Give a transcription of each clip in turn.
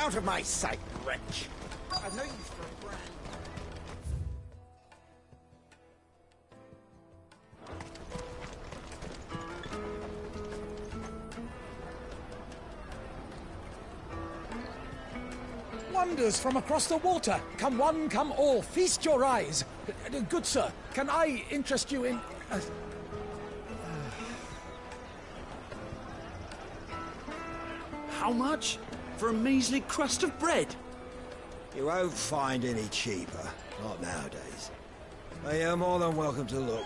Out of my sight, wretch! I've no use for a brand. Wonders from across the water. Come one, come all, feast your eyes. Good sir, can I interest you in... How much? For a measly crust of bread? You won't find any cheaper. Not nowadays. But you're more than welcome to look.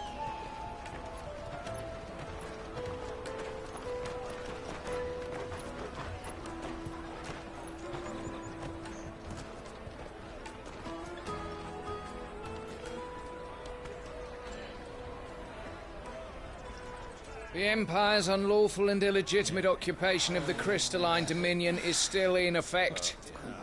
The Empire's unlawful and illegitimate occupation of the Crystalline Dominion is still in effect.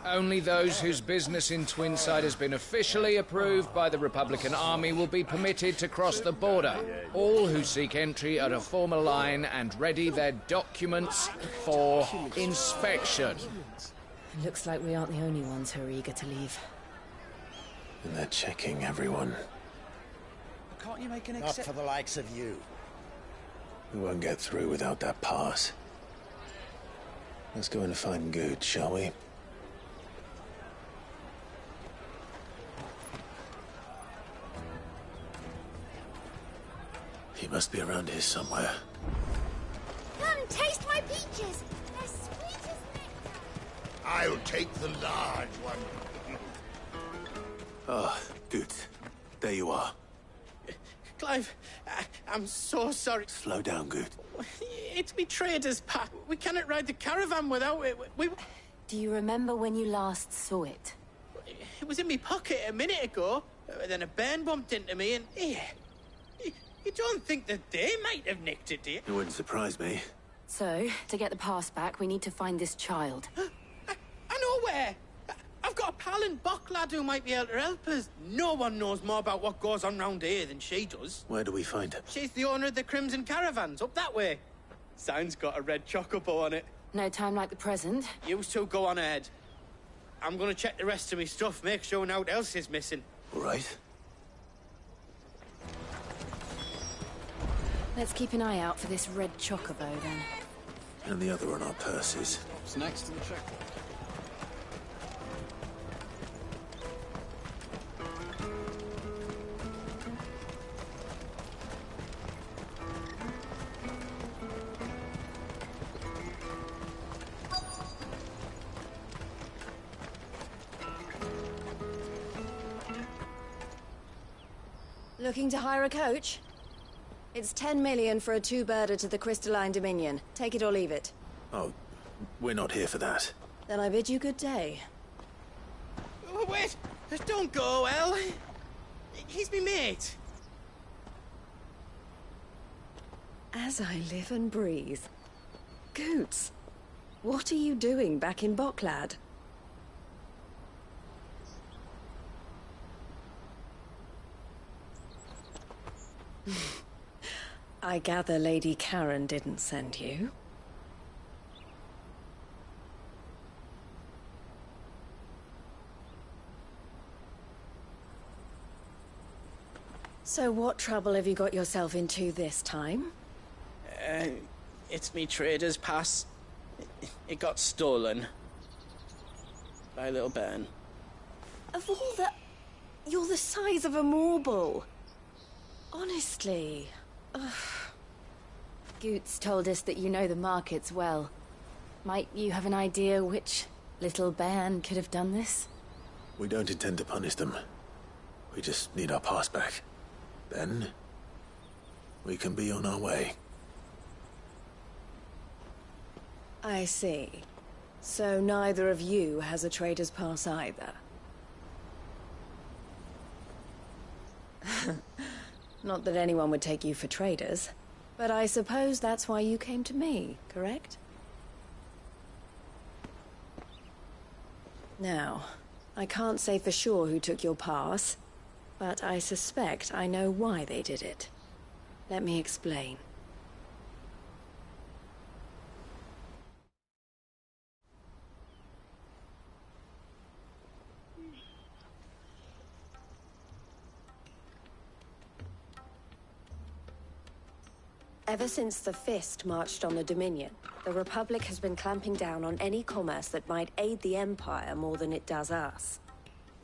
Only those whose business in Twinside has been officially approved by the Republican Army will be permitted to cross the border. All who seek entry are to form a line and ready their documents for inspection. Looks like we aren't the only ones who are eager to leave. And they're checking everyone. Can't you make an Not for the likes of you. We won't get through without that pass. Let's go and find Good, shall we? He must be around here somewhere. Come, taste my peaches! They're sweet as nectar! I'll take the large one. Ah, Good. There you are. Clive, I'm so sorry. Slow down, Good. It's me trader's pack. We cannot ride the caravan without it. Do you remember when you last saw it? It was in my pocket a minute ago. Then a bairn bumped into me and... You don't think that they might have nicked it, do you? It wouldn't surprise me. So, to get the pass back, we need to find this child. I know where! I've got a pal in Bock lad who might be able to help us. No one knows more about what goes on round here than she does. Where do we find her? She's the owner of the Crimson Caravans, up that way. Sign's got a red chocobo on it. No time like the present. You two go on ahead. I'm gonna check the rest of my stuff, make sure naught else is missing. All right. Let's keep an eye out for this red chocobo, then. And the other on our purses. What's next in the checklist? Looking to hire a coach? It's 10 million for a two-birder to the Crystalline Dominion. Take it or leave it. Oh, we're not here for that. Then I bid you good day. Oh, wait! Don't go, El. He's me mate. As I live and breathe. Goots, what are you doing back in Bock, lad? I gather Lady Karen didn't send you. So what trouble have you got yourself into this time? It's me trader's pass. It got stolen. By a little bairn. Of all the... You're the size of a marble. Honestly. Ugh. Goots told us that you know the markets well. Might you have an idea which little bairn could have done this? We don't intend to punish them. We just need our pass back. Then, we can be on our way. I see. So neither of you has a trader's pass either. Not that anyone would take you for traders, but I suppose that's why you came to me, correct? Now, I can't say for sure who took your pass, but I suspect I know why they did it. Let me explain. Ever since the Fist marched on the Dominion, the Republic has been clamping down on any commerce that might aid the Empire more than it does us.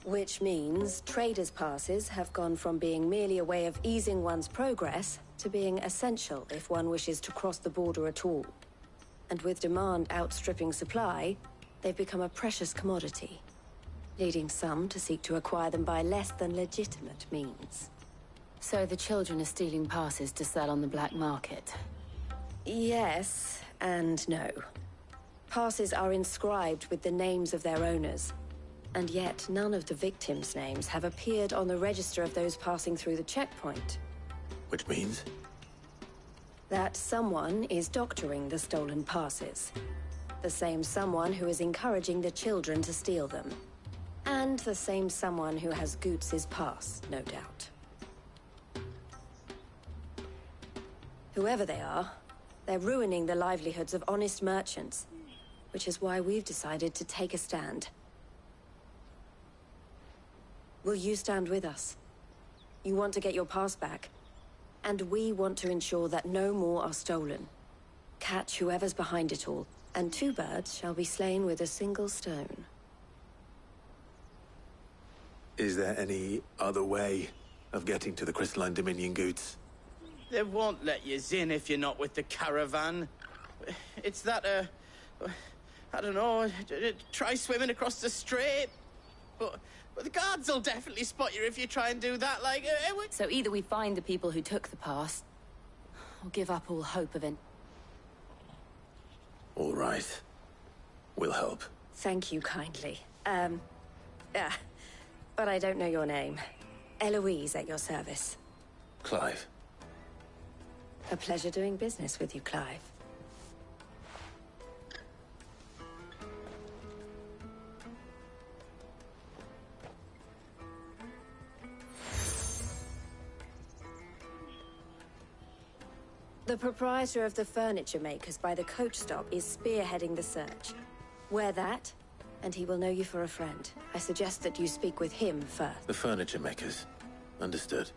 Which means traders' passes have gone from being merely a way of easing one's progress to being essential if one wishes to cross the border at all. And with demand outstripping supply, they've become a precious commodity, leading some to seek to acquire them by less than legitimate means. So the children are stealing passes to sell on the black market? Yes, and no. Passes are inscribed with the names of their owners, and yet none of the victims' names have appeared on the register of those passing through the checkpoint. Which means? That someone is doctoring the stolen passes. The same someone who is encouraging the children to steal them. And the same someone who has Goots's pass, no doubt. Whoever they are, they're ruining the livelihoods of honest merchants, which is why we've decided to take a stand. Will you stand with us? You want to get your pass back, and we want to ensure that no more are stolen. Catch whoever's behind it all, and 2 birds shall be slain with a single stone. Is there any other way of getting to the Crystalline Dominion, Goots? They won't let you in if you're not with the caravan. It's that, I don't know, try swimming across the strait. But the guards will definitely spot you if you try and do that, like... So either we find the people who took the pass, or give up all hope of it. All right. We'll help. Thank you kindly. But I don't know your name. Eloise at your service. Clive. A pleasure doing business with you, Clive. The proprietor of the furniture makers by the coach stop is spearheading the search. Wear that, and he will know you for a friend. I suggest that you speak with him first. The furniture makers. Understood.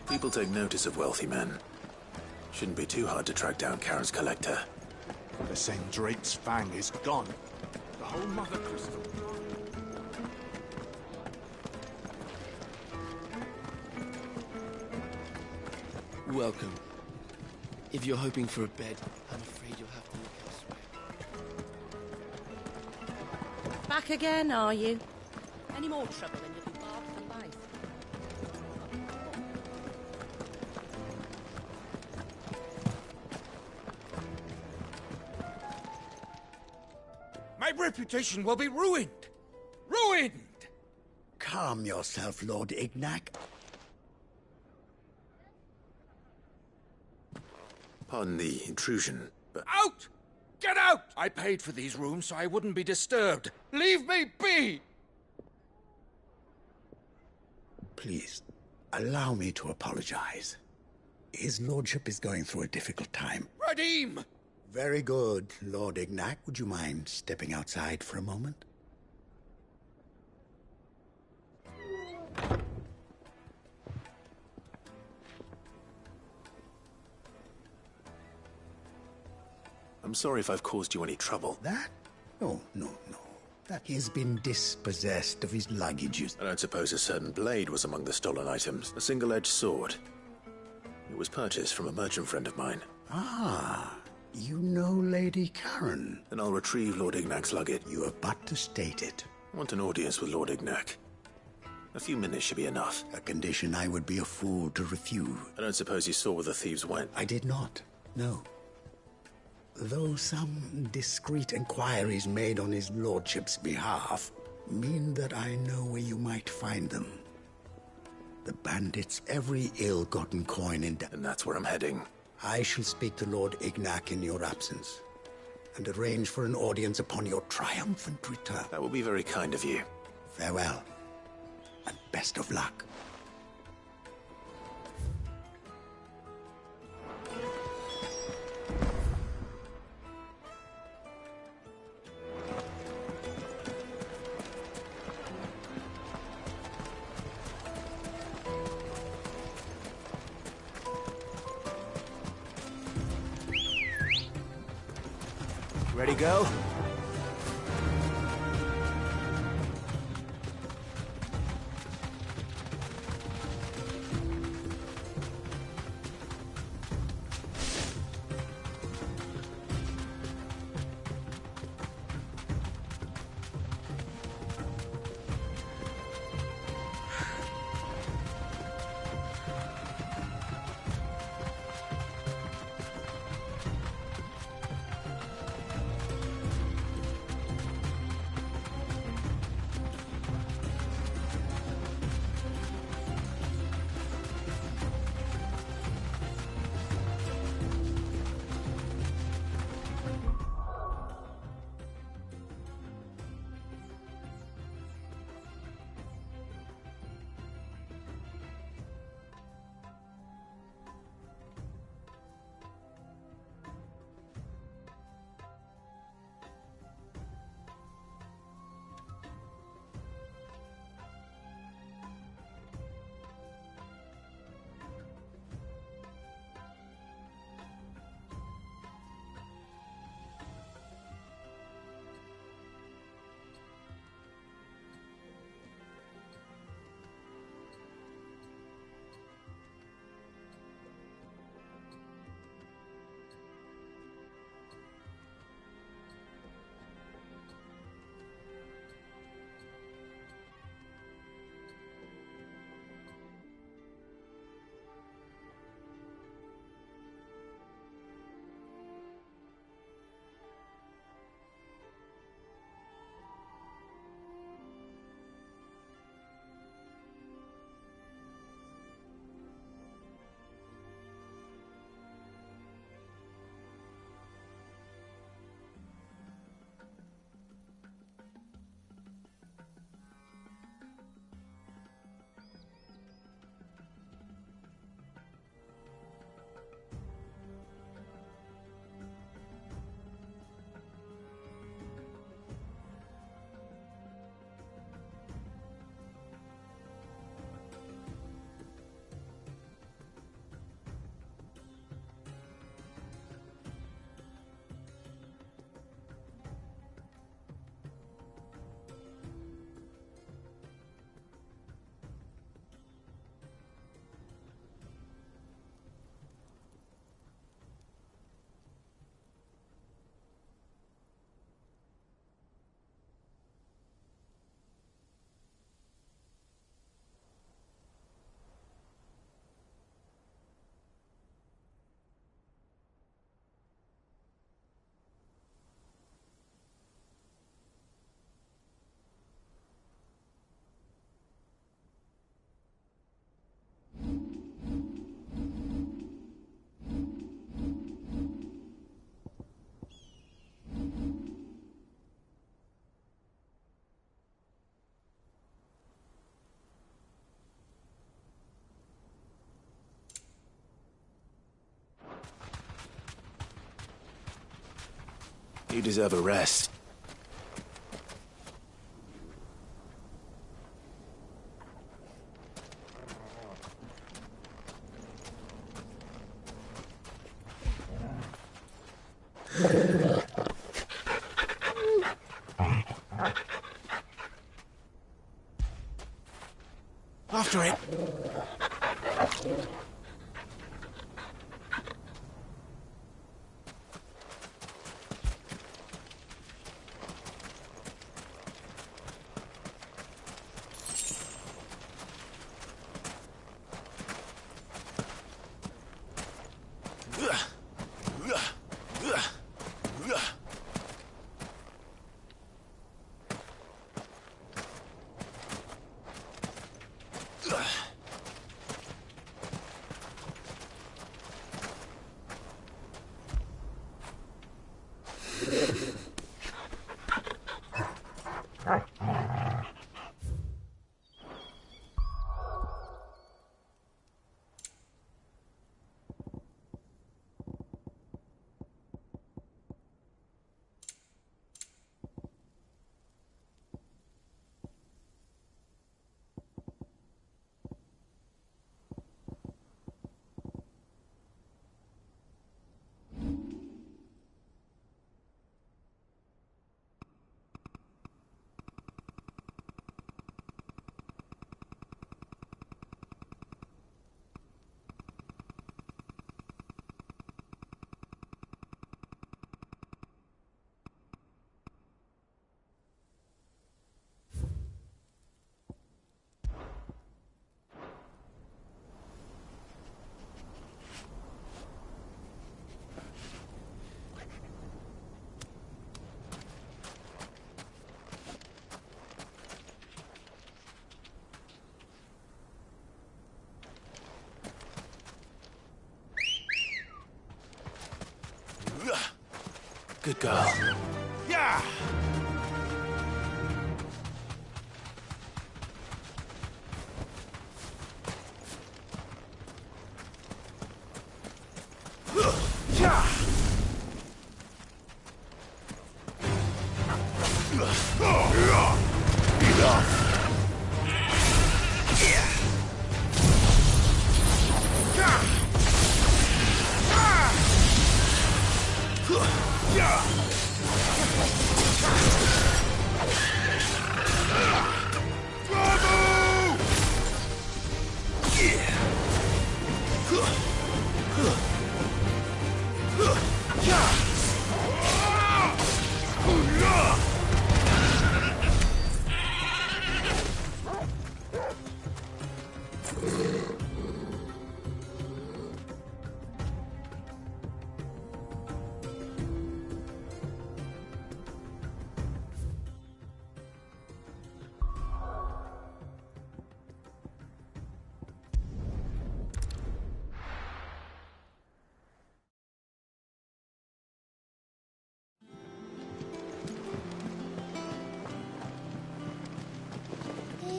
People take notice of wealthy men. Shouldn't be too hard to track down Karen's collector. The Sendrate's fang is gone. The whole Mother Crystal. Welcome. If you're hoping for a bed, I'm afraid you'll have to look elsewhere. Back again, are you? Any more trouble than you'll be barred for life? My reputation will be ruined! Ruined! Calm yourself, Lord Ignac. Pardon the intrusion, but... Out! Get out! I paid for these rooms so I wouldn't be disturbed. Leave me be! Please, allow me to apologize. His lordship is going through a difficult time. Radim! Very good, Lord Ignac. Would you mind stepping outside for a moment? I'm sorry if I've caused you any trouble. That? Oh, no. That he has been dispossessed of his luggages. I don't suppose a certain blade was among the stolen items. A single-edged sword. It was purchased from a merchant friend of mine. Ah, you know Lady Karen. Then I'll retrieve Lord Ignac's luggage. You have but to state it. I want an audience with Lord Ignac. A few minutes should be enough. A condition I would be a fool to refuse. I don't suppose you saw where the thieves went. I did not, no. Though some discreet inquiries made on his lordship's behalf mean that I know where you might find them. The bandits' every ill-gotten coin in... And that's where I'm heading. I shall speak to Lord Ignac in your absence. and arrange for an audience upon your triumphant return. That will be very kind of you. Farewell, and best of luck. Ready, go? You deserve a rest. After it. Good girl. Yeah!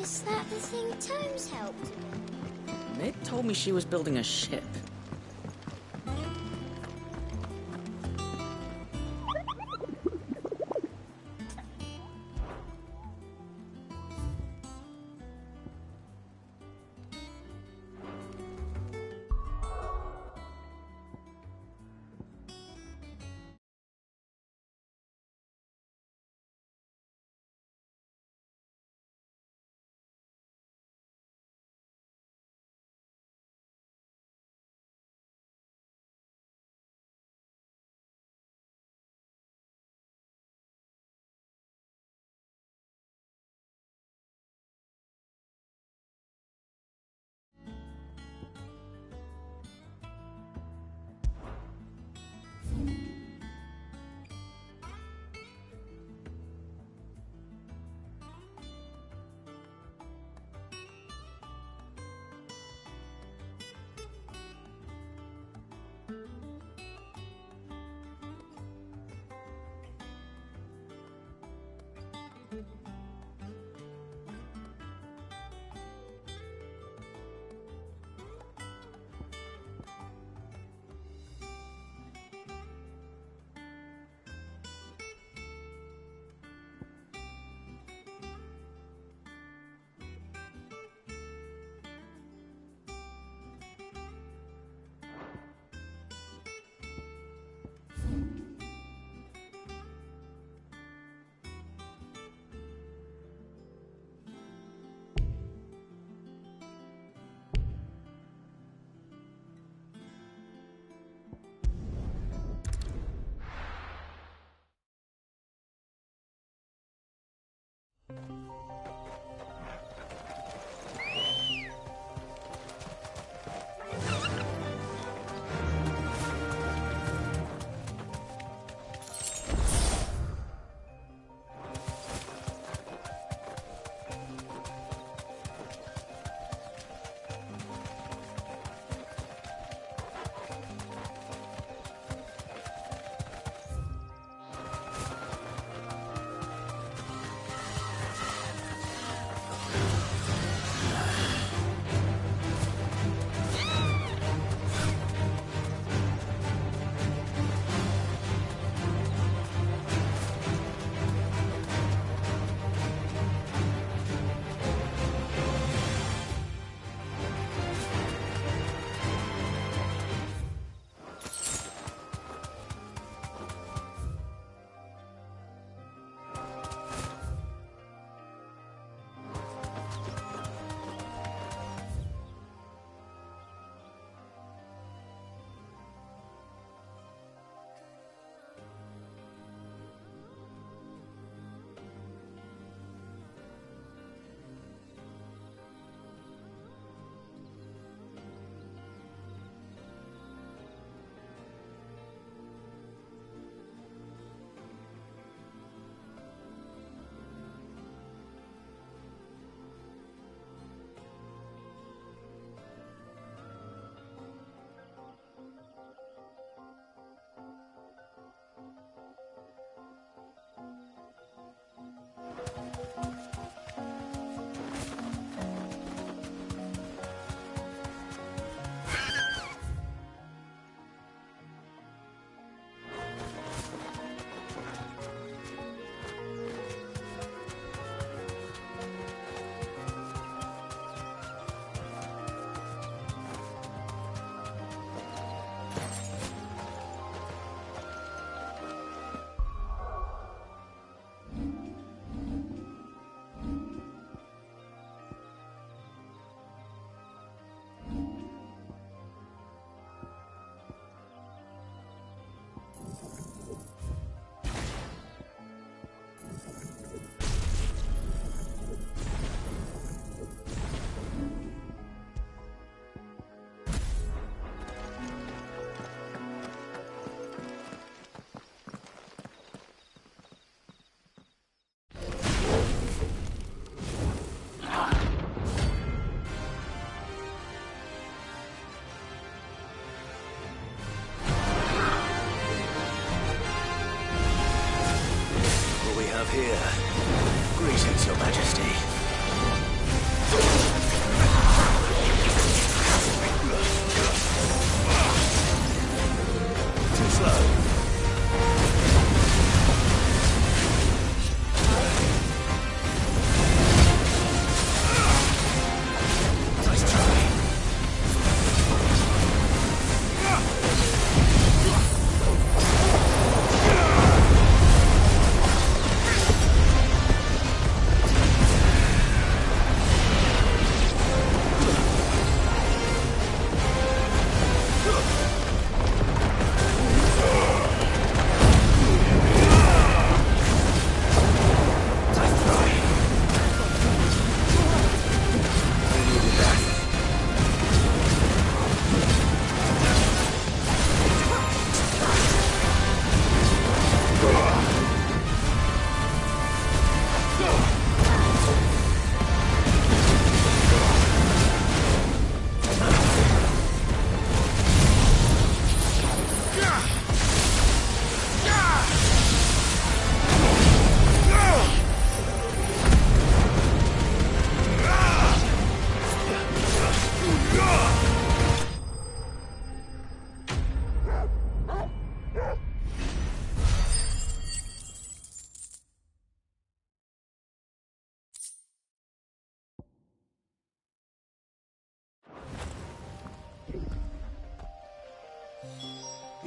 Is that the thing Tomes helped with? Nick told me she was building a ship.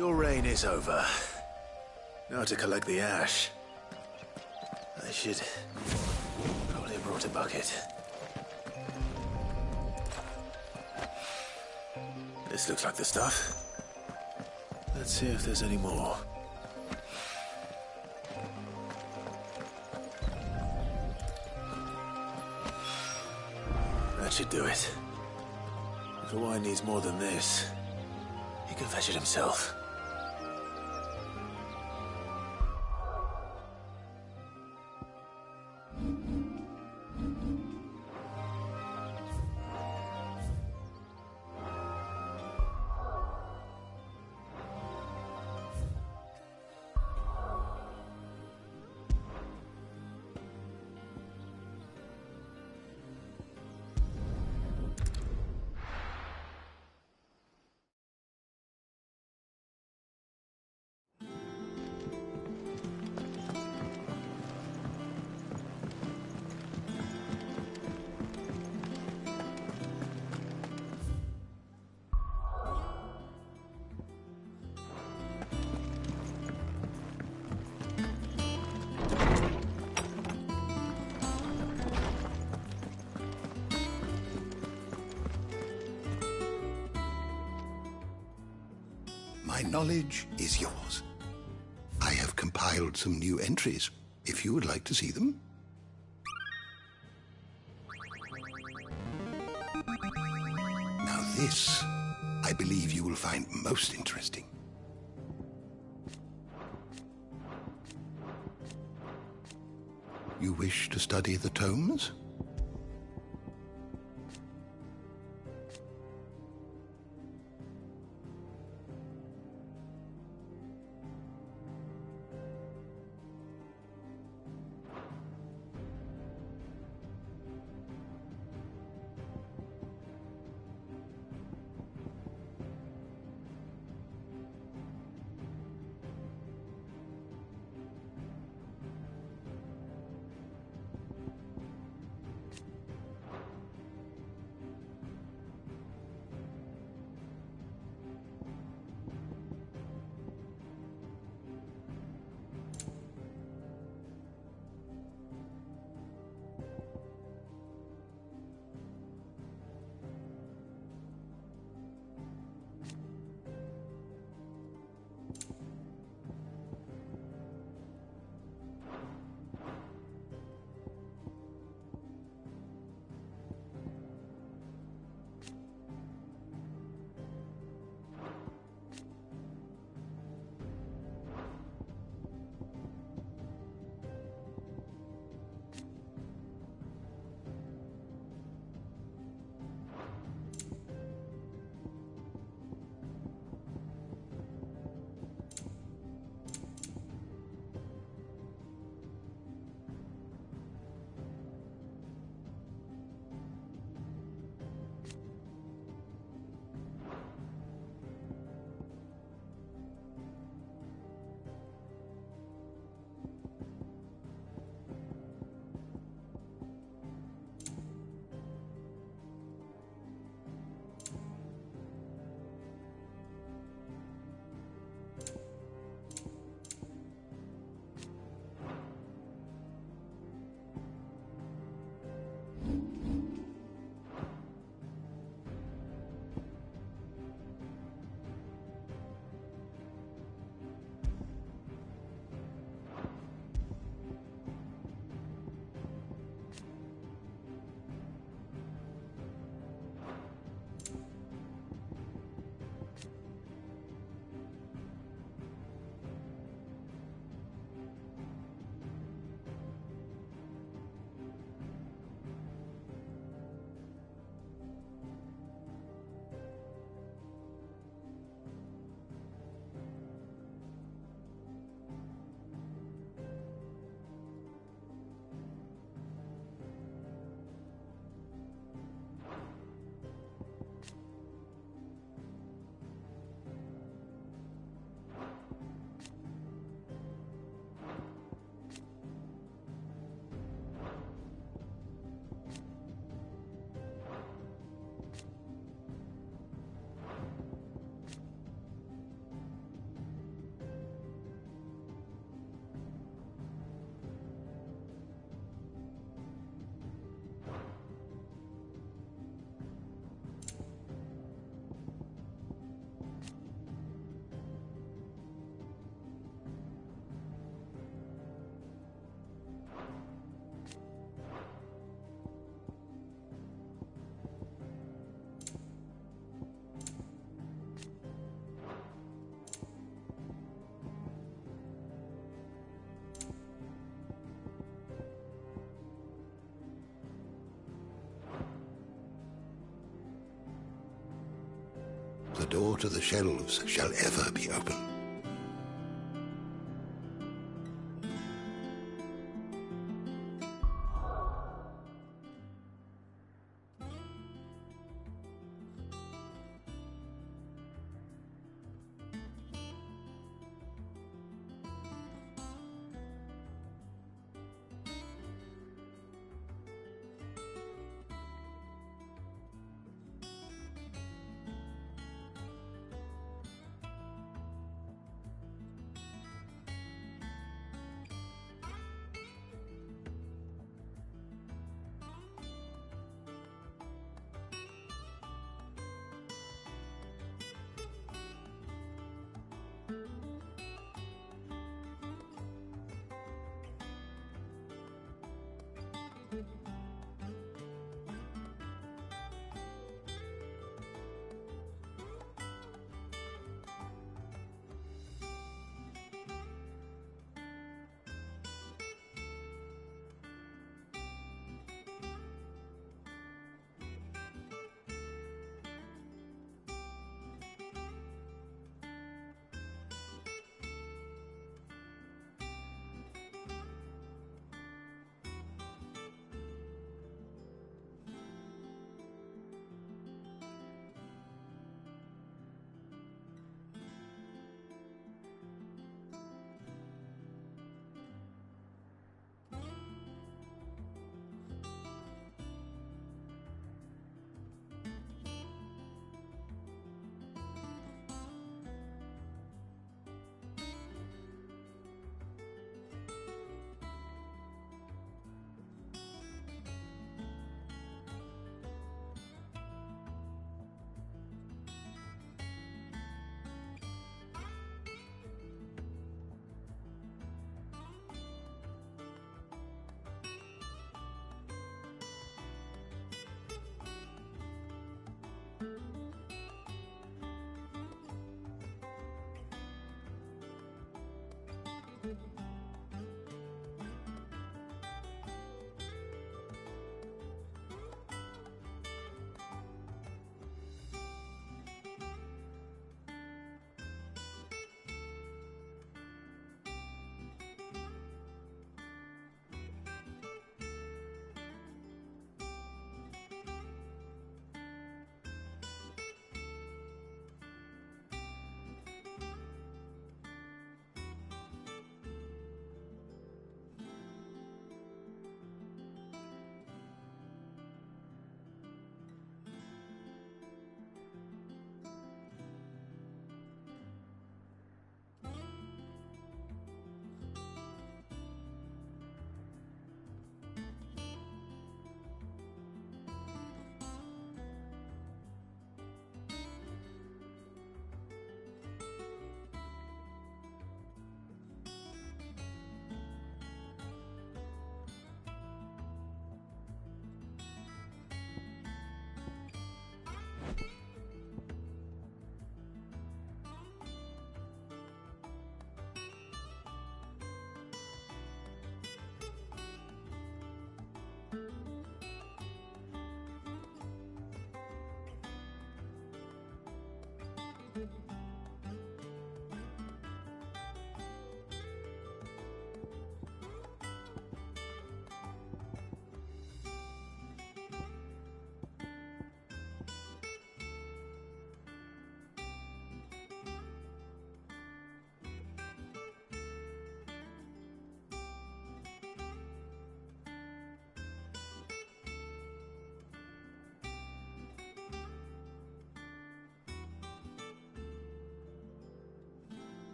Your reign is over. Now to collect the ash. I should probably have brought a bucket. This looks like the stuff. Let's see if there's any more. That should do it. If the wine needs more than this, he can fetch it himself. My knowledge is yours. I have compiled some new entries, if you would like to see them. Now this, I believe you will find most interesting. You wish to study the tomes? door to the shelves shall ever be open.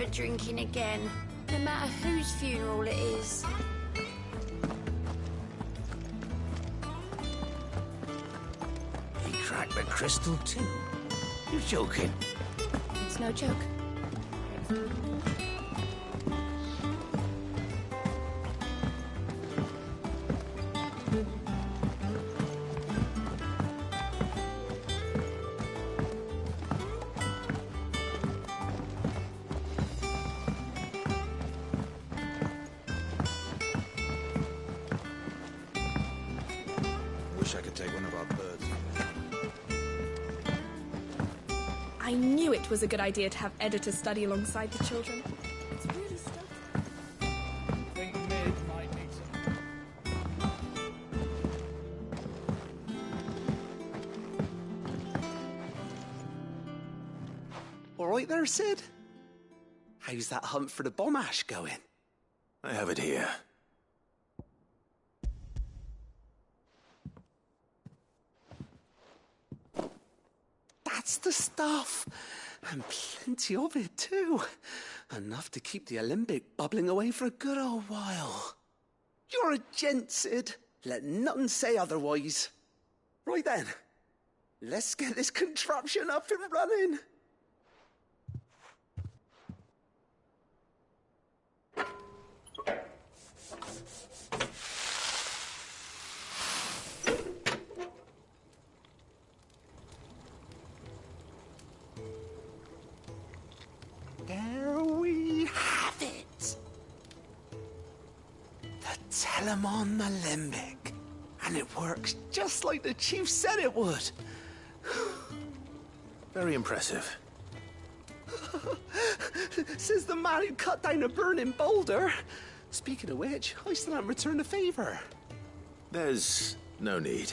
never drinking again, no matter whose funeral it is. He cracked the crystal too? You're joking. It's no joke. Wish I could take one of our birds. I knew it was a good idea to have Editor study alongside the children. It's really stuck. I think Mid might need some. All right there, Sid? How's that hunt for the bomb ash going? I have it here. That's the stuff. And plenty of it, too. Enough to keep the Alembic bubbling away for a good old while. You're a gent, Sid. Let nothing say otherwise. Right then. Let's get this contraption up and running. There we have it. The Telemon Alembic. And it works just like the chief said it would. Very impressive. Says the man who cut down a burning boulder. Speaking of which, I still haven't returned the favor. There's no need.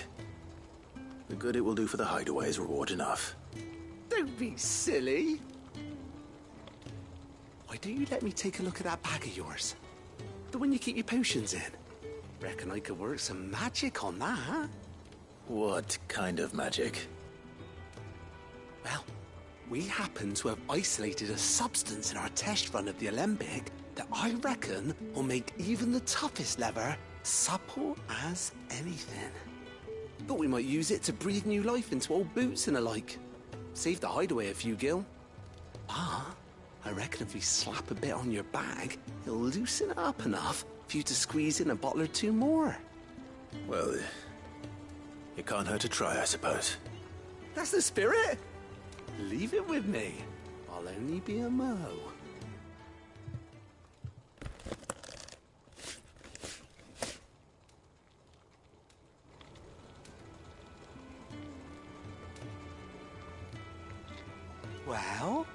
The good it will do for the hideaway is reward enough. Don't be silly. Why don't you let me take a look at that bag of yours? The one you keep your potions in. Reckon I could work some magic on that. What kind of magic? Well, we happen to have isolated a substance in our test run of the Alembic that I reckon will make even the toughest leather supple as anything. Thought we might use it to breathe new life into old boots and the like. Save the hideaway a few gil. But I reckon if we slap a bit on your bag, it'll loosen it up enough for you to squeeze in a bottle or two more. Well, it can't hurt to try, I suppose. That's the spirit. Leave it with me. I'll only be a mo. Well,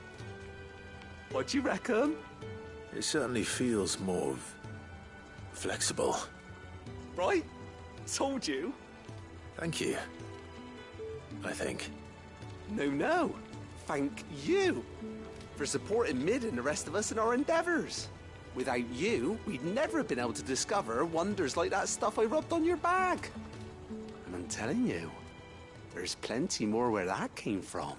what do you reckon? It certainly feels more flexible. Right? Told you. Thank you. I think. No. Thank you for supporting Mid and the rest of us in our endeavors. Without you, we'd never have been able to discover wonders like that stuff I rubbed on your bag. And I'm telling you, there's plenty more where that came from.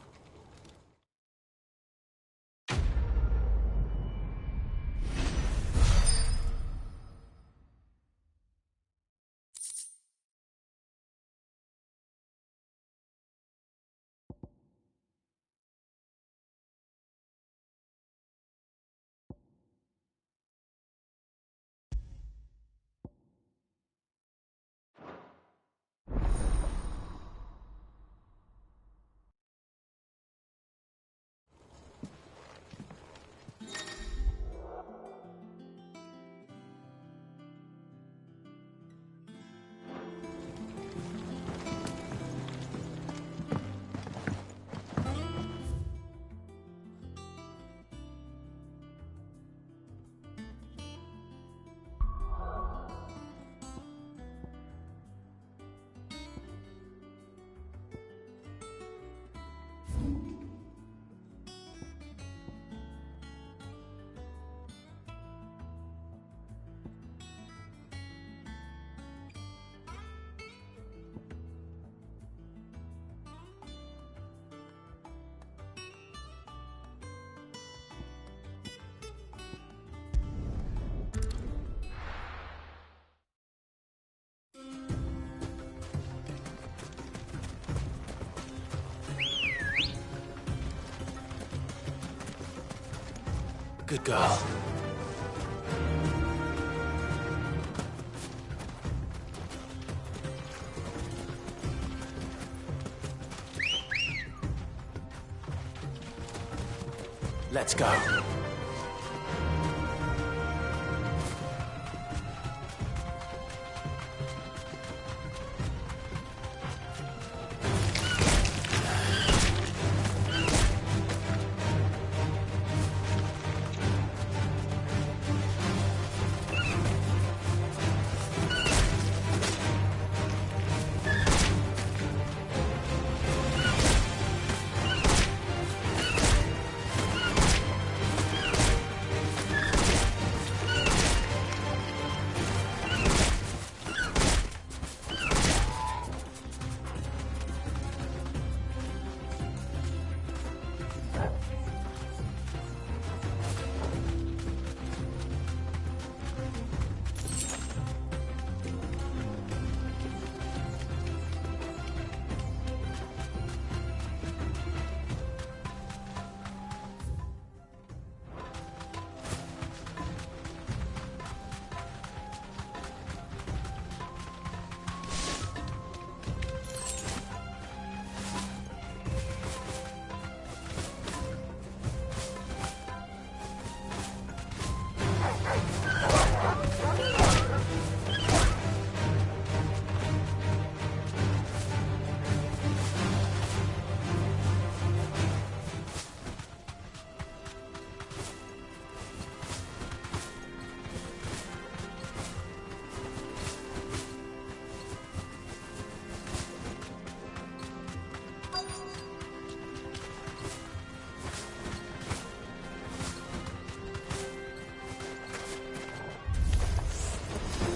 Good girl. Let's go.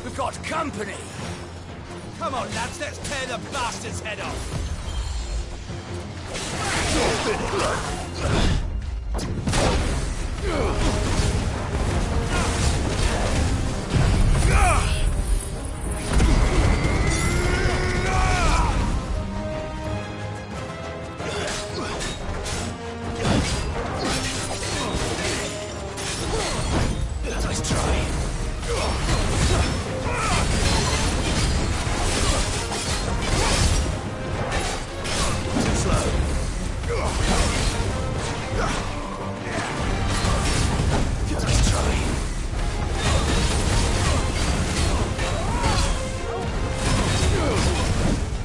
We've got company! Come on, lads, let's tear the bastard's head off! Nice try. Too slow.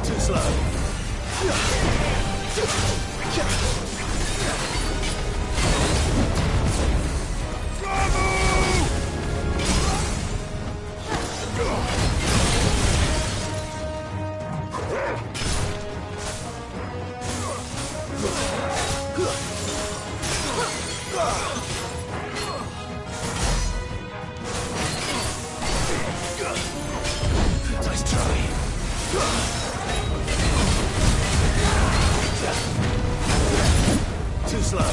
Nice try. Too slow. Nice try. Too slow.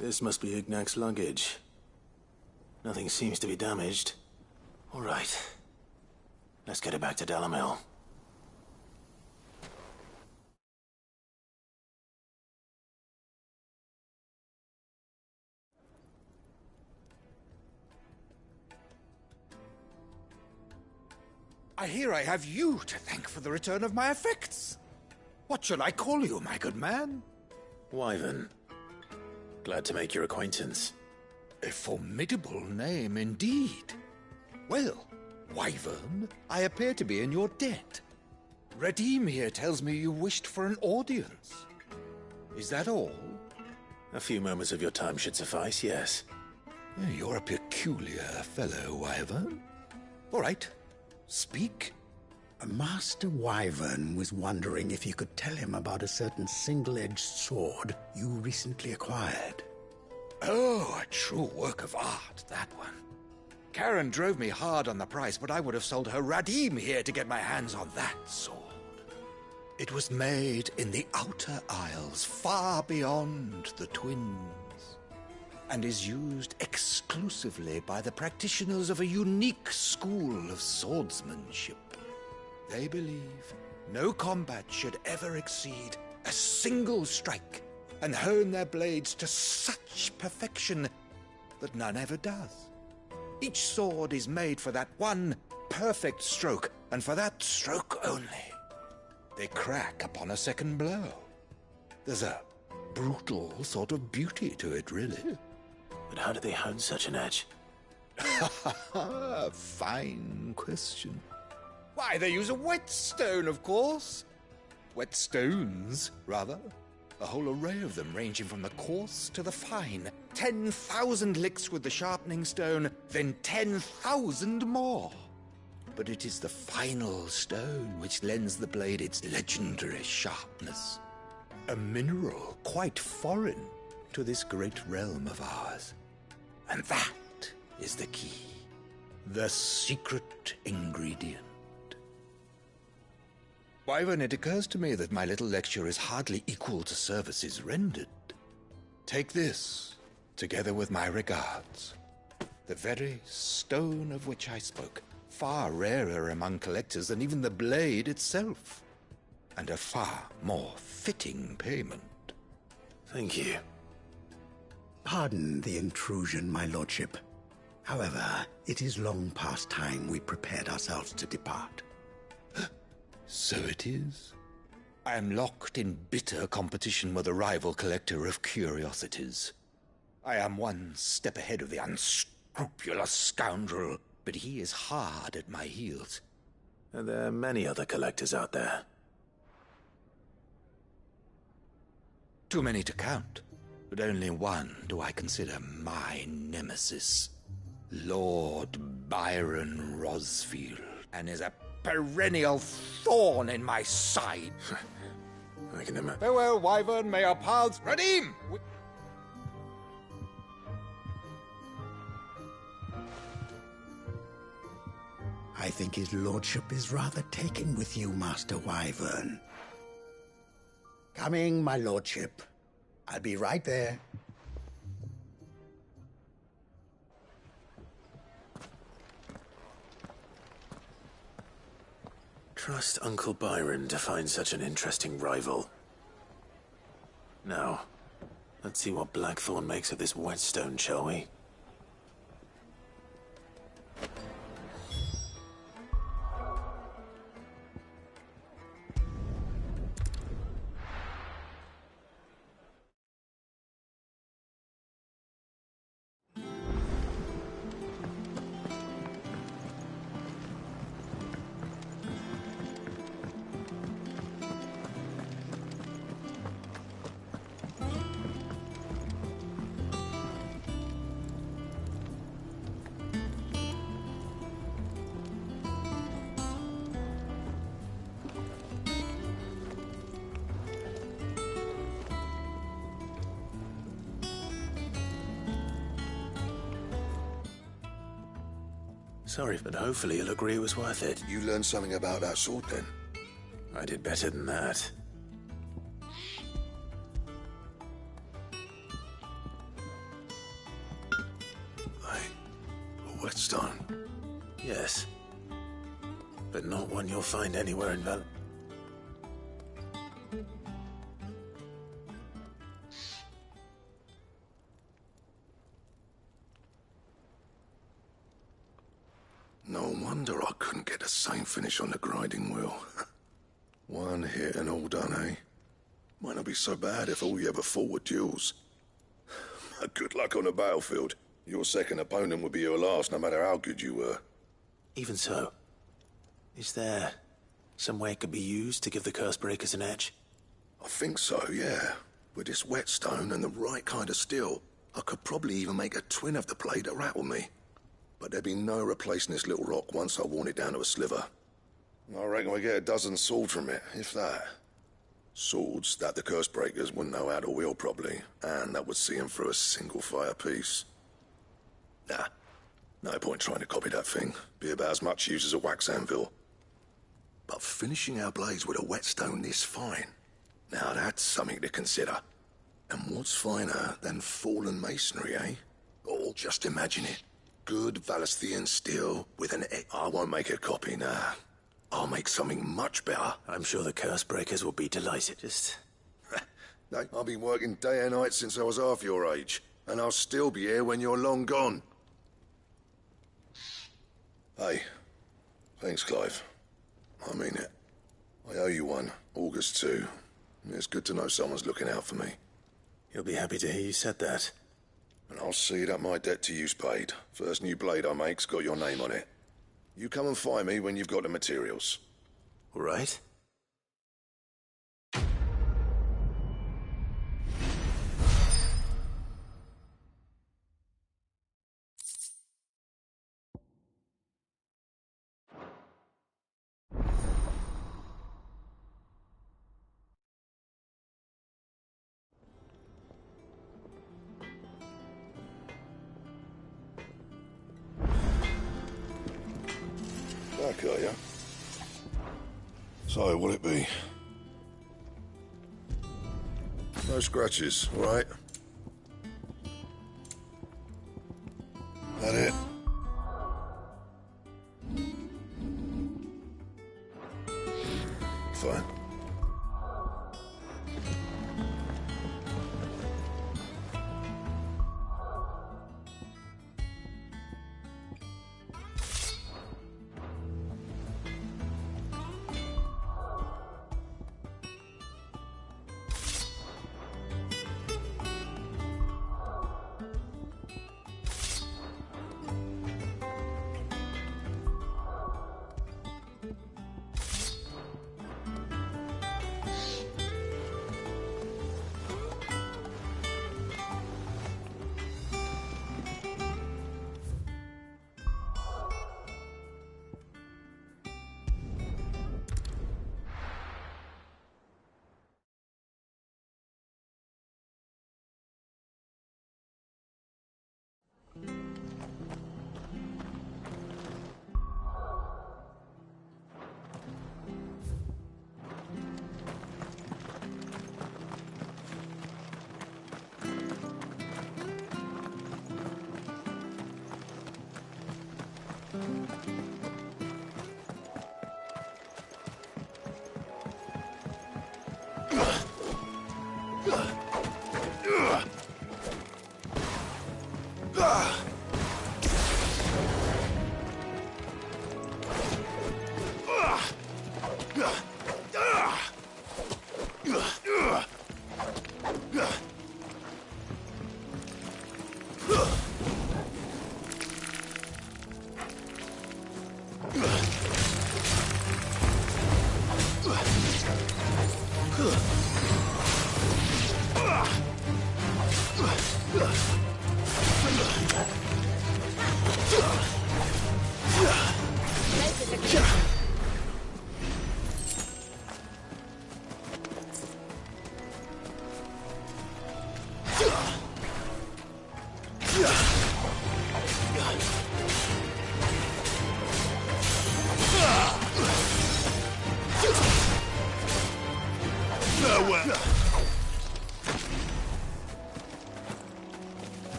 This must be Ignac's luggage. Nothing seems to be damaged. All right. Let's get it back to Delamil. I hear I have you to thank for the return of my effects. What shall I call you, my good man? Wyvern. Glad to make your acquaintance. A formidable name indeed. Well, Wyvern, I appear to be in your debt. Radim here tells me you wished for an audience. Is that all? A few moments of your time should suffice, yes. You're a peculiar fellow, Wyvern. All right. Speak. Master Wyvern was wondering if you could tell him about a certain single-edged sword you recently acquired. Oh, a true work of art, that one. Karen drove me hard on the price, but I would have sold her Radim here to get my hands on that sword. It was made in the Outer Isles, far beyond the Twins, and is used exclusively by the practitioners of a unique school of swordsmanship. They believe no combat should ever exceed a single strike, and hone their blades to such perfection that none ever does. Each sword is made for that one perfect stroke, and for that stroke only. They crack upon a second blow. There's a brutal sort of beauty to it, really. But how do they hone such an edge? Fine question. Why, they use a whetstone, of course. Whetstones, rather. A whole array of them, ranging from the coarse to the fine. 10,000 licks with the sharpening stone, then 10,000 more. But it is the final stone which lends the blade its legendary sharpness. A mineral quite foreign to this great realm of ours. And that is the key. The secret ingredient. Wyvern, it occurs to me that my little lecture is hardly equal to services rendered. Take this, together with my regards. The very stone of which I spoke, far rarer among collectors than even the blade itself, and a far more fitting payment. Thank you. Pardon the intrusion, my lordship. However, it is long past time we prepared ourselves to depart. So it is. I am locked in bitter competition with a rival collector of curiosities. I am one step ahead of the unscrupulous scoundrel, but he is hard at my heels. And there are many other collectors out there. Too many to count, but only one do I consider my nemesis. Lord Byron Rosfield, and is a perennial thorn in my side. I can imagine. Farewell, Wyvern, may our paths redeem! I think his lordship is rather taken with you, Master Wyvern. Coming, my lordship. I'll be right there. Trust Uncle Byron to find such an interesting rival. Now, let's see what Blackthorn makes of this whetstone, shall we? Sorry, but hopefully you'll agree it was worth it. You learned something about that sword, then? I did better than that. A whetstone. Yes. But not one you'll find anywhere in Val... No wonder I couldn't get the same finish on the grinding wheel. One hit and all done, eh? Might not be so bad if all you ever fought were duels. Good luck on the battlefield. Your second opponent would be your last, no matter how good you were. Even so, is there some way it could be used to give the curse breakers an edge? I think so, yeah. With this whetstone and the right kind of steel, I could probably even make a twin of the blade that rattled me. But there'd be no replacing this little rock once I worn it down to a sliver. I reckon we get a dozen swords from it, if that. Swords that the curse breakers wouldn't know how to wield properly, and that would see them through a single fire piece. Nah, no point trying to copy that thing. Be about as much use as a wax anvil. But finishing our blades with a whetstone this fine, now that's something to consider. And what's finer than fallen masonry, eh? Or just imagine it. Good Valisthian steel with an I won't make a copy, nah. I'll make something much better. I'm sure the curse breakers will be delighted. I've been working day and night since I was half your age, and I'll still be here when you're long gone. Hey, thanks, Clive. I mean it. I owe you one, August too. It's good to know someone's looking out for me. You'll be happy to hear you said that. And I'll see that my debt to you's paid. First new blade I make's got your name on it. You come and find me when you've got the materials. All right. Back, are ya? So, what'll it be? No scratches, all right? That it? Fine.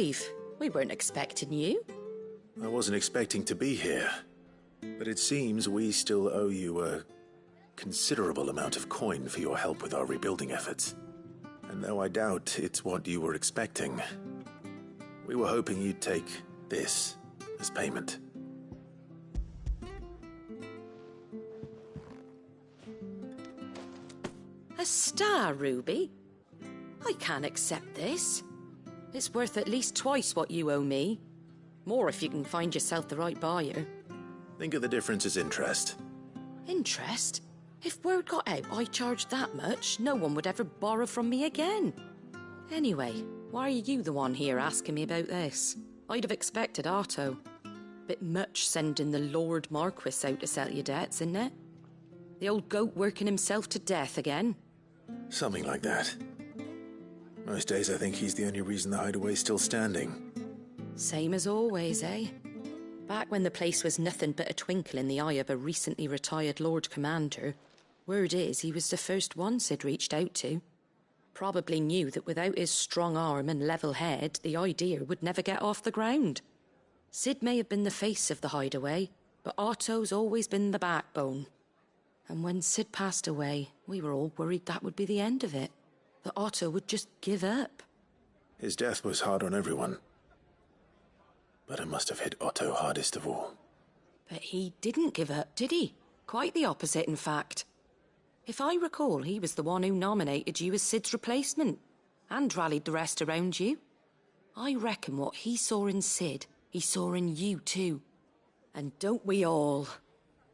alive. We weren't expecting you. I wasn't expecting to be here, but it seems we still owe you a considerable amount of coin for your help with our rebuilding efforts. And though I doubt it's what you were expecting, we were hoping you'd take this as payment. A star ruby? I can't accept this. It's worth at least twice what you owe me. More if you can find yourself the right buyer. Think of the difference as interest. Interest? If word got out I charged that much, no one would ever borrow from me again. Anyway, why are you the one here asking me about this? I'd have expected Otto. Bit much sending the Lord Marquis out to sell your debts, isn't it? The old goat working himself to death again. Something like that. Most days I think he's the only reason the hideaway's still standing. Same as always, eh? Back when the place was nothing but a twinkle in the eye of a recently retired Lord Commander, word is he was the first one Sid reached out to. Probably knew that without his strong arm and level head, the idea would never get off the ground. Sid may have been the face of the hideaway, but Otto's always been the backbone. And when Sid passed away, we were all worried that would be the end of it. That Otto would just give up. His death was hard on everyone. But it must have hit Otto hardest of all. But he didn't give up, did he? Quite the opposite, in fact. If I recall, he was the one who nominated you as Sid's replacement, and rallied the rest around you. I reckon what he saw in Sid, he saw in you too. And don't we all?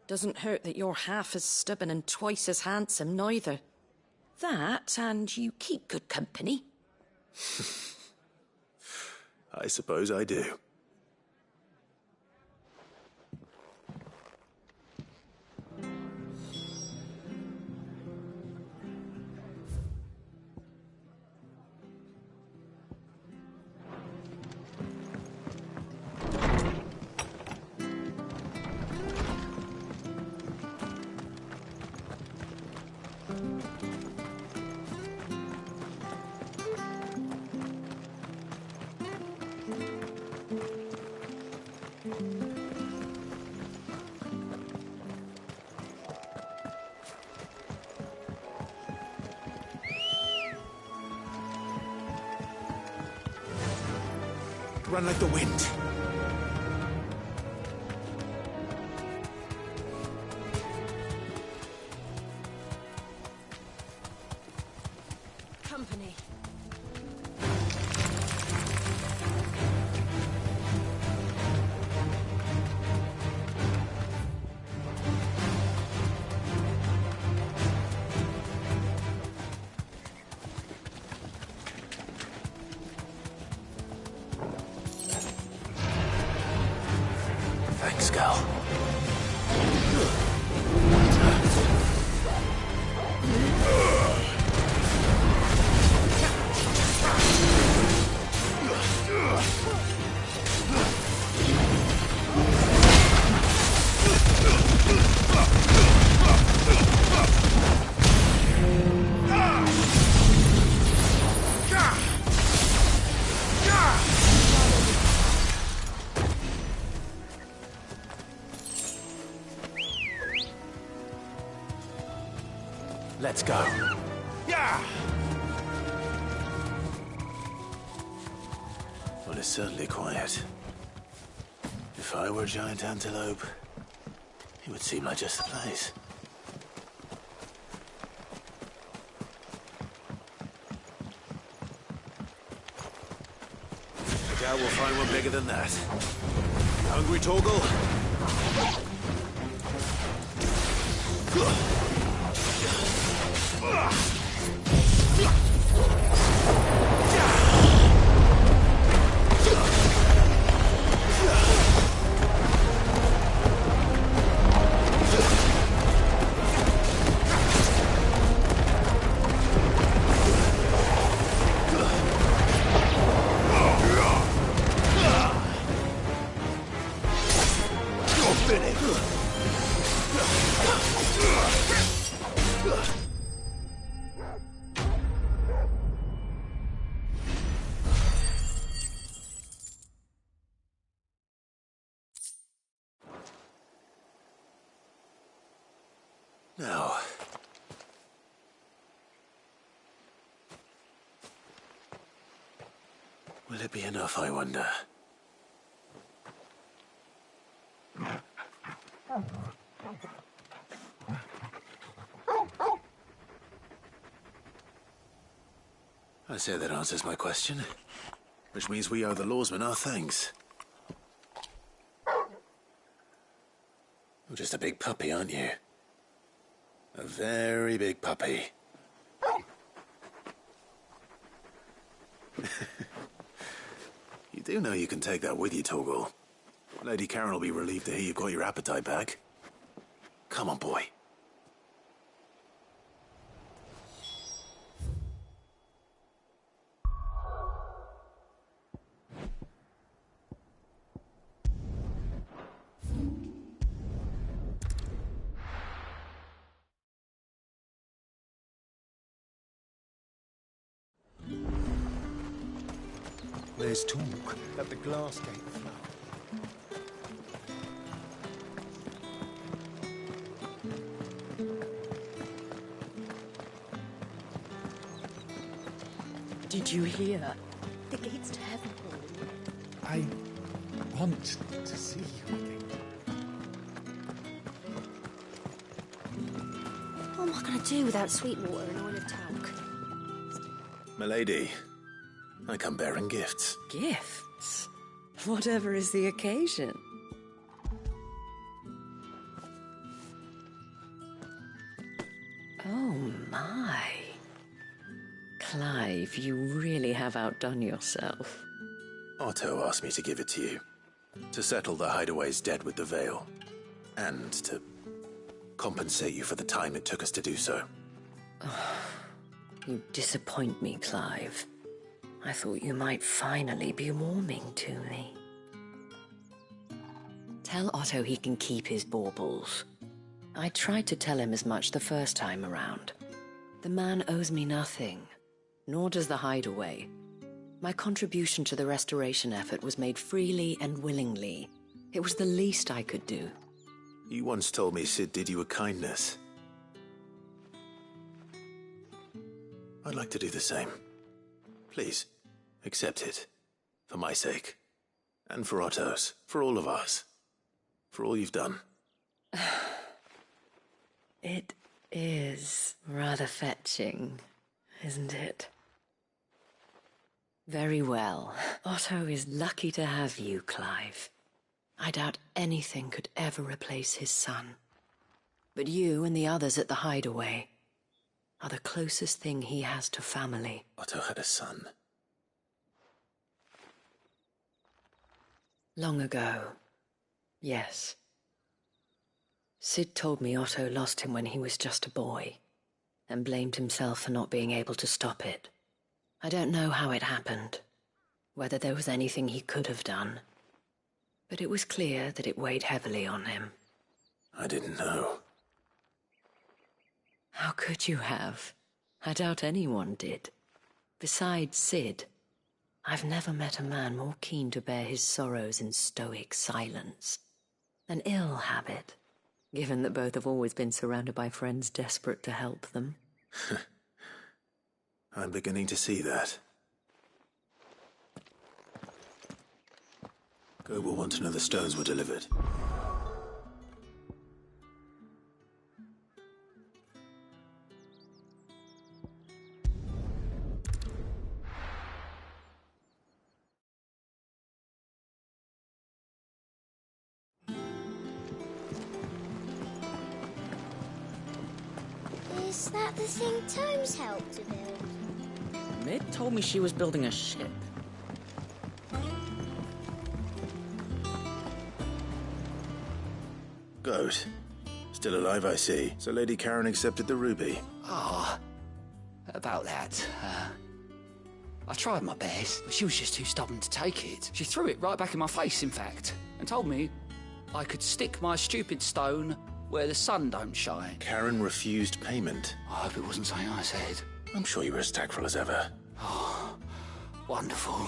Doesn't hurt that you're half as stubborn and twice as handsome, neither. That, and you keep good company. I suppose I do. Run like the wind. Company. Thanks, Gal. Let's go. Yeah! Well, it's certainly quiet. If I were a giant antelope, it would seem like just the place. I doubt we'll find one bigger than that. Hungry, Torgal? Now... will it be enough, I wonder? I say that answers my question. Which means we owe the lawsman our thanks. You're just a big puppy, aren't you? A very big puppy. You do know you can take that with you, Torgal. Lady Karen will be relieved to hear you've got your appetite back. Come on, boy. There's talk that the glass gate flow. Did you hear? The gates to heaven, Paul. I want to see you again. What am I going to do without Sweetwater and oil of talc? Milady, I come bearing gifts. Gifts? Whatever is the occasion. Oh my. Clive, you really have outdone yourself. Otto asked me to give it to you. To settle the Hideaway's debt with the Veil. And to compensate you for the time it took us to do so. You disappoint me, Clive. I thought you might finally be warming to me. Tell Otto he can keep his baubles. I tried to tell him as much the first time around. The man owes me nothing, nor does the Hideaway. My contribution to the restoration effort was made freely and willingly. It was the least I could do. You once told me Sid did you a kindness. I'd like to do the same. Please, accept it. For my sake. And for Otto's. For all of us. For all you've done. It is rather fetching, isn't it? Very well. Otto is lucky to have you, Clive. I doubt anything could ever replace his son. But you and the others at the Hideaway are the closest thing he has to family. Otto had a son. Long ago, yes. Sid told me Otto lost him when he was just a boy, and blamed himself for not being able to stop it. I don't know how it happened, whether there was anything he could have done, but it was clear that it weighed heavily on him. I didn't know. How could you have? I doubt anyone did. Besides Sid, I've never met a man more keen to bear his sorrows in stoic silence. An ill habit, given that both have always been surrounded by friends desperate to help them. I'm beginning to see that. Go will want to know the stones were delivered. Is that the thing Tomes helped to build? Mid told me she was building a ship. Goat. Still alive, I see. So Lady Karen accepted the ruby. About that, I tried my best, but she was just too stubborn to take it. She threw it right back in my face, in fact, and told me I could stick my stupid stone where the sun don't shine. Karen refused payment. I hope it wasn't something I said. I'm sure you were as tactful as ever. Oh, wonderful.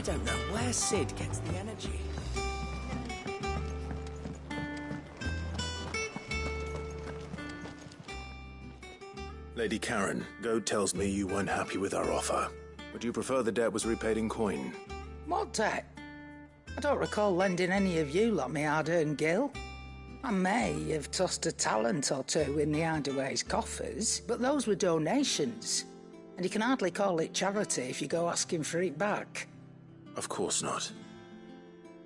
I don't know where Sid gets the energy. Lady Karen, Goad tells me you weren't happy with our offer. Would you prefer the debt was repaid in coin? What debt? I don't recall lending any of you lot me hard-earned gil. I may have tossed a talent or two in the hideaway's coffers, but those were donations. And you can hardly call it charity if you go asking for it back. Of course not.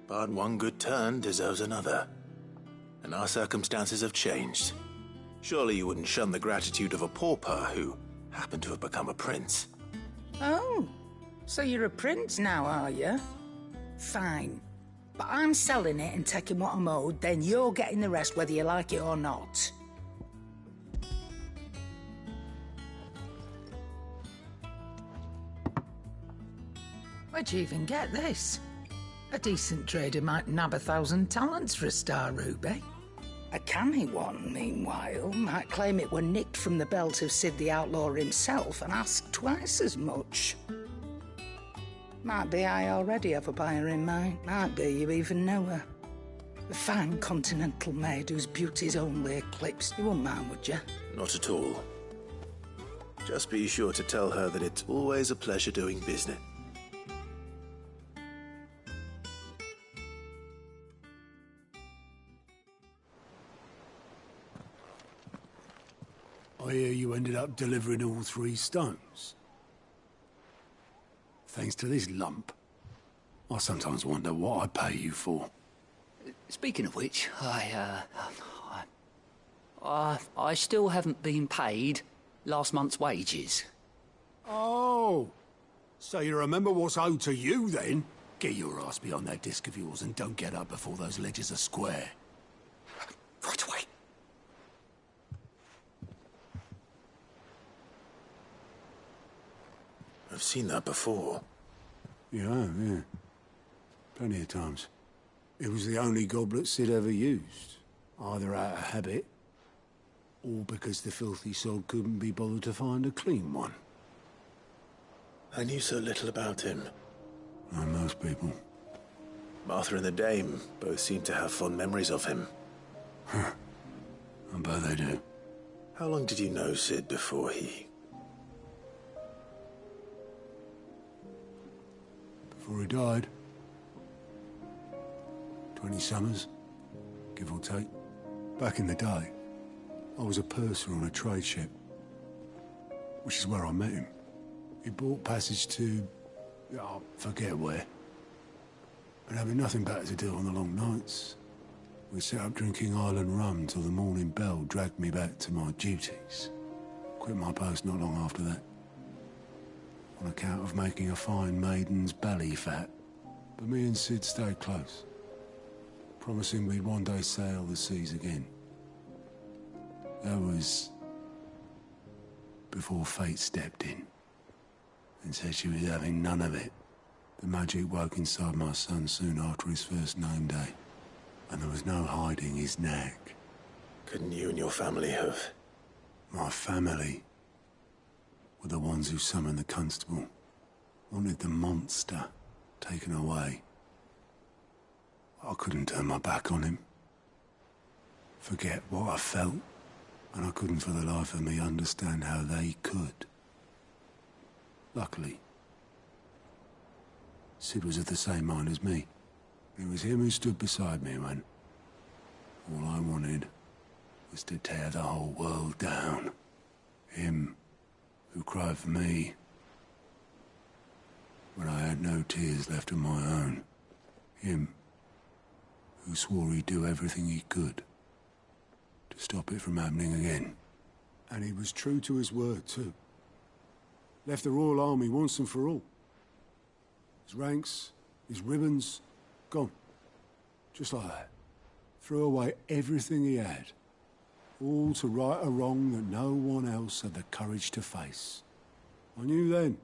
But one good turn deserves another. And our circumstances have changed. Surely you wouldn't shun the gratitude of a pauper who happened to have become a prince. Oh, so you're a prince now, are you? Fine. But I'm selling it and taking what I'm owed, then you're getting the rest whether you like it or not. Where'd you even get this? A decent trader might nab 1,000 talents for a star ruby. A canny one, meanwhile, might claim it were nicked from the belt of Sid the Outlaw himself and ask twice as much. Might be I already have a buyer in mind. Might be you even know her. A fine continental maid whose beauty's only eclipsed. You wouldn't mind, would you? Not at all. Just be sure to tell her that it's always a pleasure doing business. I hear you ended up delivering all 3 stones. Thanks to this lump. I sometimes wonder what I pay you for. Speaking of which, I still haven't been paid last month's wages. Oh, so you remember what's owed to you then? Get your ass behind that disc of yours and don't get up before those ledgers are square. Right away. I've seen that before. Yeah. Plenty of times. It was the only goblet Sid ever used. Either out of habit, or because the filthy sod couldn't be bothered to find a clean one. I knew so little about him. Like most people. Martha and the Dame both seem to have fond memories of him. I bet they do. How long did you know Sid before he... Before he died. 20 summers, give or take. Back in the day, I was a purser on a trade ship, which is where I met him. He bought passage to... I forget where. And having nothing better to do on the long nights, we sat up drinking island rum till the morning bell dragged me back to my duties. Quit my post not long after that. On account of making a fine maiden's belly fat. But me and Sid stayed close, promising we'd one day sail the seas again. That was before fate stepped in and said she was having none of it. The magic woke inside my son soon after his first name day, and there was no hiding his knack. Couldn't you and your family have... My family were the ones who summoned the constable, wanted the monster taken away. I couldn't turn my back on him. Forget what I felt, and I couldn't for the life of me understand how they could. Luckily, Sid was of the same mind as me. It was him who stood beside me when all I wanted was to tear the whole world down. Him who cried for me when I had no tears left of my own. Him who swore he'd do everything he could to stop it from happening again. And he was true to his word, too. Left the Royal Army once and for all. His ranks, his ribbons, gone. Just like that. Threw away everything he had. All to right a wrong that no one else had the courage to face. I knew then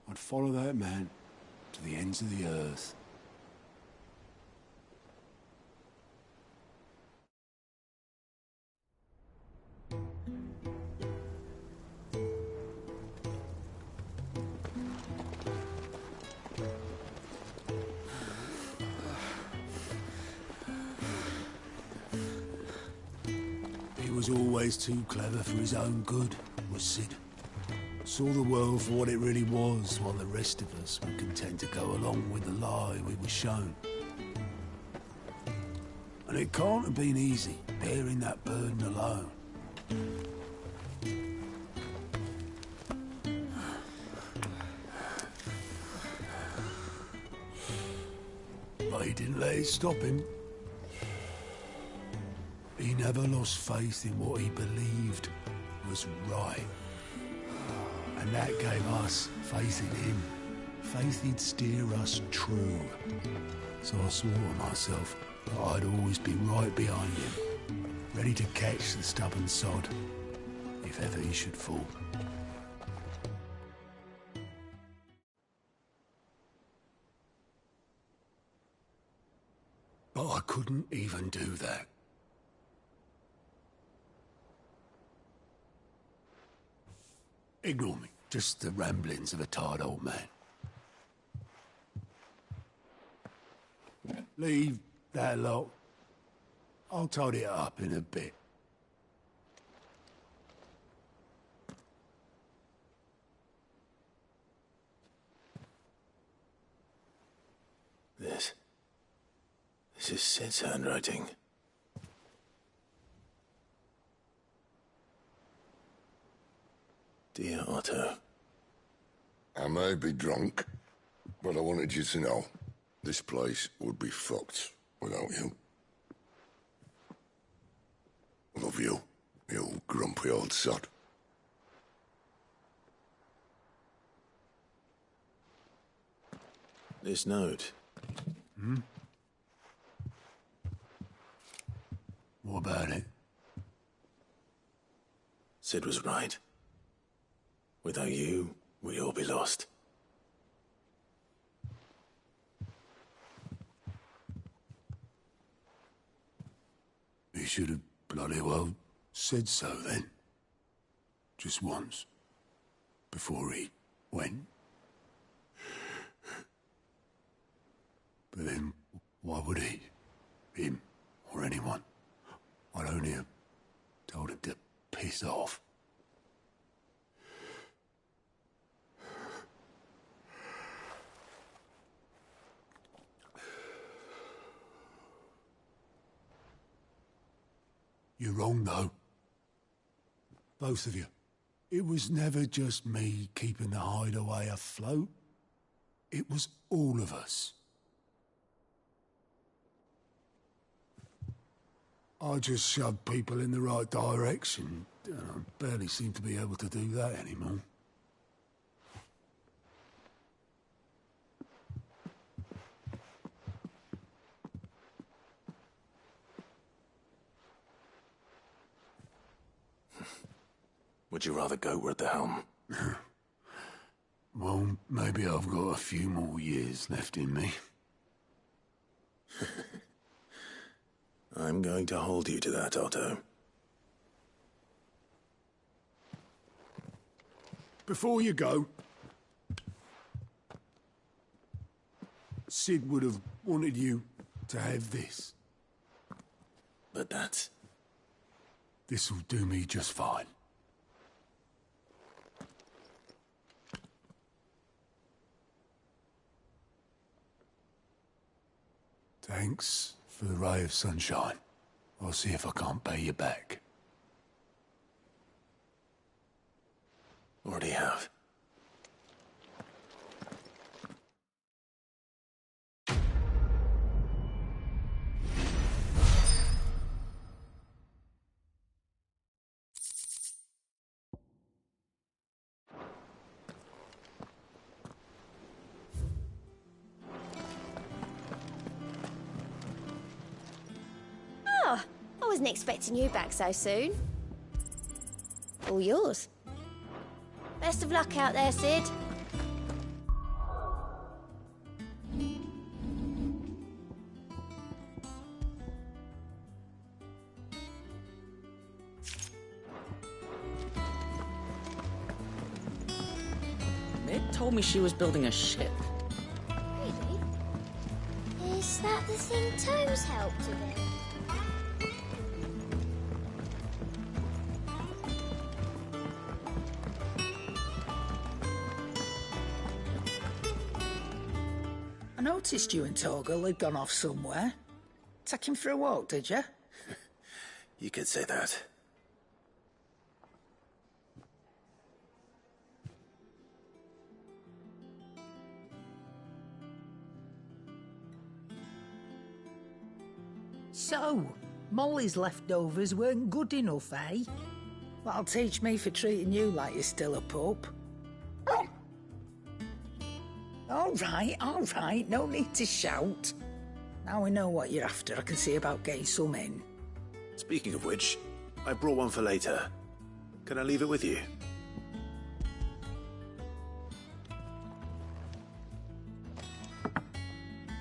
I'd follow that man to the ends of the earth. was always too clever for his own good, was Sid. Saw the world for what it really was, while the rest of us were content to go along with the lie we were shown. And it can't have been easy, bearing that burden alone. But he didn't let it stop him. He never lost faith in what he believed was right. And that gave us faith in him. Faith he'd steer us true. So I swore to myself that I'd always be right behind him, ready to catch the stubborn sod, if ever he should fall. But I couldn't even do that. Ignore me. Just the ramblings of a tired old man. Leave that lot. I'll tidy it up in a bit. This is Sid's handwriting. Dear Otto. I may be drunk, but I wanted you to know this place would be fucked without you. Love you, you grumpy old sod. This note. Hmm? What about it? Sid was right. Without you, we'd all be lost. He should have bloody well said so then. Just once. Before he went. But then, why would he? Him, or anyone? I'd only have told him to piss off. You're wrong, though. Both of you. It was never just me keeping the hideaway afloat. It was all of us. I just shoved people in the right direction. I barely seem to be able to do that anymore. Would you rather go at the helm? Well, maybe I've got a few more years left in me. I'm going to hold you to that, Otto. Before you go, Sid would have wanted you to have this. But that's... This'll do me just fine. Thanks for the ray of sunshine. I'll see if I can't pay you back. Already have. I wasn't expecting you back so soon. All yours. Best of luck out there, Sid. Nick told me she was building a ship. Really? Is that the thing Tomes helped with? I noticed you and Torgal had gone off somewhere. Take him for a walk, did you? You could say that. So, Molly's leftovers weren't good enough, eh? That'll teach me for treating you like you're still a pup. All right, no need to shout. Now we know what you're after, I can see about getting some in. Speaking of which, I brought one for later. Can I leave it with you?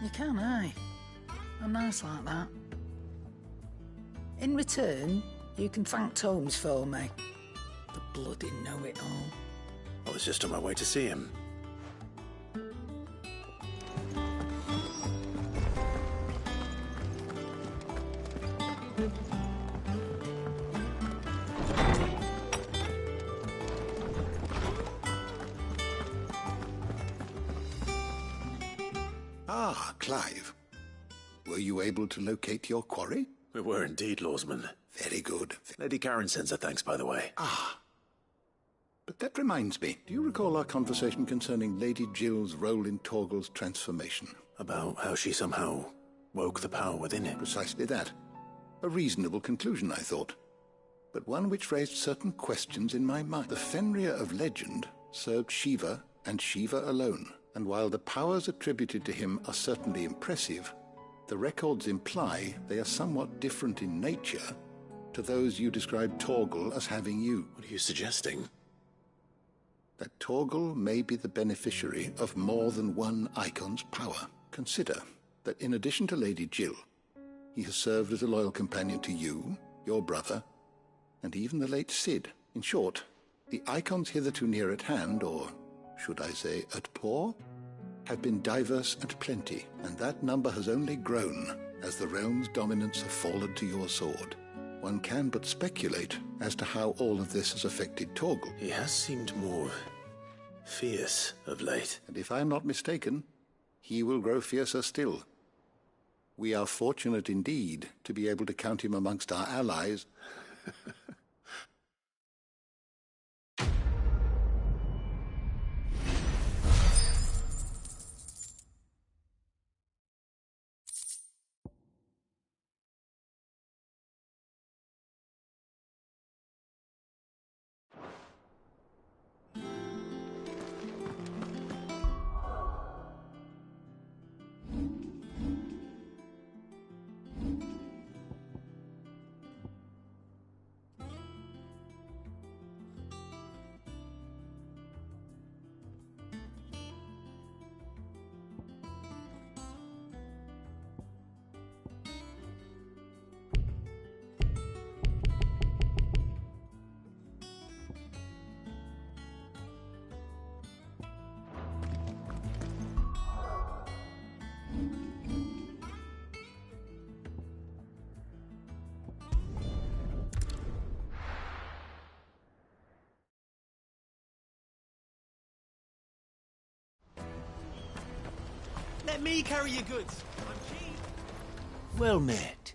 You can, eh? I'm nice like that. In return, you can thank Tomes for me. The bloody know-it-all. I was just on my way to see him. Ah, Clive. Were you able to locate your quarry? We were indeed, Lawsman. Very good. Lady Karen sends her thanks, by the way. Ah. But that reminds me, do you recall our conversation concerning Lady Jill's role in Torgal's transformation? About how she somehow woke the power within him? Precisely that. A reasonable conclusion, I thought. But one which raised certain questions in my mind. The Fenrir of legend served Shiva and Shiva alone, and while the powers attributed to him are certainly impressive, the records imply they are somewhat different in nature to those you described Torgal as having you. What are you suggesting? That Torgal may be the beneficiary of more than one icon's power. Consider that in addition to Lady Jill, he has served as a loyal companion to you, your brother, and even the late Cid. In short, the icons hitherto near at hand, or should I say at paw, have been diverse and plenty, and that number has only grown as the realm's dominance have fallen to your sword. One can but speculate as to how all of this has affected Torgal. He has seemed more fierce of late. And if I am not mistaken, he will grow fiercer still. We are fortunate indeed to be able to count him amongst our allies. Let me carry your goods. I'm cheap. Well met.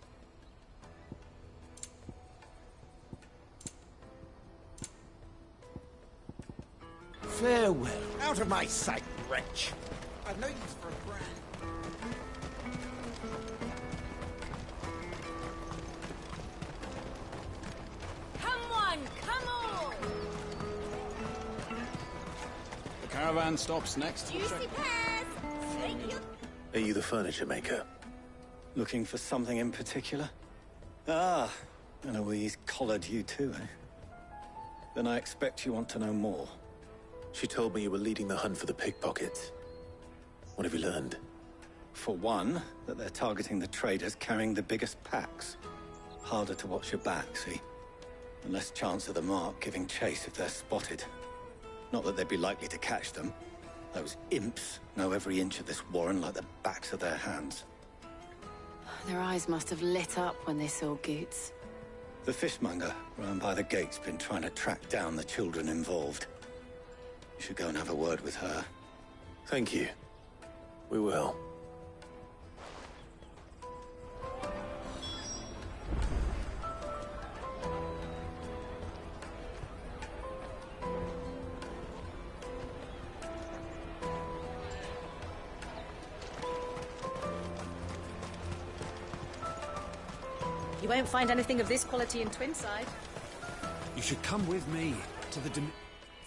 Farewell. Out of my sight, wretch. I've no use for a brand. Come on, come on! The caravan stops next. Juicy pears! Take your... Are you the furniture maker? Looking for something in particular? Ah, and Eloise collared you too, eh? Then I expect you want to know more. She told me you were leading the hunt for the pickpockets. What have you learned? For one, that they're targeting the traders carrying the biggest packs. Harder to watch your back, see? And less chance of the mark giving chase if they're spotted. Not that they'd be likely to catch them. Those imps know every inch of this warren like the backs of their hands. Their eyes must have lit up when they saw Goots. The fishmonger round by the gate's been trying to track down the children involved. You should go and have a word with her. Thank you. We will. You won't find anything of this quality in Twinside. You should come with me to the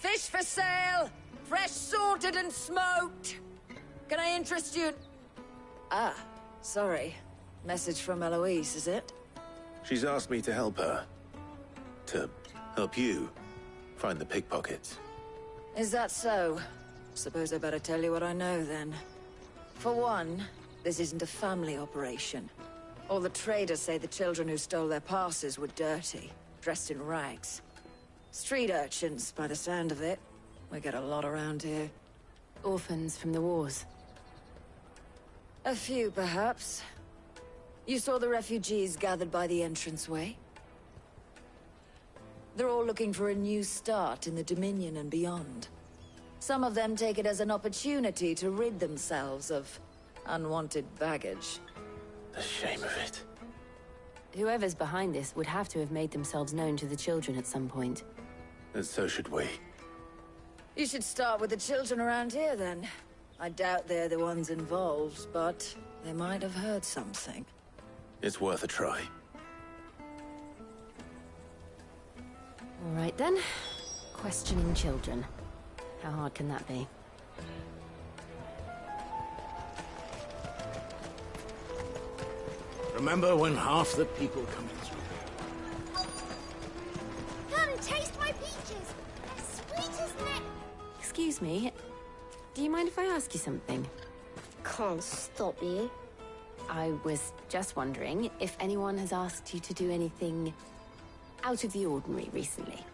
Fish for sale! Fresh sorted and smoked! Can I interest you? Ah, sorry. Message from Eloise, is it? She's asked me to help her. To help you find the pickpockets. Is that so? Suppose I better tell you what I know, then. For one, this isn't a family operation. All the traders say the children who stole their passes were dirty, dressed in rags. Street urchins, by the sound of it. We get a lot around here. Orphans from the wars. A few, perhaps. You saw the refugees gathered by the entranceway? They're all looking for a new start in the Dominion and beyond. Some of them take it as an opportunity to rid themselves of unwanted baggage. The shame of it. Whoever's behind this would have to have made themselves known to the children at some point. And so should we. You should start with the children around here, then. I doubt they're the ones involved, but they might have heard something. It's worth a try. All right, then. Questioning children. How hard can that be? Remember when half the people coming through? Come, taste my peaches! They're sweet as neck! Excuse me. Do you mind if I ask you something? Can't stop you. I was just wondering if anyone has asked you to do anything out of the ordinary recently.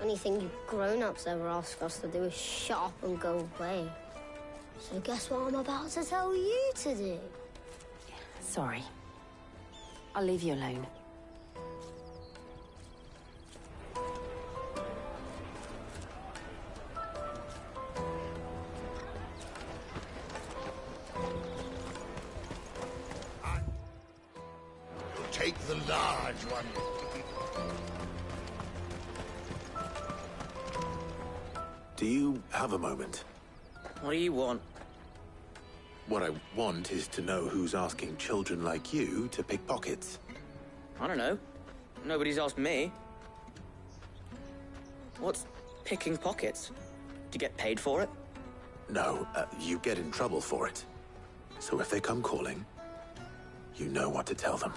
Anything you grown-ups ever ask us to do is shut up and go away. So guess what I'm about to tell you to do? Sorry. I'll leave you alone. Take the large one. Do you have a moment? What do you want? What I want is to know who's asking children like you to pick pockets. I don't know. Nobody's asked me. What's picking pockets? Do you get paid for it? No, you get in trouble for it. So if they come calling, you know what to tell them.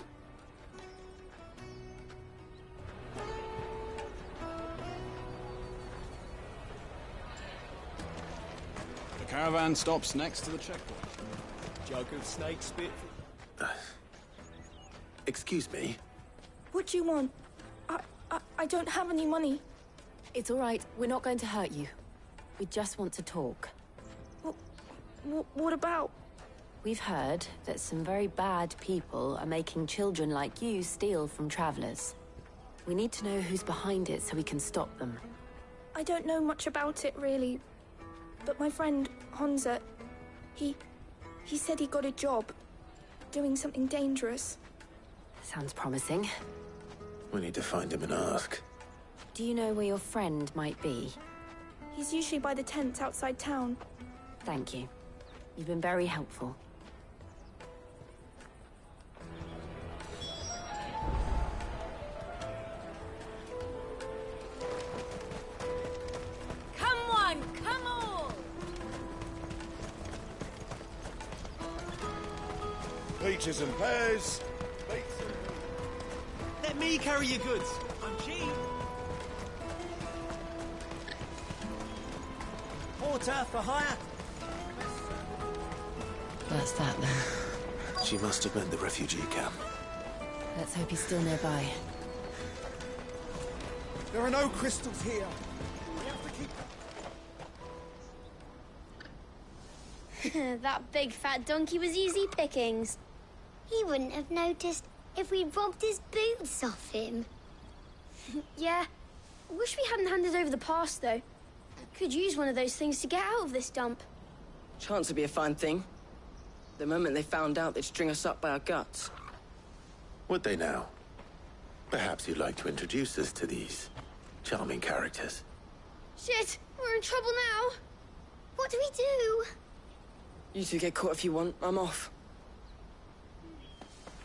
The caravan stops next to the checkpoint. Jug of snake spit. Excuse me? What do you want? I don't have any money. It's all right. We're not going to hurt you. We just want to talk. What about? We've heard that some very bad people are making children like you steal from travelers. We need to know who's behind it so we can stop them. I don't know much about it, really. But my friend, Honza, he said he got a job. Doing something dangerous. Sounds promising. We need to find him and ask. Do you know where your friend might be? He's usually by the tents outside town. Thank you. You've been very helpful. Come on, come on! Peaches and pears. Let me carry your goods. I'm cheap. Porter for hire. That's that then. She must have meant the refugee camp. Let's hope he's still nearby. There are no crystals here. We have to keep... That big fat donkey was easy pickings. He wouldn't have noticed if we'd robbed his boots off him. Yeah. Wish we hadn't handed over the pass, though. Could use one of those things to get out of this dump. Chance would be a fine thing. The moment they found out, they'd string us up by our guts. Would they now? Perhaps you'd like to introduce us to these charming characters. Shit! We're in trouble now! What do we do? You two get caught if you want. I'm off.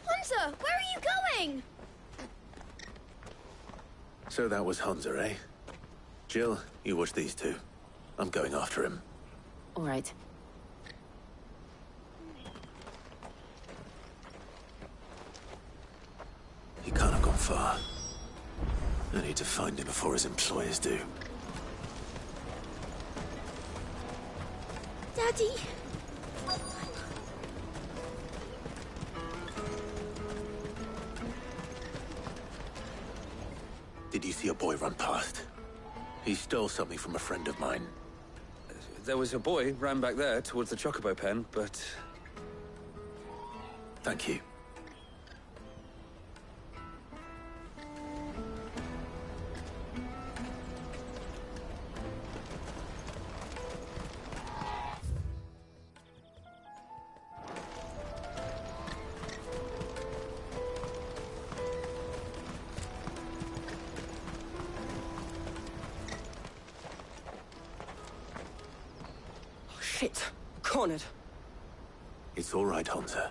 I'm Hansa, where are you going? So that was Hansa, eh? Jill, you watch these two. I'm going after him. All right. He can't have gone far. I need to find him before his employers do. Daddy. Did you see a boy run past? He stole something from a friend of mine. There was a boy ran back there towards the chocobo pen, but... Thank you. Shit. Cornered. It's all right, Hunter.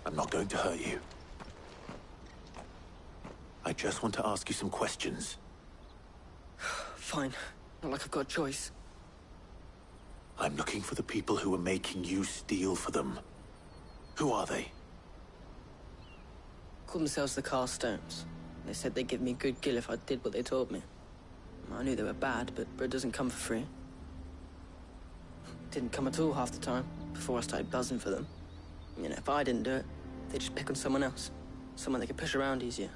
I'm not going to hurt you. I just want to ask you some questions. Fine. Not like I've got a choice. I'm looking for the people who are making you steal for them. Who are they? Called themselves the Carstones. They said they'd give me good gill if I did what they told me. I knew they were bad, but bread doesn't come for free. Didn't come at all half the time, before I started buzzing for them. You know, if I didn't do it, they'd just pick on someone else. Someone they could push around easier.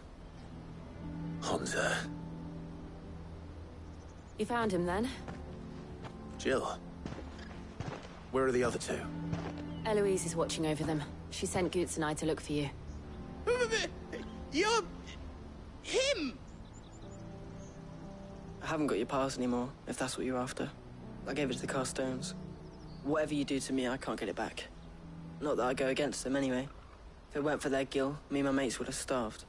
Hansa. You found him then? Jill. Where are the other two? Eloise is watching over them. She sent Goots and I to look for you. You're... him! I haven't got your pass anymore, if that's what you're after. I gave it to the Carstones. Whatever you do to me, I can't get it back. Not that I go against them, anyway. If it weren't for their gill, me and my mates would have starved.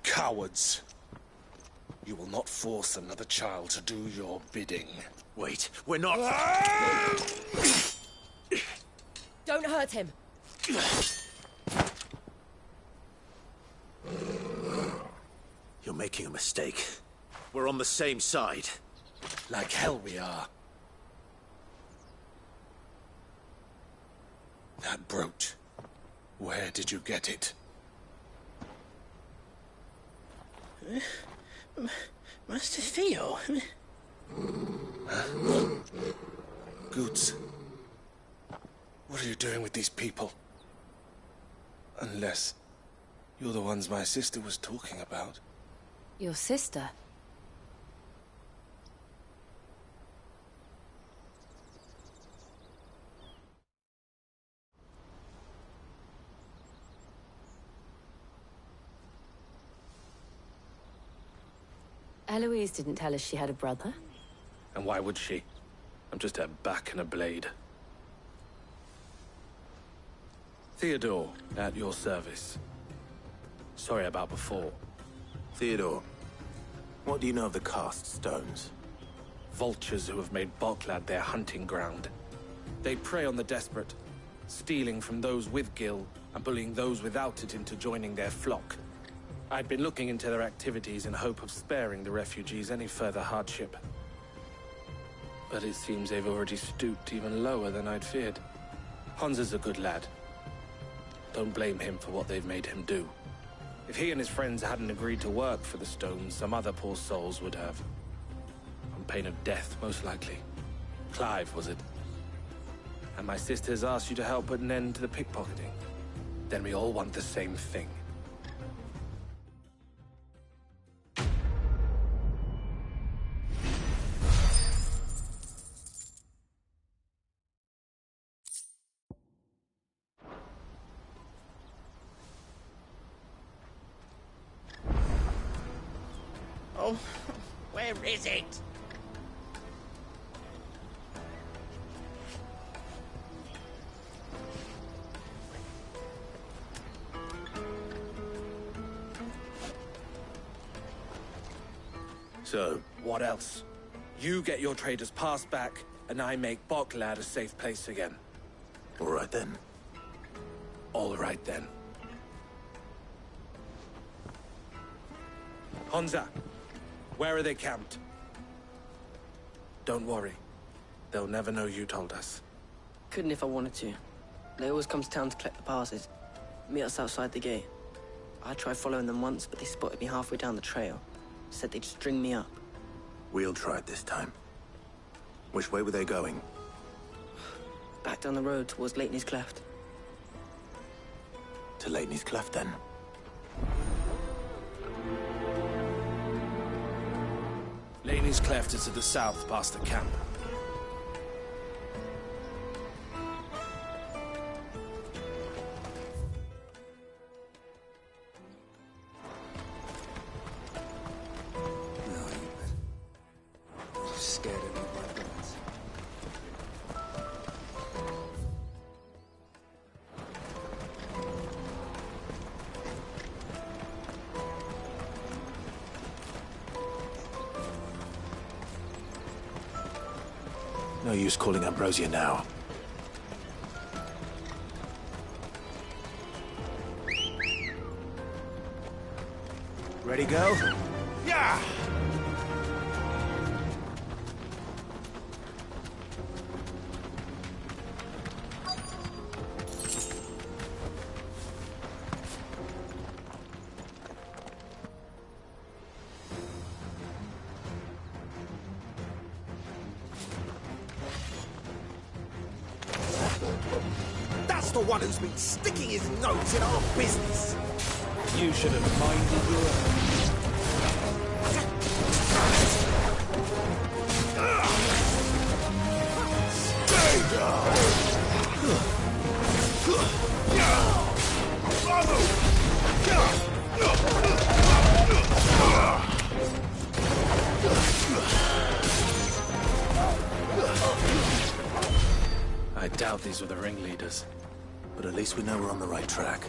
Cowards. You will not force another child to do your bidding. Wait, we're not... Don't hurt him. You're making a mistake. We're on the same side. Like hell we are. That brooch. Where did you get it? Master Theo? Goots. What are you doing with these people? Unless you're the ones my sister was talking about. Your sister? Eloise didn't tell us she had a brother. And why would she? I'm just her back and a blade. Theodore, at your service. Sorry about before. Theodore, what do you know of the Cast Stones? Vultures who have made Boklad their hunting ground. They prey on the desperate, stealing from those with gill and bullying those without it into joining their flock. I'd been looking into their activities in hope of sparing the refugees any further hardship. But it seems they've already stooped even lower than I'd feared. Hansa's a good lad. Don't blame him for what they've made him do. If he and his friends hadn't agreed to work for the Stones, some other poor souls would have. On pain of death, most likely. Clive, was it? And my sisters asked you to help put an end to the pickpocketing. Then we all want the same thing. Oh, where is it? So? What else? You get your trader's pass back, and I make Boklad a safe place again. All right then. All right then. Honza, where are they camped? Don't worry. They'll never know you told us. Couldn't if I wanted to. They always come to town to collect the passes. Meet us outside the gate. I tried following them once, but they spotted me halfway down the trail. Said they'd string me up. We'll try it this time. Which way were they going? Back down the road towards Leighton's Cleft. To Leighton's Cleft, then. Laney's Cleft is to the south, past the camp. Scared of me, my bullets. No use calling Ambrosia now. Ready, go? Yeah! That's the one who's been sticking his nose in our business. You should have minded your own. Stay down! I doubt these were the ringleaders. But at least we know we're on the right track.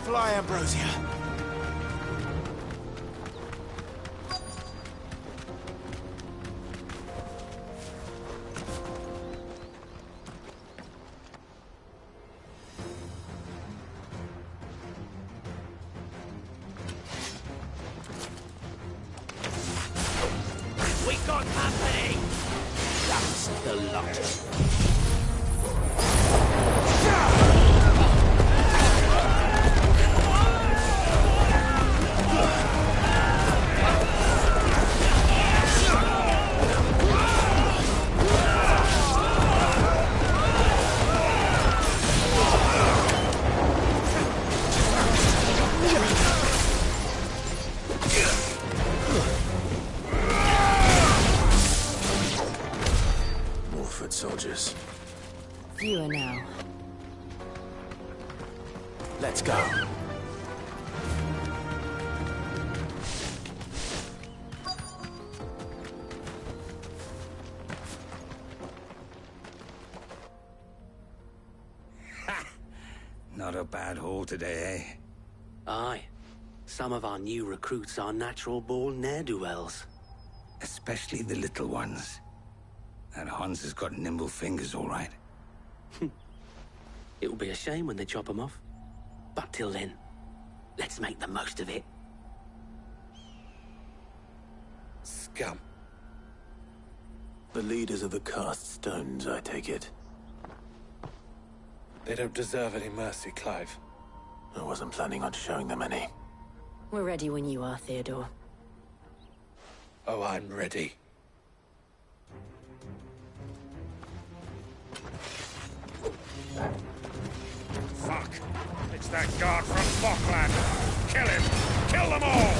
Fly, Ambrosia. We got company! That's the lot. Soldiers. Fewer now. Let's go. Not a bad haul today, eh? Aye. Some of our new recruits are natural-born ne'er-do-wells. Especially the little ones. That Hans has got nimble fingers, all right. It will be a shame when they chop them off. But till then, let's make the most of it. Scum. The leaders of the cast stones, I take it. They don't deserve any mercy, Clive. I wasn't planning on showing them any. We're ready when you are, Theodore. Oh, I'm ready. Fuck! It's that guard from Bockland! Kill him! Kill them all!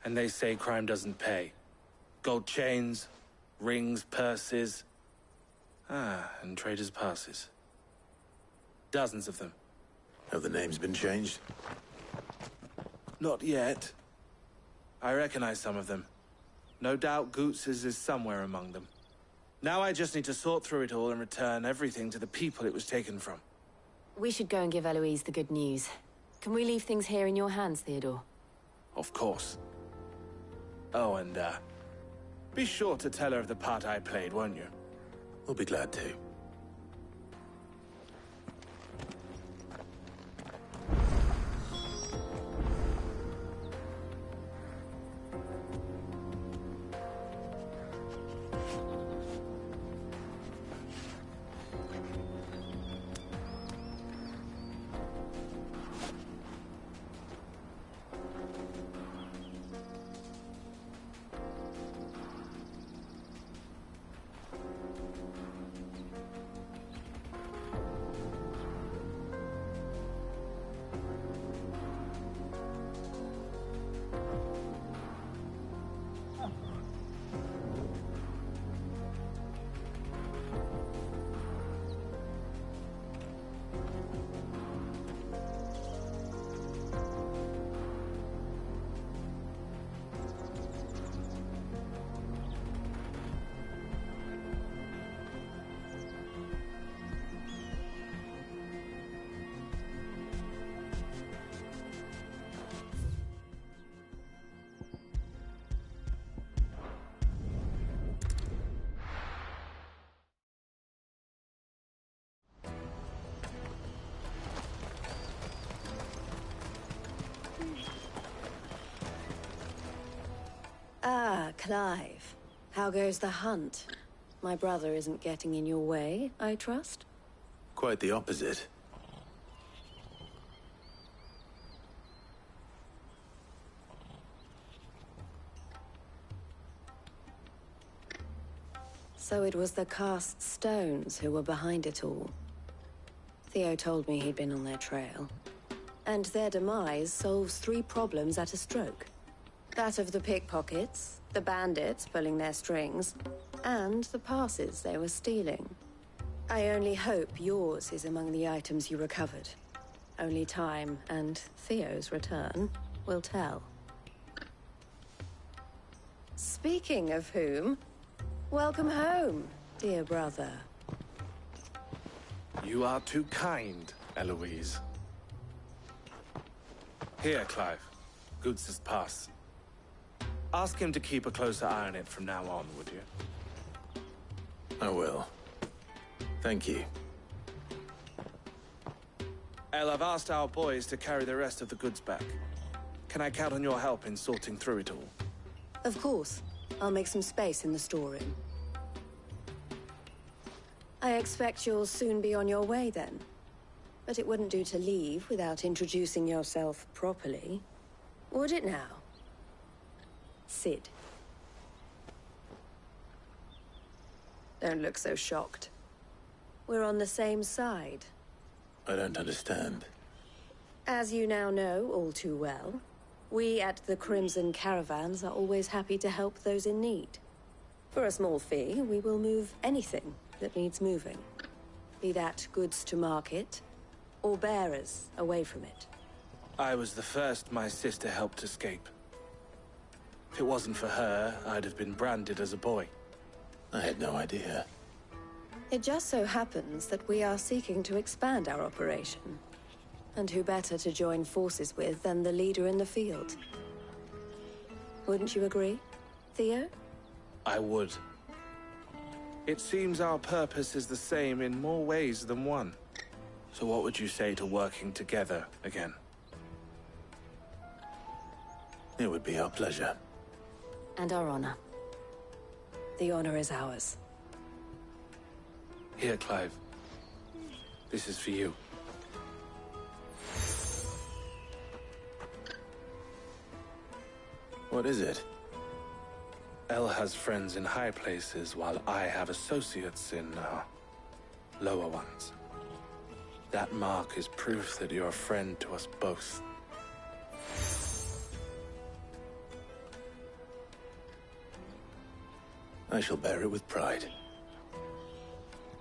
And they say crime doesn't pay. Gold chains, rings, purses. And traders' passes. Dozens of them. Have the names been changed? Not yet. I recognize some of them. No doubt Goots's is somewhere among them. Now I just need to sort through it all and return everything to the people it was taken from. We should go and give Eloise the good news. Can we leave things here in your hands, Theodore? Of course. Oh, and, be sure to tell her of the part I played, won't you? We'll be glad to. Ah, Clive. How goes the hunt? My brother isn't getting in your way, I trust? Quite the opposite. So it was the cast stones who were behind it all. Theo told me he'd been on their trail. And their demise solves 3 problems at a stroke. That of the pickpockets, the bandits pulling their strings, and the passes they were stealing. I only hope yours is among the items you recovered. Only time and Theo's return will tell. Speaking of whom, welcome home, dear brother. You are too kind, Eloise. Here, Clive. Goots's pass. Ask him to keep a closer eye on it from now on, would you? I will. Thank you. El, I've asked our boys to carry the rest of the goods back. Can I count on your help in sorting through it all? Of course. I'll make some space in the storeroom. I expect you'll soon be on your way then. But it wouldn't do to leave without introducing yourself properly. Would it now? Sid. Don't look so shocked. We're on the same side. I don't understand. As you now know all too well, we at the Crimson Caravans are always happy to help those in need. For a small fee, we will move anything that needs moving. Be that goods to market, or bearers away from it. I was the first my sister helped escape. If it wasn't for her, I'd have been branded as a boy. I had no idea. It just so happens that we are seeking to expand our operation. And who better to join forces with than the leader in the field? Wouldn't you agree, Theo? I would. It seems our purpose is the same in more ways than one. So what would you say to working together again? It would be our pleasure. And our honor. The honor is ours. Here, Clive. This is for you. What is it? El has friends in high places, while I have associates in, lower ones. That mark is proof that you're a friend to us both. I shall bear it with pride.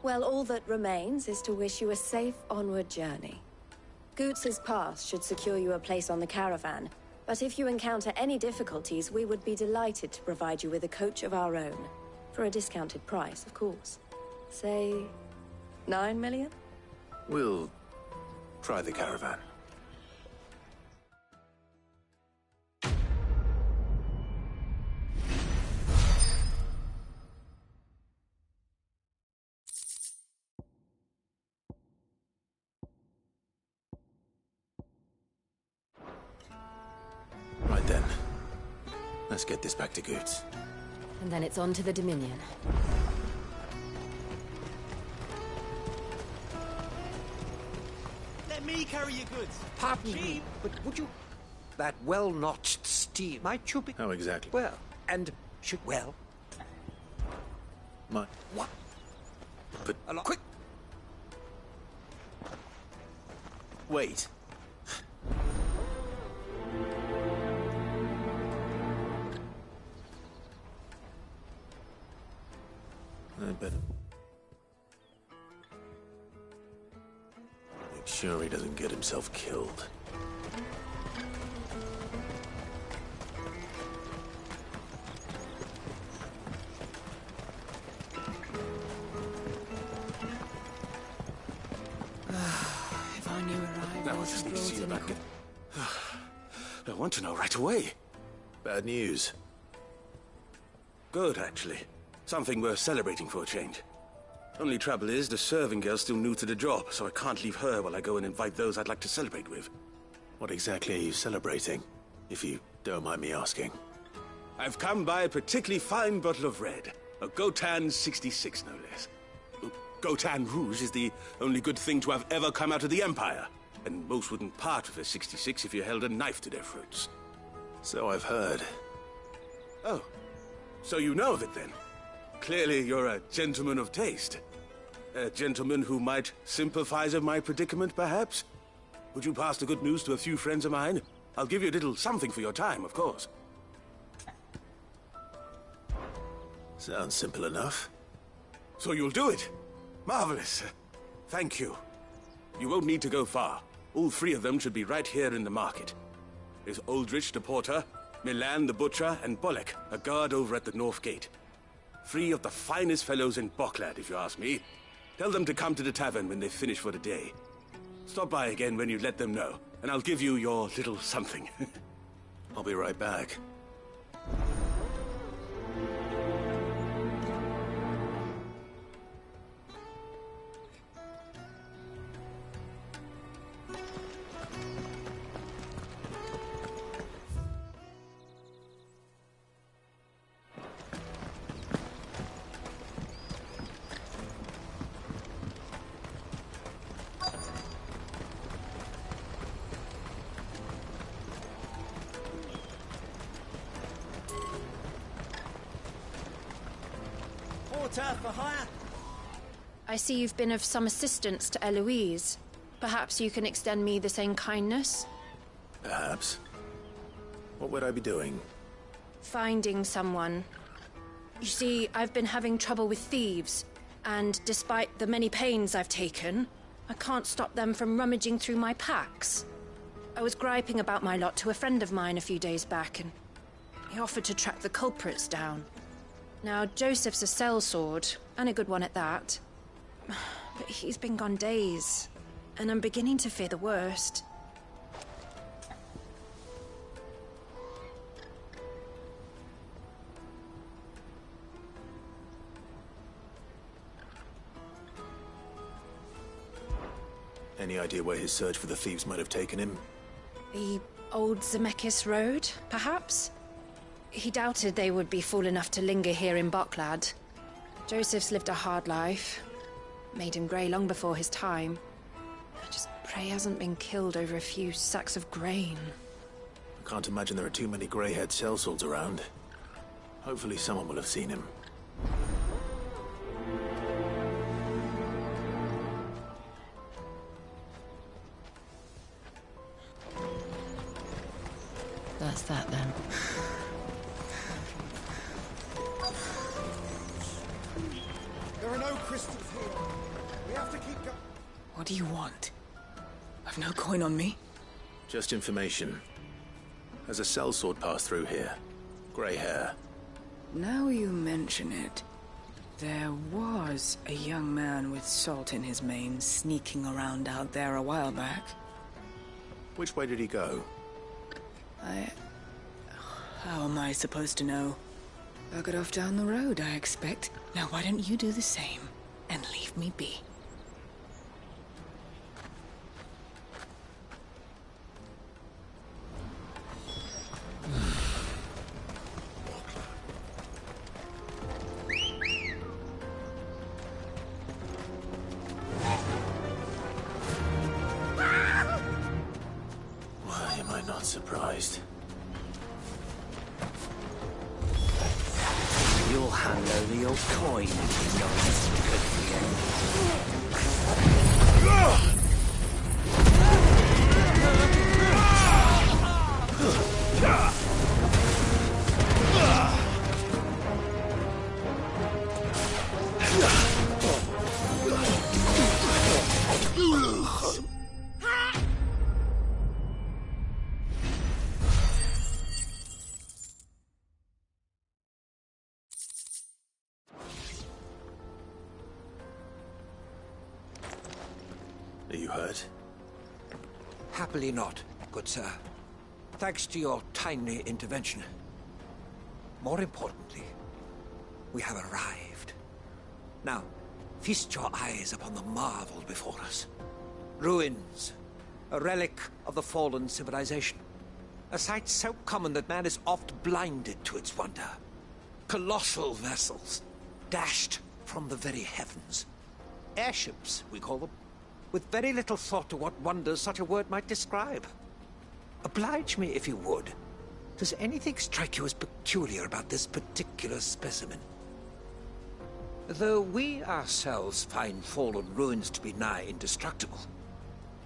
Well, all that remains is to wish you a safe onward journey. Goots's pass should secure you a place on the caravan, but if you encounter any difficulties, we would be delighted to provide you with a coach of our own. For a discounted price, of course. Say, 9 million? We'll try the caravan. Right then. Let's get this back to Goots. And then it's on to the Dominion. Let me carry your goods. Pardon me, but would you... That well-notched steel might you be... How exactly? Well, and should... Well... My... What? But... Quick! Wait. I better... Make sure he doesn't get himself killed. If I knew arrived, Now I just need to see you back. I want to know right away. Bad news. Good, actually. Something worth celebrating for a change. Only trouble is, the serving girl's still new to the job, so I can't leave her while I go and invite those I'd like to celebrate with. What exactly are you celebrating, if you don't mind me asking? I've come by a particularly fine bottle of red. A Gotan 66, no less. Gotan Rouge is the only good thing to have ever come out of the Empire. And most wouldn't part with a 66 if you held a knife to their throats. So I've heard. Oh, so you know of it then? Clearly you're a gentleman of taste. A gentleman who might sympathize with my predicament, perhaps? Would you pass the good news to a few friends of mine? I'll give you a little something for your time, of course. Sounds simple enough. So you'll do it? Marvelous. Thank you. You won't need to go far. All three of them should be right here in the market. There's Aldrich the porter, Milan the butcher, and Bolek, a guard over at the north gate. Three of the finest fellows in Boklad, if you ask me. Tell them to come to the tavern when they've finished for the day. Stop by again when you let them know, and I'll give you your little something. I'll be right back. For hire. I see you've been of some assistance to Eloise. Perhaps you can extend me the same kindness? Perhaps. What would I be doing? Finding someone. You see, I've been having trouble with thieves, and despite the many pains I've taken, I can't stop them from rummaging through my packs. I was griping about my lot to a friend of mine a few days back, and he offered to track the culprits down. Now, Joseph's a sellsword, and a good one at that. But he's been gone days, and I'm beginning to fear the worst. Any idea where his search for the thieves might have taken him? The old Zemeckis Road, perhaps? He doubted they would be fool enough to linger here in Boklad. Joseph's lived a hard life. Made him grey long before his time. I just pray he hasn't been killed over a few sacks of grain. I can't imagine there are too many grey-haired sellswords around. Hopefully someone will have seen him. That's that then. crystals here. We have to keep going. What do you want? I've no coin on me. Just information. Has a sellsword passed through here? Grey hair. Now you mention it, there was a young man with salt in his mane sneaking around out there a while back. Which way did he go? How am I supposed to know? Buggered off down the road, I expect. Now why don't you do the same and leave me be? Why am I not surprised? You'll hand over your coin if you know it's good for Are you hurt? Happily not, good sir. Thanks to your timely intervention. More importantly, we have arrived. Now, feast your eyes upon the marvel before us. Ruins, a relic of the fallen civilization. A sight so common that man is oft blinded to its wonder. Colossal vessels, dashed from the very heavens. Airships, we call them, with very little thought to what wonders such a word might describe. Oblige me if you would. Does anything strike you as peculiar about this particular specimen? Though we ourselves find fallen ruins to be nigh indestructible,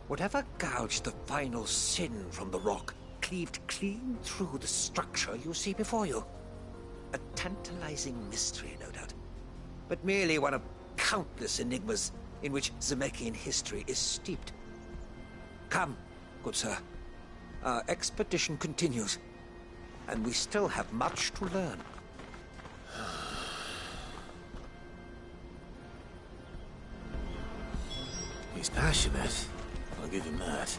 whatever gouged the final sin from the rock cleaved clean through the structure you see before you. A tantalizing mystery, no doubt, but merely one of countless enigmas in which Zemeckis history is steeped. Come, good sir. Our expedition continues, and we still have much to learn. He's passionate. I'll give him that.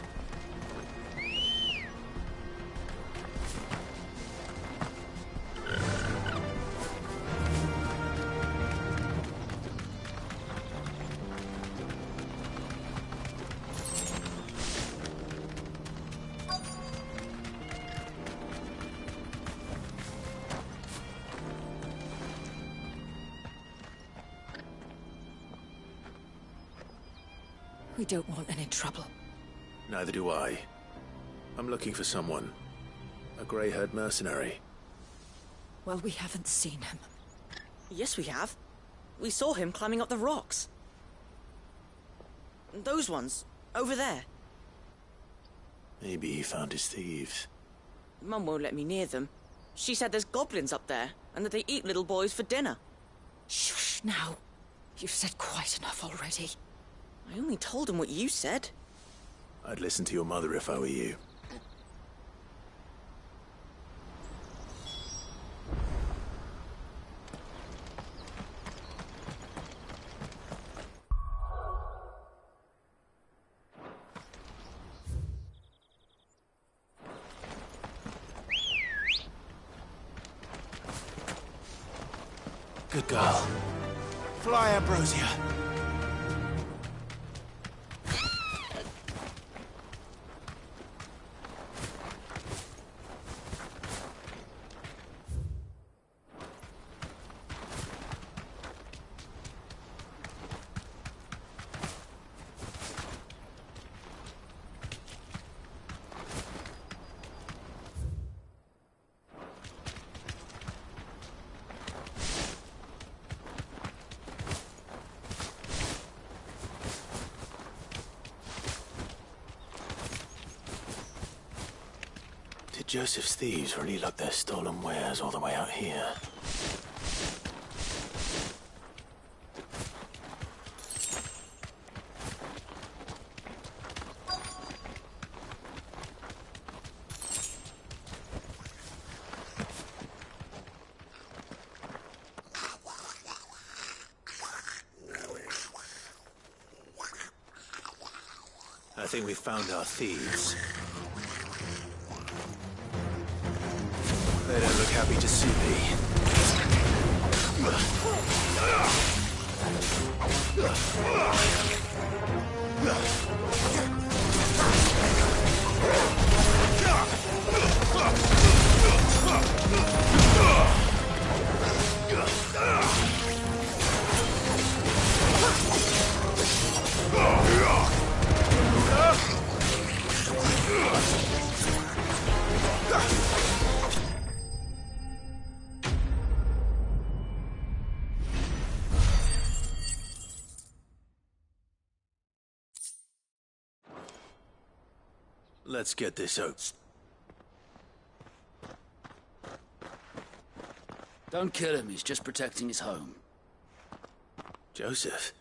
We don't want any trouble. Neither do I. I'm looking for someone. A grey-haired mercenary. Well, we haven't seen him. Yes, we have. We saw him climbing up the rocks. Those ones, over there. Maybe he found his thieves. Mum won't let me near them. She said there's goblins up there, and that they eat little boys for dinner. Shush, now. You've said quite enough already. I only told him what you said. I'd listen to your mother if I were you. Good girl. Fly, Ambrosia. Joseph's thieves really lug their stolen wares all the way out here. I think we found our thieves. They don't look happy to see me. Let's get this out. Don't kill him, he's just protecting his home. Joseph?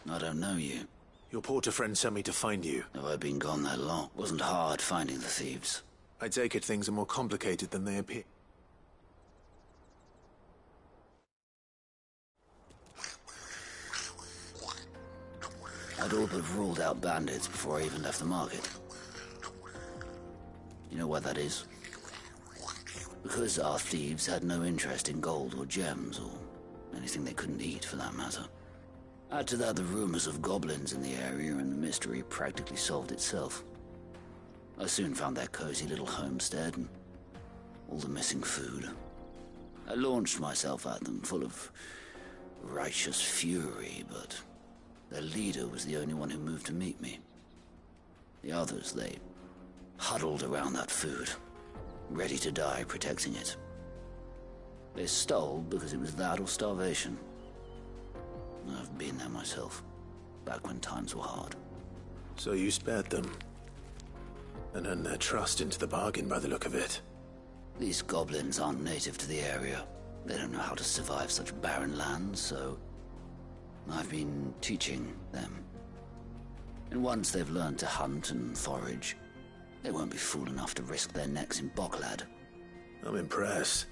I don't know you. Your porter friend sent me to find you. Have I been gone that long? Wasn't hard finding the thieves. I take it things are more complicated than they appear. I'd all but ruled out bandits before I even left the market. You know why that is? Because our thieves had no interest in gold or gems, or anything they couldn't eat for that matter. Add to that the rumors of goblins in the area, and the mystery practically solved itself. I soon found their cozy little homestead, and all the missing food. I launched myself at them, full of righteous fury, but their leader was the only one who moved to meet me. The others, they huddled around that food, ready to die protecting it. They stole because it was that or starvation. I've been there myself, back when times were hard. So you spared them, and earned their trust into the bargain by the look of it. These goblins aren't native to the area. They don't know how to survive such barren lands, so I've been teaching them. And once they've learned to hunt and forage, they won't be fool enough to risk their necks in Boklad. I'm impressed.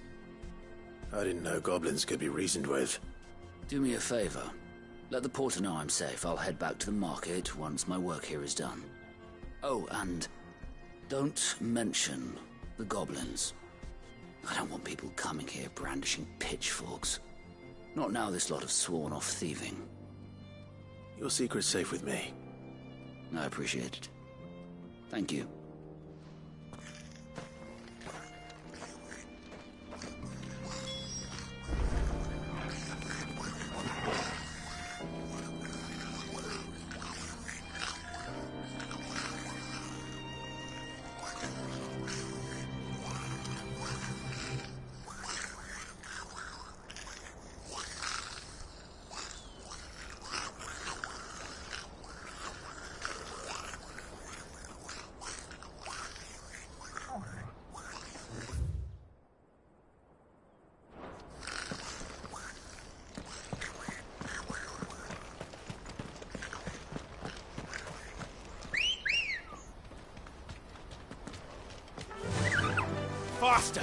I didn't know goblins could be reasoned with. Do me a favor. Let the porter know I'm safe. I'll head back to the market once my work here is done. Oh, and don't mention the goblins. I don't want people coming here brandishing pitchforks. Not now this lot have sworn off thieving. Your secret's safe with me. I appreciate it. Thank you. Faster!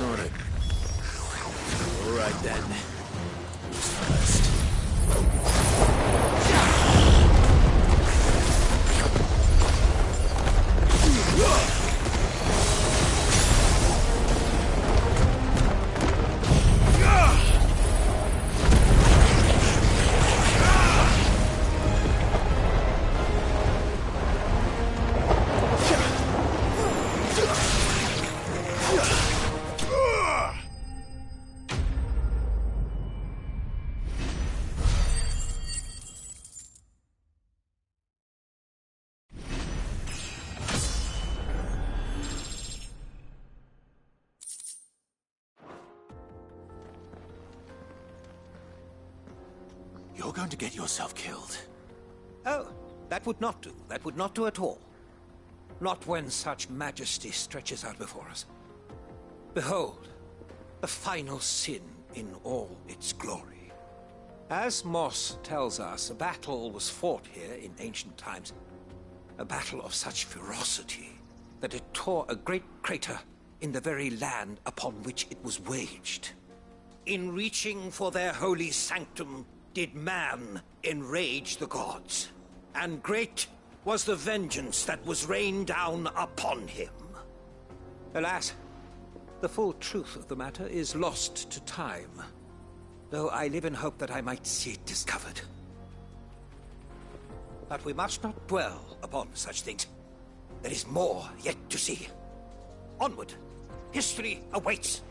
Morning. All right then. Who's first? You're going to get yourself killed. Oh, that would not do. That would not do at all. Not when such majesty stretches out before us. Behold, the final sin in all its glory. As Moss tells us, a battle was fought here in ancient times. A battle of such ferocity that it tore a great crater in the very land upon which it was waged. In reaching for their holy sanctum, did man enrage the gods, and great was the vengeance that was rained down upon him. Alas, the full truth of the matter is lost to time, though I live in hope that I might see it discovered. But we must not dwell upon such things. There is more yet to see. Onward! History awaits!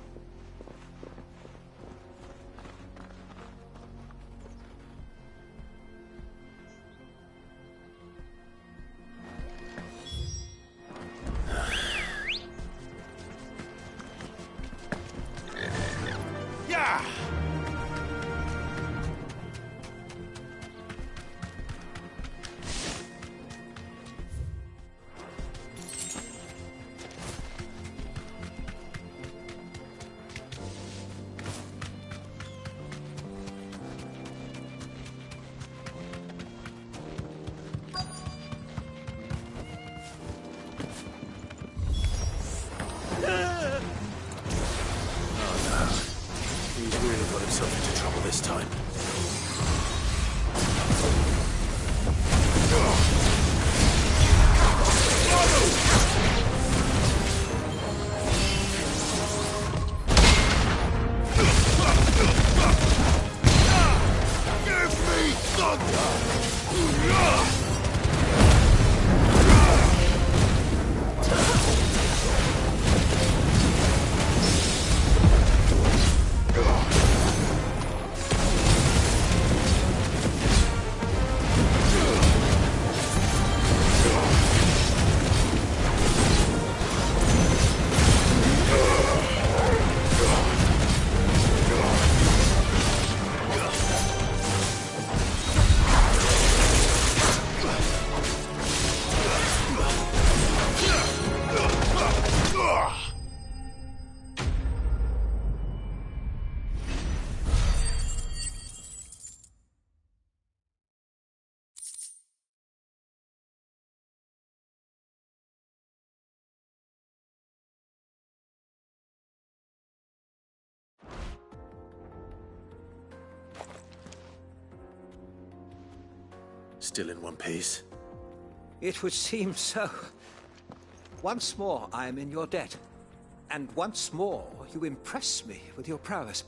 Yeah! This time. Give me thunder! Still in one piece? It would seem so. Once more I am in your debt, and once more you impress me with your prowess.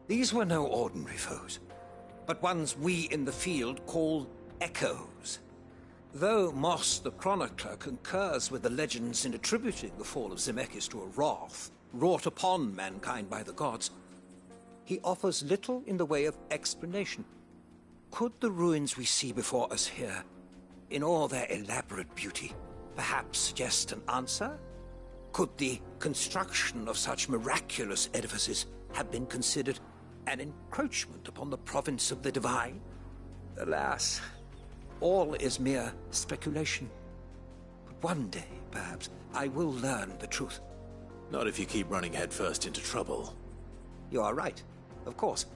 These were no ordinary foes, but ones we in the field call echoes. Though Moss the Chronicler concurs with the legends in attributing the fall of Zemeckis to a wrath wrought upon mankind by the gods, he offers little in the way of explanation. Could the ruins we see before us here, in all their elaborate beauty, perhaps suggest an answer? Could the construction of such miraculous edifices have been considered an encroachment upon the province of the divine? Alas, all is mere speculation. But one day, perhaps, I will learn the truth. Not if you keep running headfirst into trouble. You are right, of course.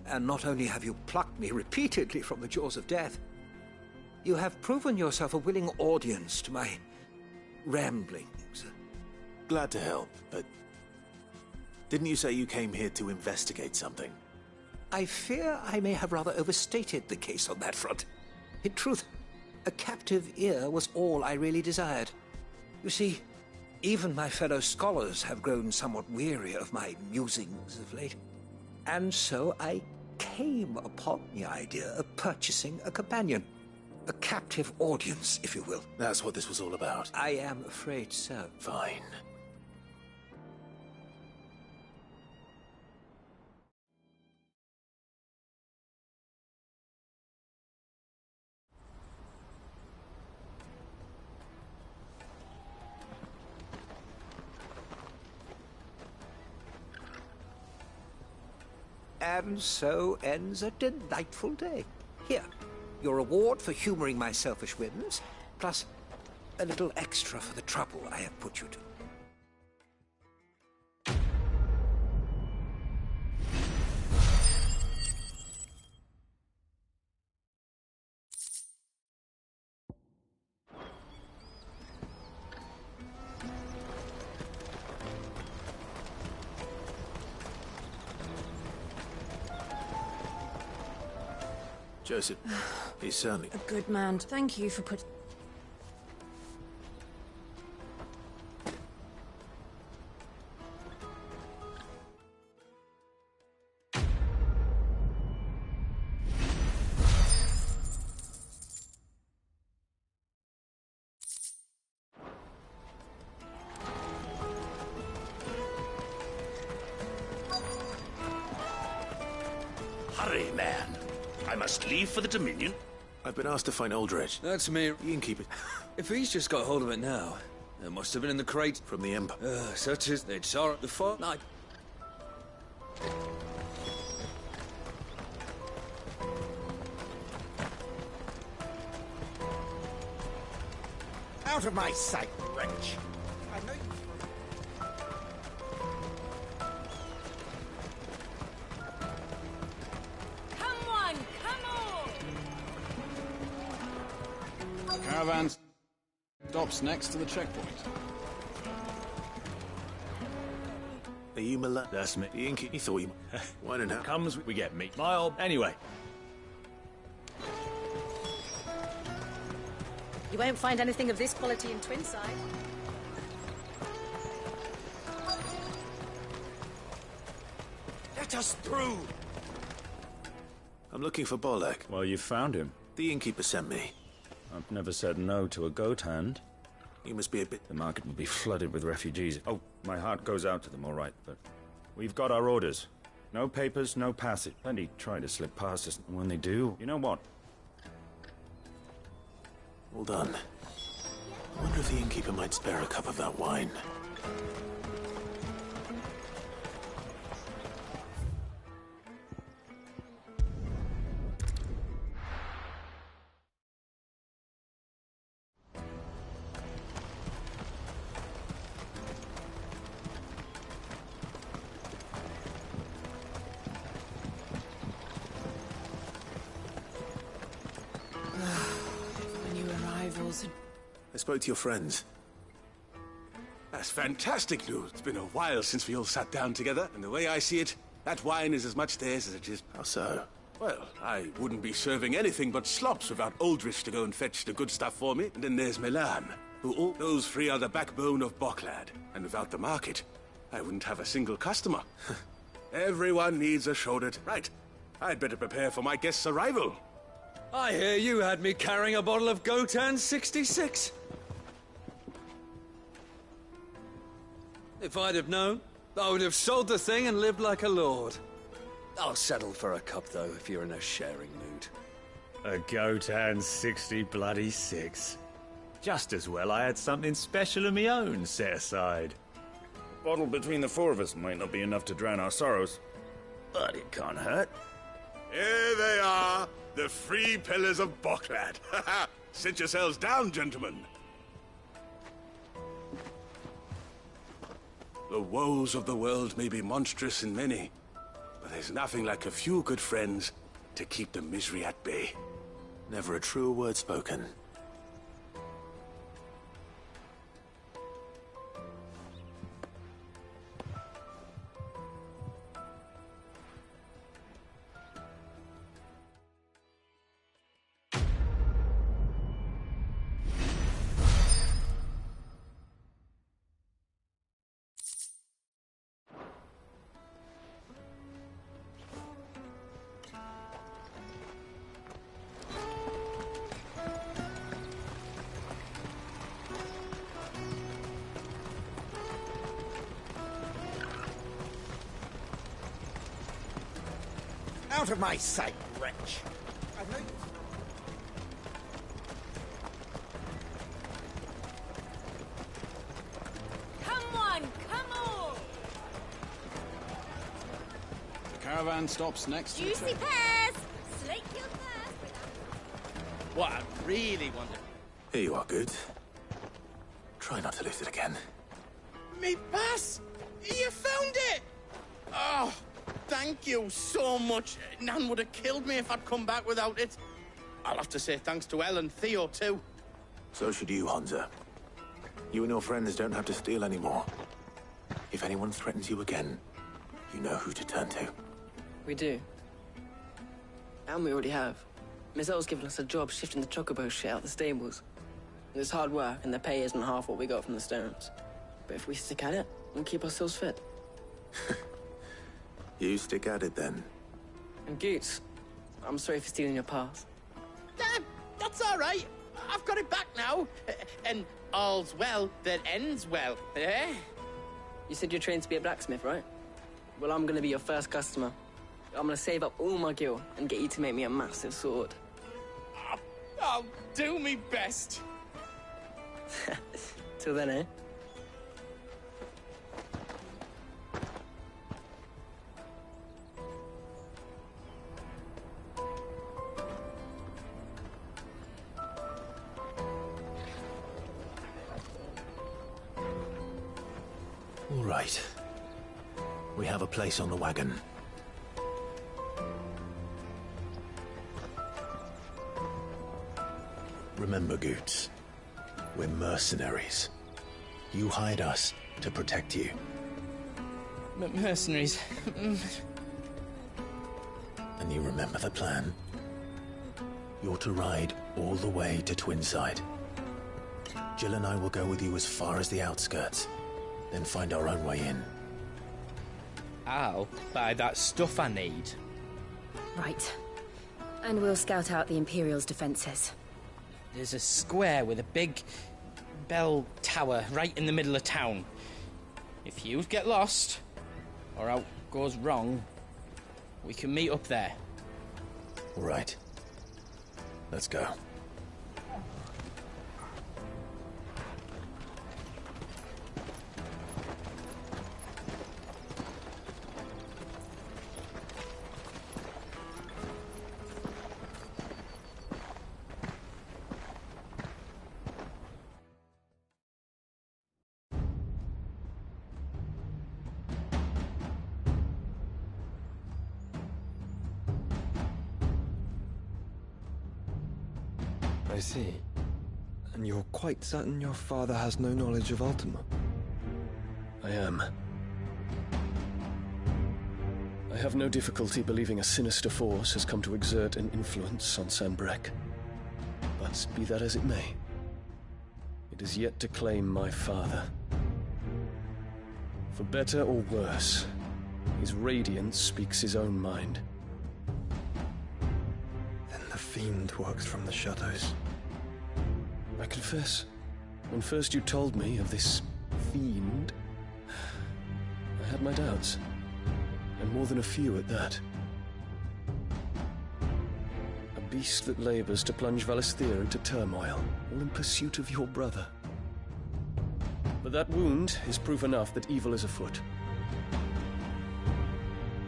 And not only have you plucked me repeatedly from the jaws of death, you have proven yourself a willing audience to my ramblings. Glad to help, but didn't you say you came here to investigate something? I fear I may have rather overstated the case on that front. In truth, a captive ear was all I really desired. You see, even my fellow scholars have grown somewhat weary of my musings of late. And so I came upon the idea of purchasing a companion. A captive audience, if you will. That's what this was all about. I am afraid so. Fine. And so ends a delightful day. Here, your reward for humoring my selfish whims, plus a little extra for the trouble I have put you to. Joseph, he's certainly... A good man. Thank you for putting... Hurry, man. I must leave for the Dominion. I've been asked to find Aldrich. That's me. The innkeeper. If he's just got hold of it now, it must have been in the crate. From the Emperor. Such as they'd saw it before. No. Out of my sight, wretch! I know you... Caravan stops next to the checkpoint. Are you Milan? That's me. The innkeeper. He thought you... Wine and out. Comes, we get meat. Mild. Anyway. You won't find anything of this quality in Twinside. Let us through! I'm looking for Bolek. Well, you found him. The innkeeper sent me. I've never said no to a goat hand. You must be a bit... The market will be flooded with refugees. Oh, my heart goes out to them, all right, but we've got our orders. No papers, no passage. Plenty try to slip past us, and when they do, you know what? All done. I wonder if the innkeeper might spare a cup of that wine. I spoke to your friends. That's fantastic news. It's been a while since we all sat down together, and the way I see it, that wine is as much theirs as it is... How so? Well, I wouldn't be serving anything but slops without Aldrich to go and fetch the good stuff for me. And then there's Milan, who all those three are the backbone of Boklad. And without the market, I wouldn't have a single customer. Everyone needs a shoulder to... Right. I'd better prepare for my guest's arrival. I hear you had me carrying a bottle of Gotan 66. If I'd have known, I would have sold the thing and lived like a lord. I'll settle for a cup, though, if you're in a sharing mood. A Gotan 60 bloody 6. Just as well I had something special of my own set aside. A bottle between the four of us might not be enough to drown our sorrows, but it can't hurt. Here they are, the 3 pillars of Boklad. Sit yourselves down, gentlemen. The woes of the world may be monstrous in many, but there's nothing like a few good friends to keep the misery at bay. Never a truer word spoken. Out of my sight, wretch! I know you... Come on, come on! The caravan stops next to the Juicy checkpoint. pears! Slake your thirst without... What I really wanted... Here you are, Good. Try not to lose it again. Me pass! You found it! Oh, thank you so much. Nan would have killed me if I'd come back without it. I'll have to say thanks to Elle and Theo, too. So should you, Hansa. You and your friends don't have to steal anymore. If anyone threatens you again, you know who to turn to. We do. And we already have. Miss Earl's given us a job shifting the chocobo shit out the stables. It's hard work, and the pay isn't half what we got from the stones. But if we stick at it, we'll keep ourselves fit. You stick at it, then. And Goots, I'm sorry for stealing your pass. That's all right. I've got it back now. And all's well that ends well, eh? You said you're trained to be a blacksmith, right? Well, I'm gonna be your first customer. I'm gonna save up all my gil and get you to make me a massive sword. I'll do me best. Till then, eh? All right. We have a place on the wagon. Remember, Goots, we're mercenaries. You hired us to protect you. Mercenaries. And you remember the plan? You're to ride all the way to Twinside. Jill and I will go with you as far as the outskirts, then find our own way in. I'll buy that stuff I need. Right. And we'll scout out the Imperial's defenses. There's a square with a big bell tower right in the middle of town. If you get lost, or out goes wrong, we can meet up there. All right. Let's go. I see. And you're quite certain your father has no knowledge of Ultima? I am. I have no difficulty believing a sinister force has come to exert an influence on Sanbreque. But be that as it may, it is yet to claim my father. For better or worse, his radiance speaks his own mind. Then the fiend works from the shadows. I confess, when first you told me of this fiend, I had my doubts, and more than a few at that. A beast that labors to plunge Valisthea into turmoil, all in pursuit of your brother. But that wound is proof enough that evil is afoot.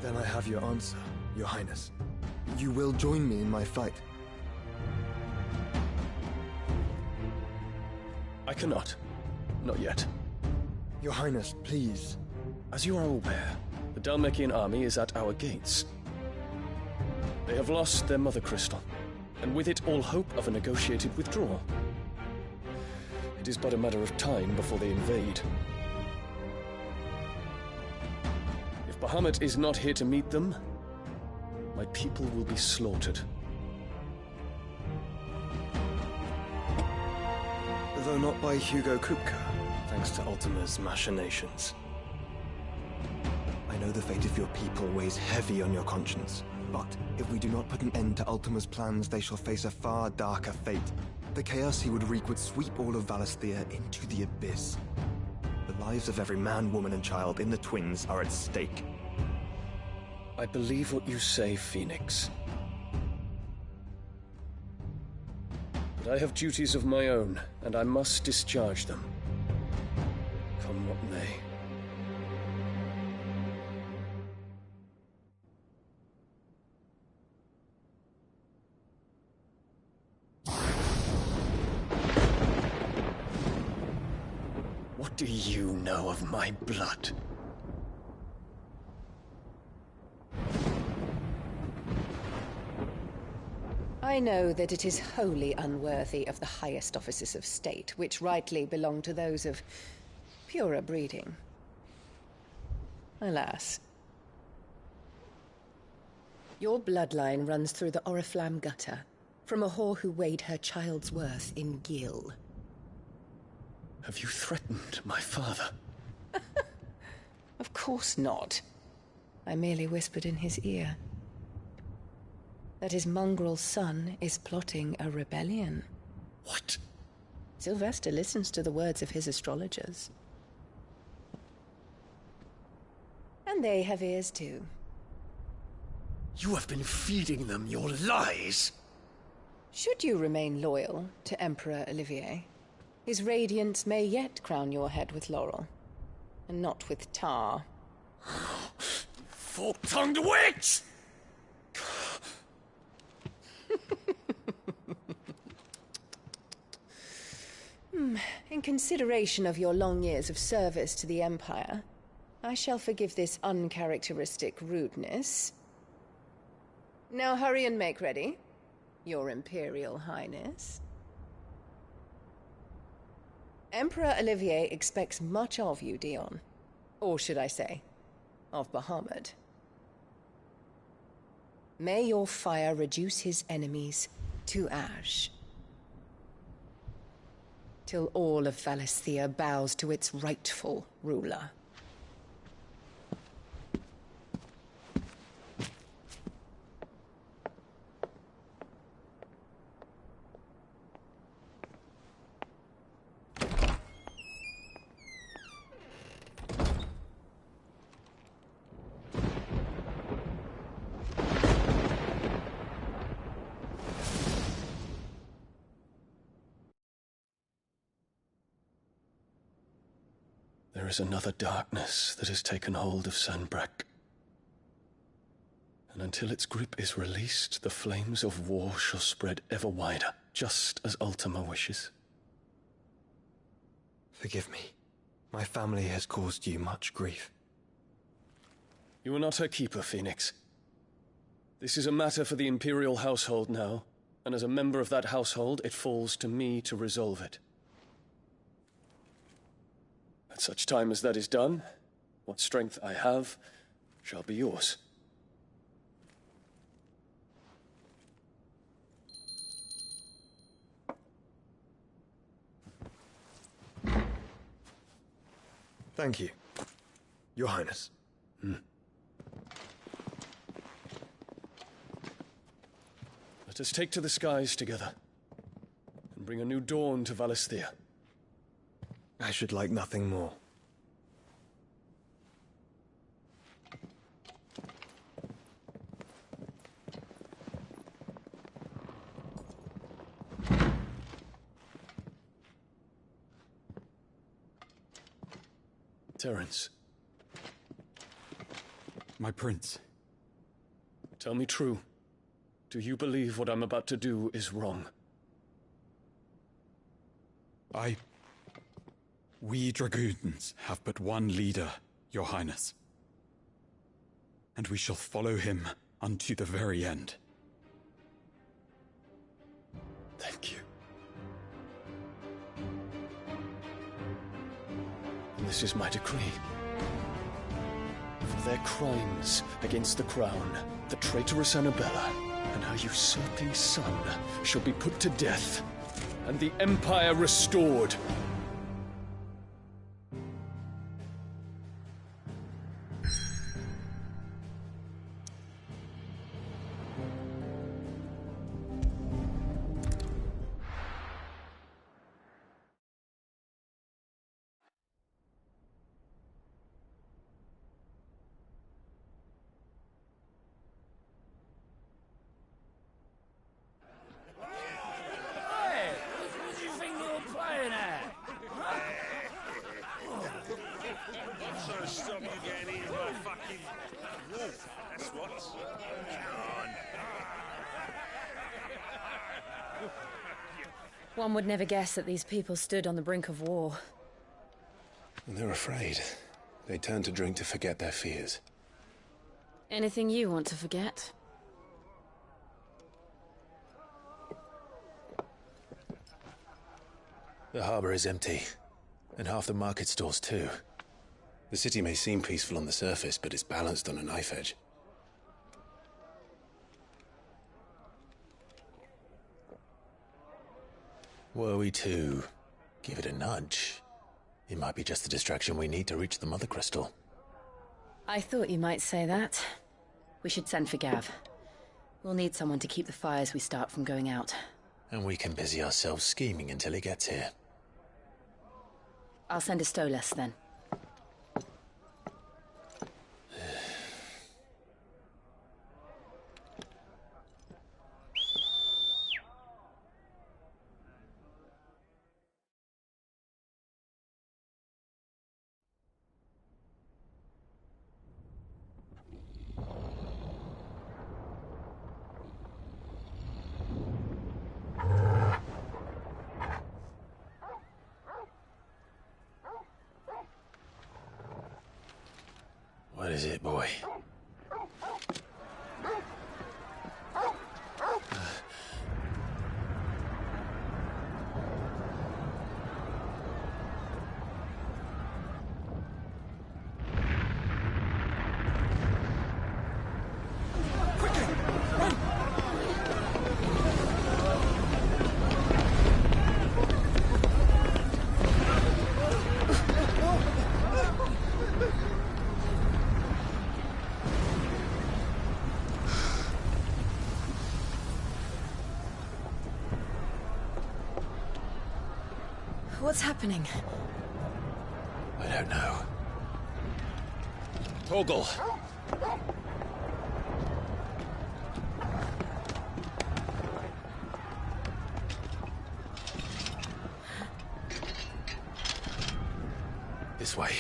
Then I have your answer, Your Highness. You will join me in my fight. I cannot. Not yet. Your Highness, please. As you are aware, the Dhalmekian army is at our gates. They have lost their mother crystal, and with it all hope of a negotiated withdrawal. It is but a matter of time before they invade. If Bahamut is not here to meet them, my people will be slaughtered. Though not by Hugo Kupka, thanks to Ultima's machinations. I know the fate of your people weighs heavy on your conscience, but if we do not put an end to Ultima's plans, they shall face a far darker fate. The chaos he would wreak would sweep all of Valisthea into the abyss. The lives of every man, woman, and child in the Twins are at stake. I believe what you say, Phoenix. But I have duties of my own, and I must discharge them. Come what may. What do you know of my blood? I know that it is wholly unworthy of the highest offices of state, which rightly belong to those of purer breeding. Alas. Your bloodline runs through the Oriflamme gutter, from a whore who weighed her child's worth in gil. Have you threatened my father? Of course not. I merely whispered in his ear that his mongrel son is plotting a rebellion. What? Sylvester listens to the words of his astrologers. And they have ears too. You have been feeding them your lies! Should you remain loyal to Emperor Olivier, his radiance may yet crown your head with laurel, and not with tar. Fork-tongued witch! In consideration of your long years of service to the Empire, I shall forgive this uncharacteristic rudeness. Now hurry and make ready, Your Imperial Highness. Emperor Olivier expects much of you, Dion. Or should I say, of Bahamut. May your fire reduce his enemies to ash, till all of Valisthea bows to its rightful ruler. There is another darkness that has taken hold of Sanbreque. And until its grip is released, the flames of war shall spread ever wider, just as Ultima wishes. Forgive me. My family has caused you much grief. You are not her keeper, Phoenix. This is a matter for the Imperial household now, and as a member of that household, it falls to me to resolve it. At such time as that is done, what strength I have shall be yours. Thank you, Your Highness. Let us take to the skies together, and bring a new dawn to Valisthea. I should like nothing more. Terence. My prince. Tell me true. Do you believe what I'm about to do is wrong? We dragoons have but one leader, Your Highness. And we shall follow him unto the very end. Thank you. And this is my decree. For their crimes against the crown, the traitorous Annabella and her usurping son shall be put to death, and the Empire restored. One would never guess that these people stood on the brink of war. They're afraid. They turn to drink to forget their fears. Anything you want to forget? The harbor is empty, and half the market stalls too. The city may seem peaceful on the surface, but it's balanced on a knife edge. Were we to give it a nudge, it might be just the distraction we need to reach the Mother Crystal. I thought you might say that. We should send for Gav. We'll need someone to keep the fires we start from going out. And we can busy ourselves scheming until he gets here. I'll send a Stolas then. What is it, boy? What's happening? I don't know. Torgal! This way.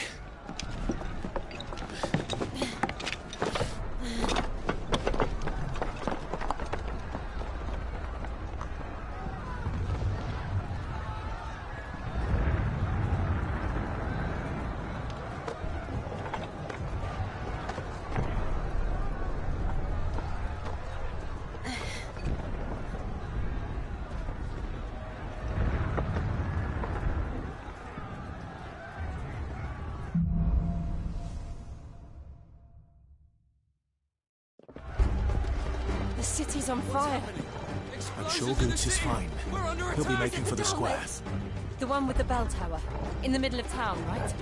The city's on fire. I'm sure Goots is fine. He'll be making for the square. The one with the bell tower. In the middle of town, right?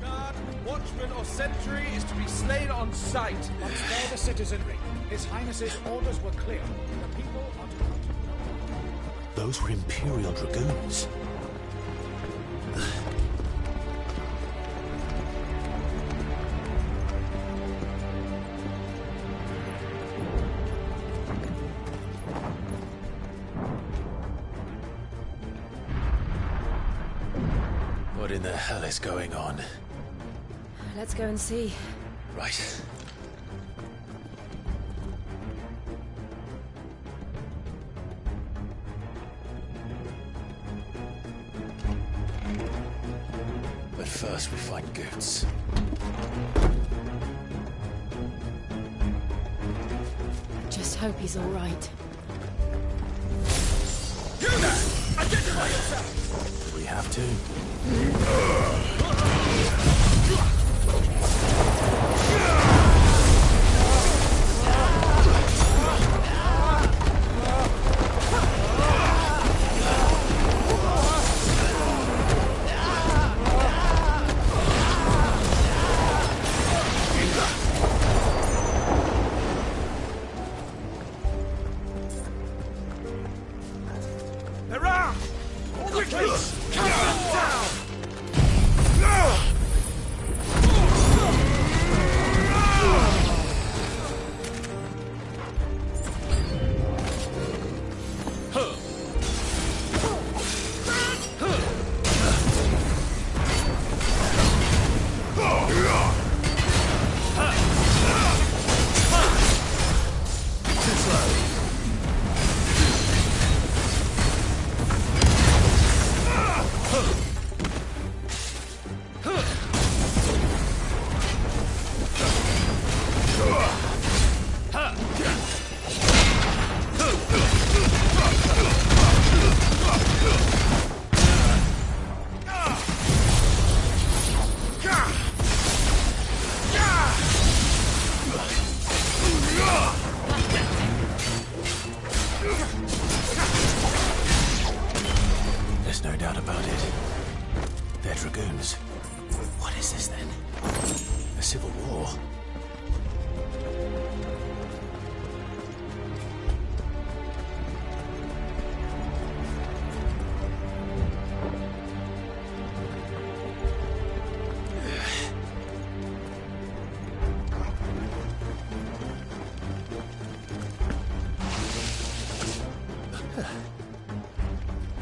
Guard, watchman or sentry is to be slain on sight. But spare the citizenry. His Highness's orders were clear. The people are to come. Those were Imperial Dragoons. What in the hell is going on? Let's go and see. Right. But first we find Goots. Just hope he's all right. You there! Identify yourself! Do we have to? Hurrah! Quickly! Cut them down! dragoons. What is this then? A civil war?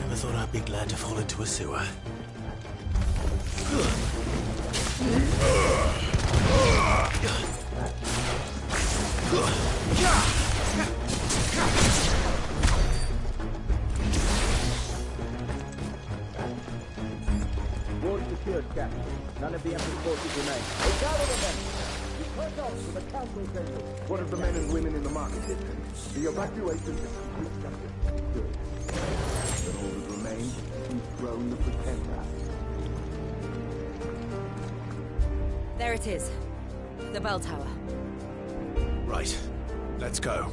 Never thought I'd be glad to fall into a sewer. Ward secured, Captain. None of the Emperor's forces remain. A gather of them! We cut off to the council table. What of the men and women in the market district? The evacuation is complete. Good. Then all that remains is to dethrone the Pretender. There it is. The bell tower. Right. Let's go.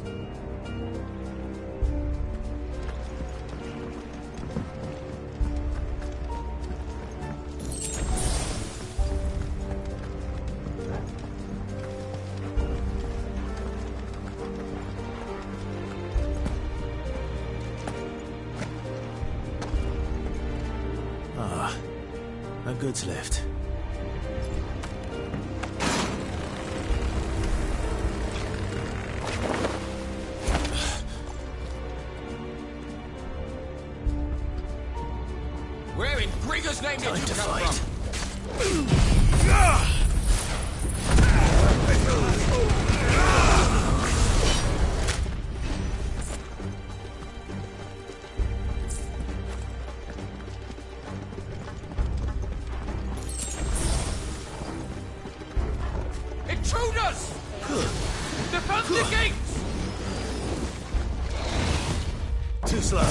Ah, no goods left. Where in Gregor's name did you come from? Intruders! Defend the gates! Too slow.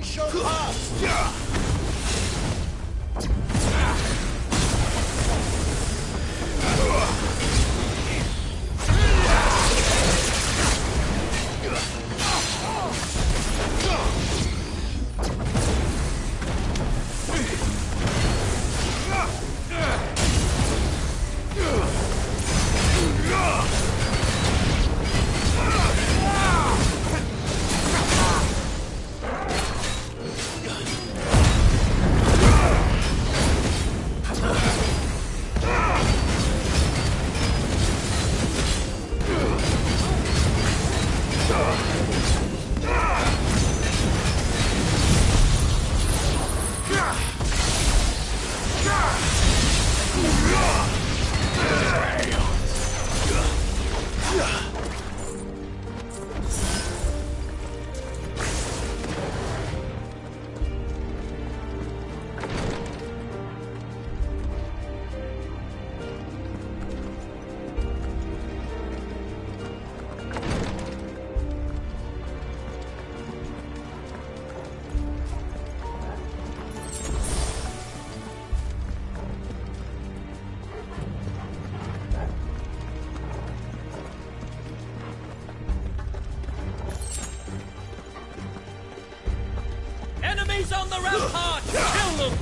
Taichou Pass! Enemies on the rampart! Kill them!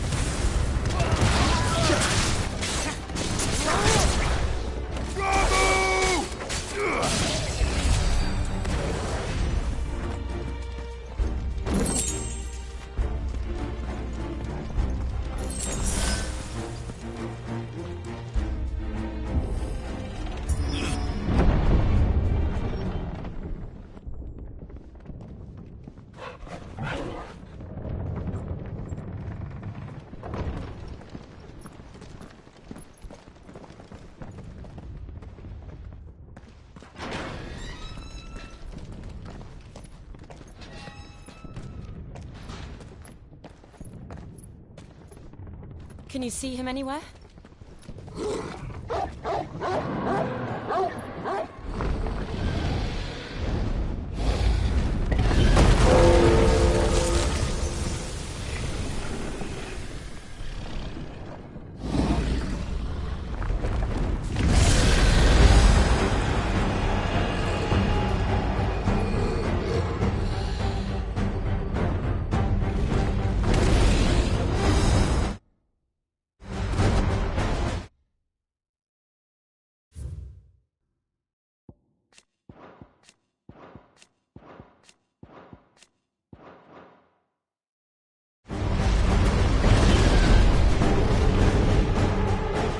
Can you see him anywhere?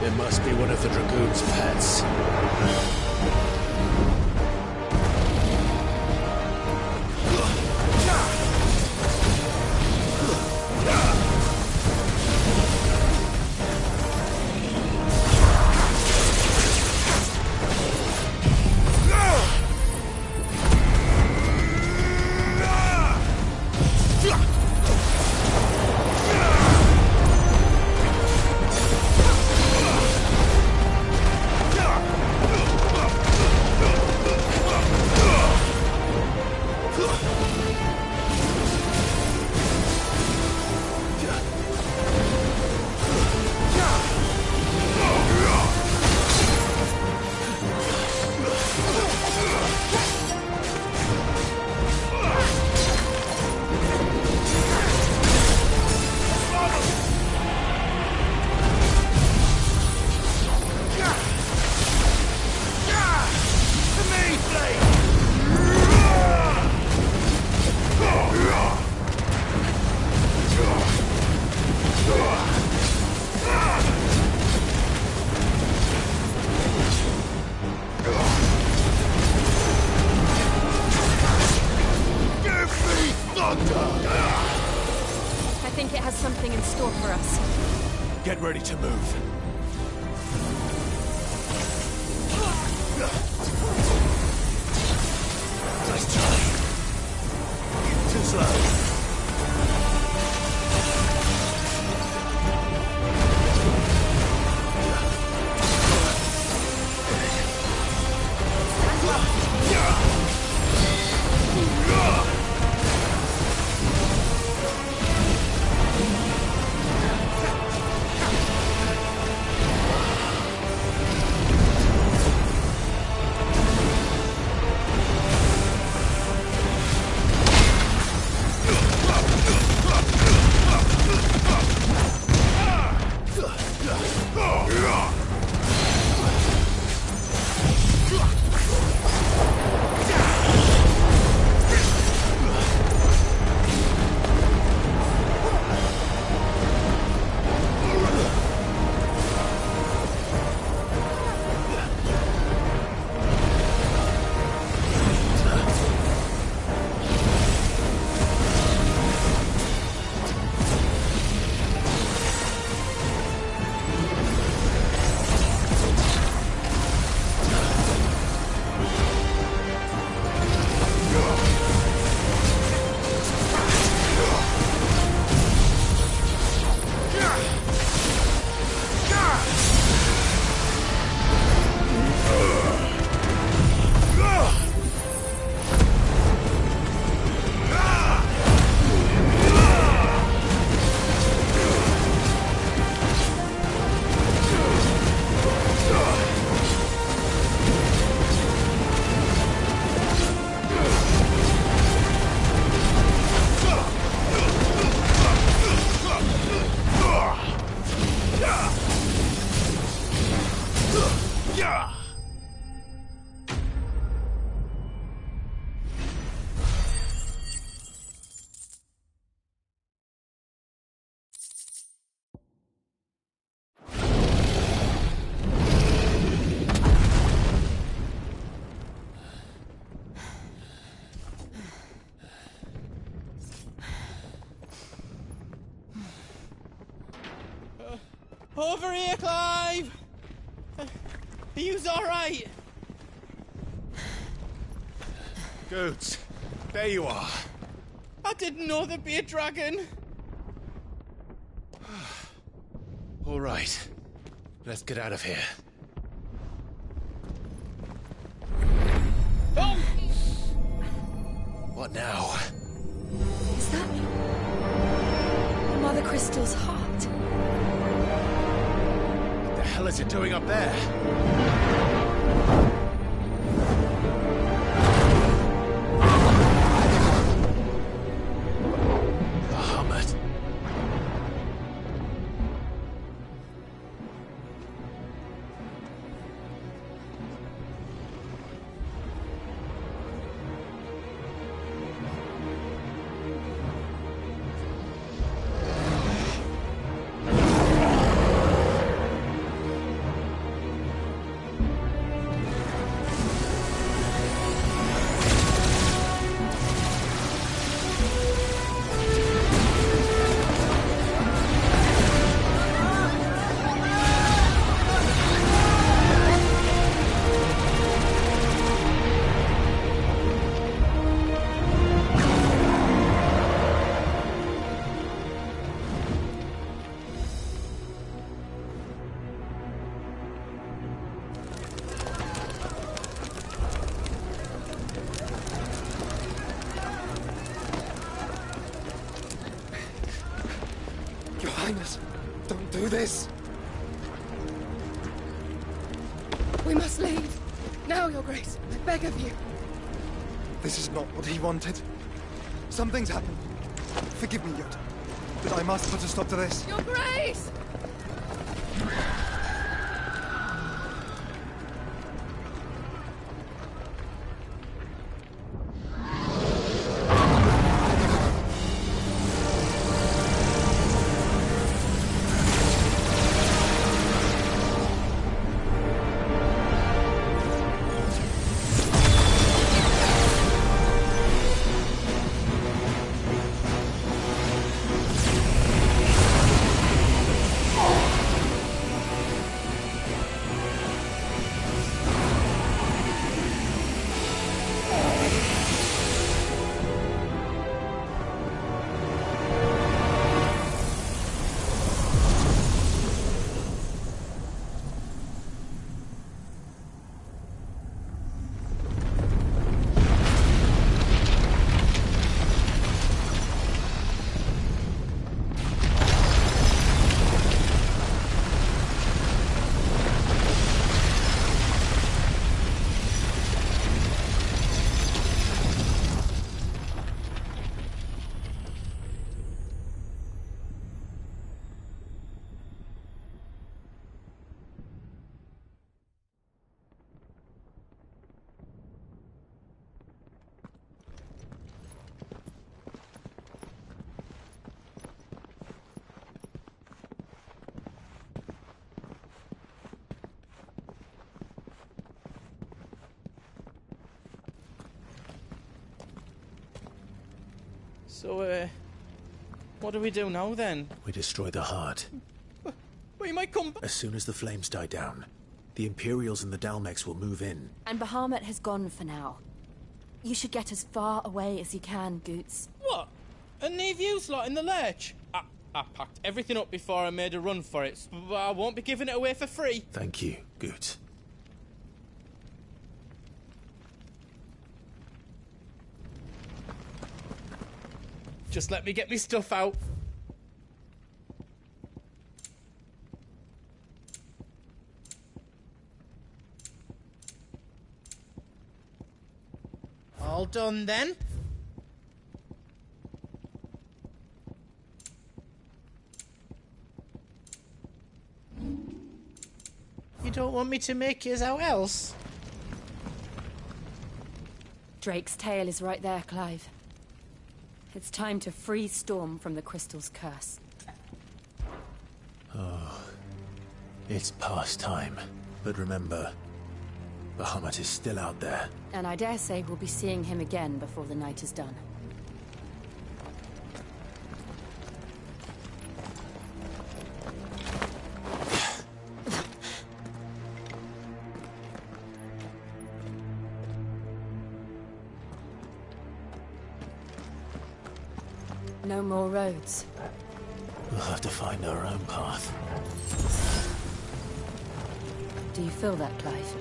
It must be one of the Dragoon's pets. I think it has something in store for us. Get ready to move. Nice try. Too slow. Over here, Clive! Are you alright? Goods, there you are. I didn't know there'd be a dragon. All right, let's get out of here. Oh! What now? Is that Mother Crystal's heart? What the hell is it doing up there? Bahamut. Don't do this! We must leave. Now, Your Grace. I beg of you. This is not what he wanted. Something's happened. Forgive me, Yoda, but I must put a stop to this. Your Grace! So, what do we do now, then? We destroy the heart. We might come back. As soon as the flames die down, the Imperials and the Dalmex will move in. And Bahamut has gone for now. You should get as far away as you can, Goots. What? And leave you lot in the lurch? I packed everything up before I made a run for it, but I won't be giving it away for free. Thank you, Goot. Just let me get me stuff out. All done then. You don't want me to make yours out else? Drake's tail is right there, Clive. It's time to free Storm from the Crystal's curse. Oh, it's past time. But remember, Bahamut is still out there. And I dare say we'll be seeing him again before the night is done. No more roads. We'll have to find our own path. Do you feel that, Clive?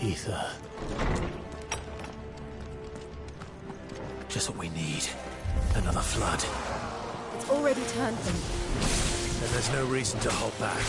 Ether. Just what we need. Another flood. It's already turned them. And there's no reason to hold back.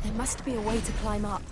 There must be a way to climb up.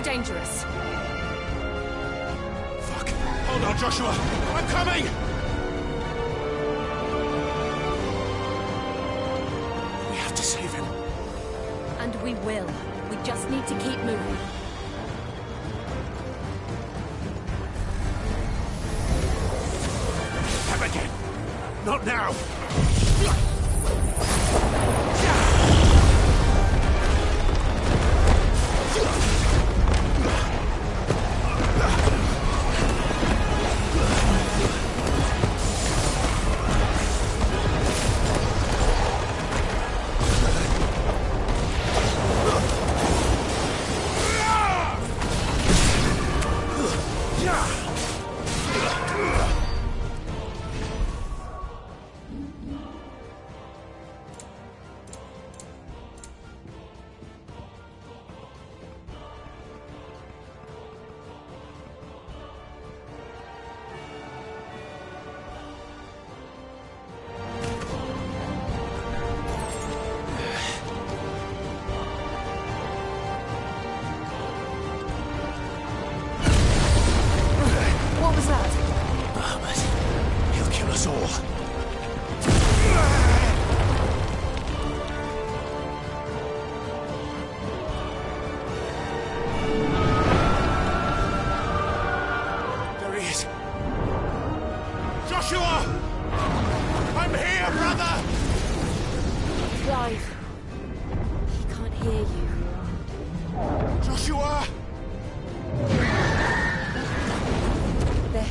Dangerous. Fuck. Hold on, Joshua. I'm coming! We have to save him. And we will. We just need to keep moving. Have again. Not now.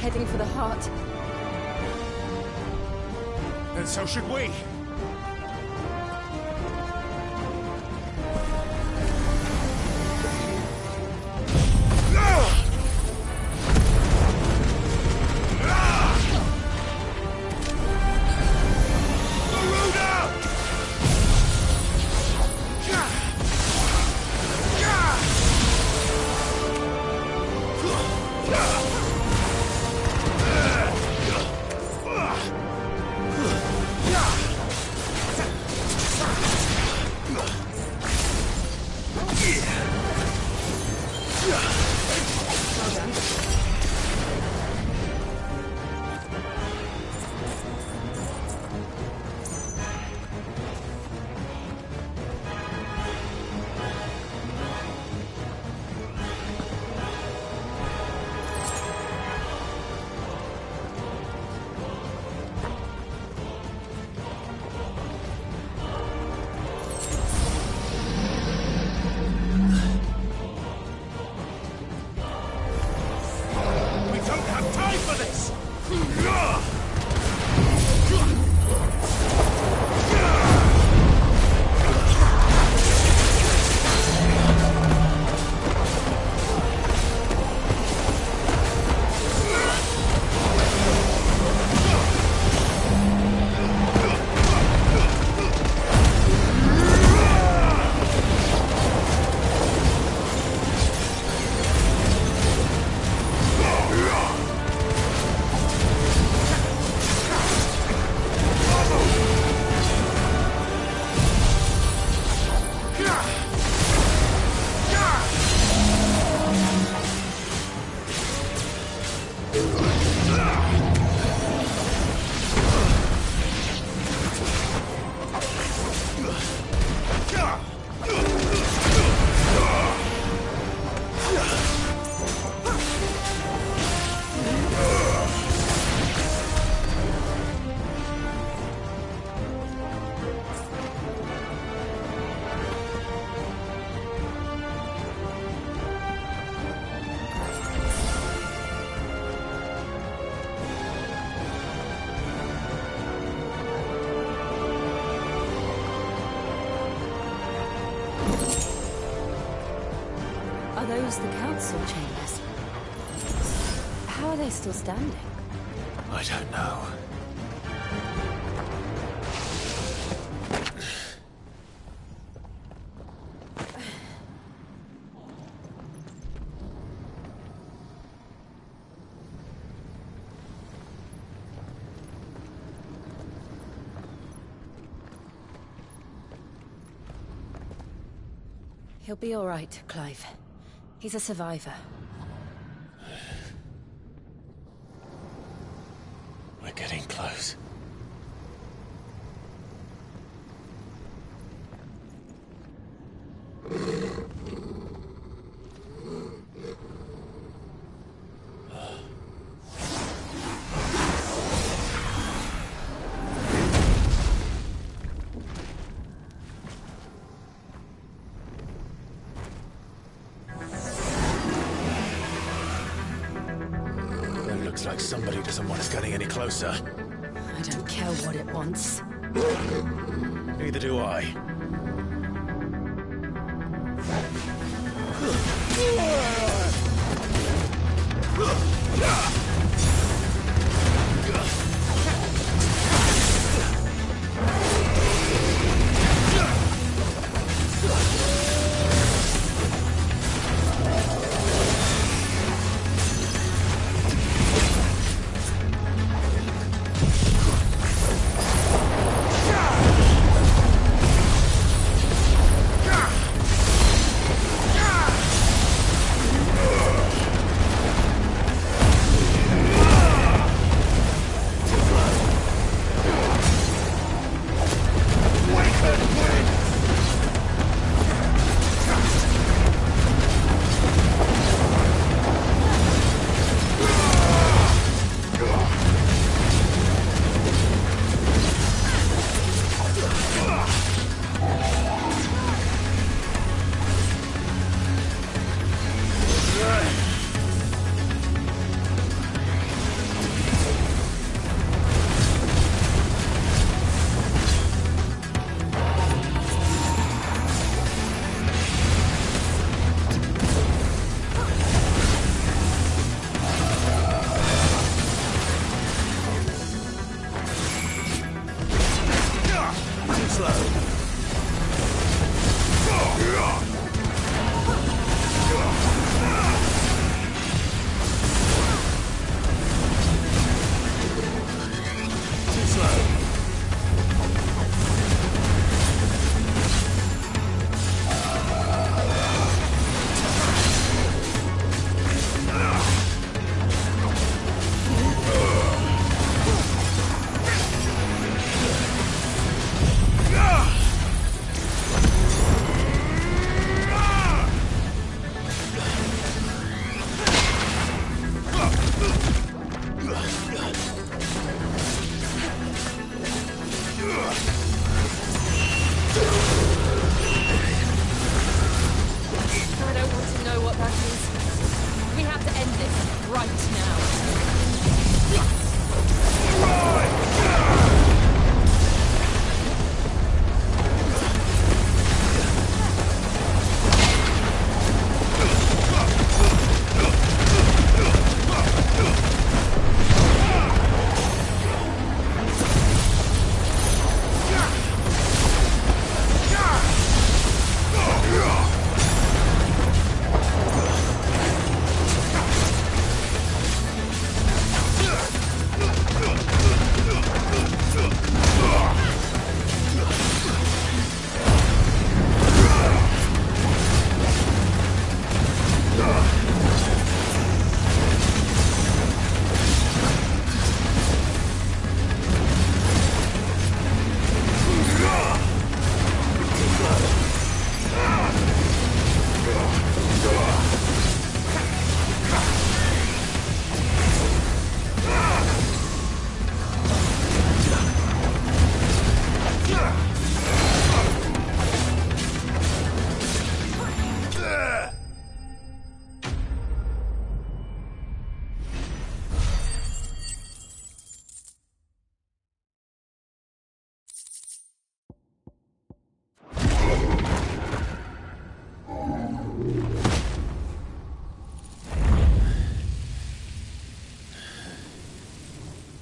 heading for the heart. Then so should we. Those the council chambers. How are they still standing? I don't know. He'll be all right, Clive. He's a survivor. We're getting close. Like somebody doesn't want us getting any closer. I don't care what it wants. Neither do I.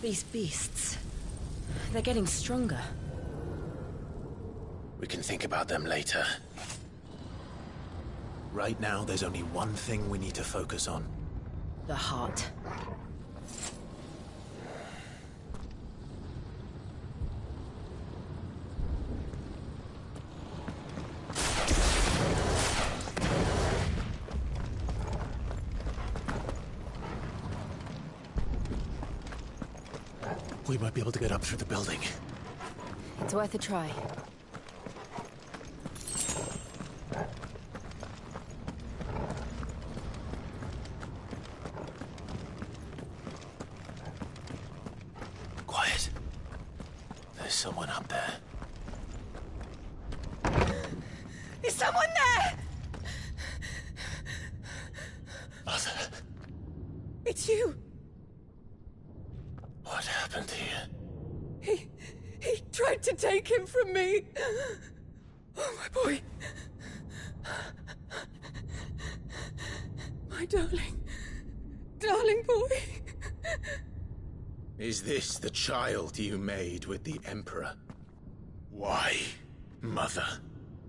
These beasts... they're getting stronger. We can think about them later. Right now, there's only one thing we need to focus on. The heart. We might be able to get up through the building. It's worth a try. Quiet. There's someone up there. Is someone there? Mother. It's you. What happened here? He tried to take him from me. Oh, my boy. My darling boy. Is this the child you made with the Emperor? Why, Mother?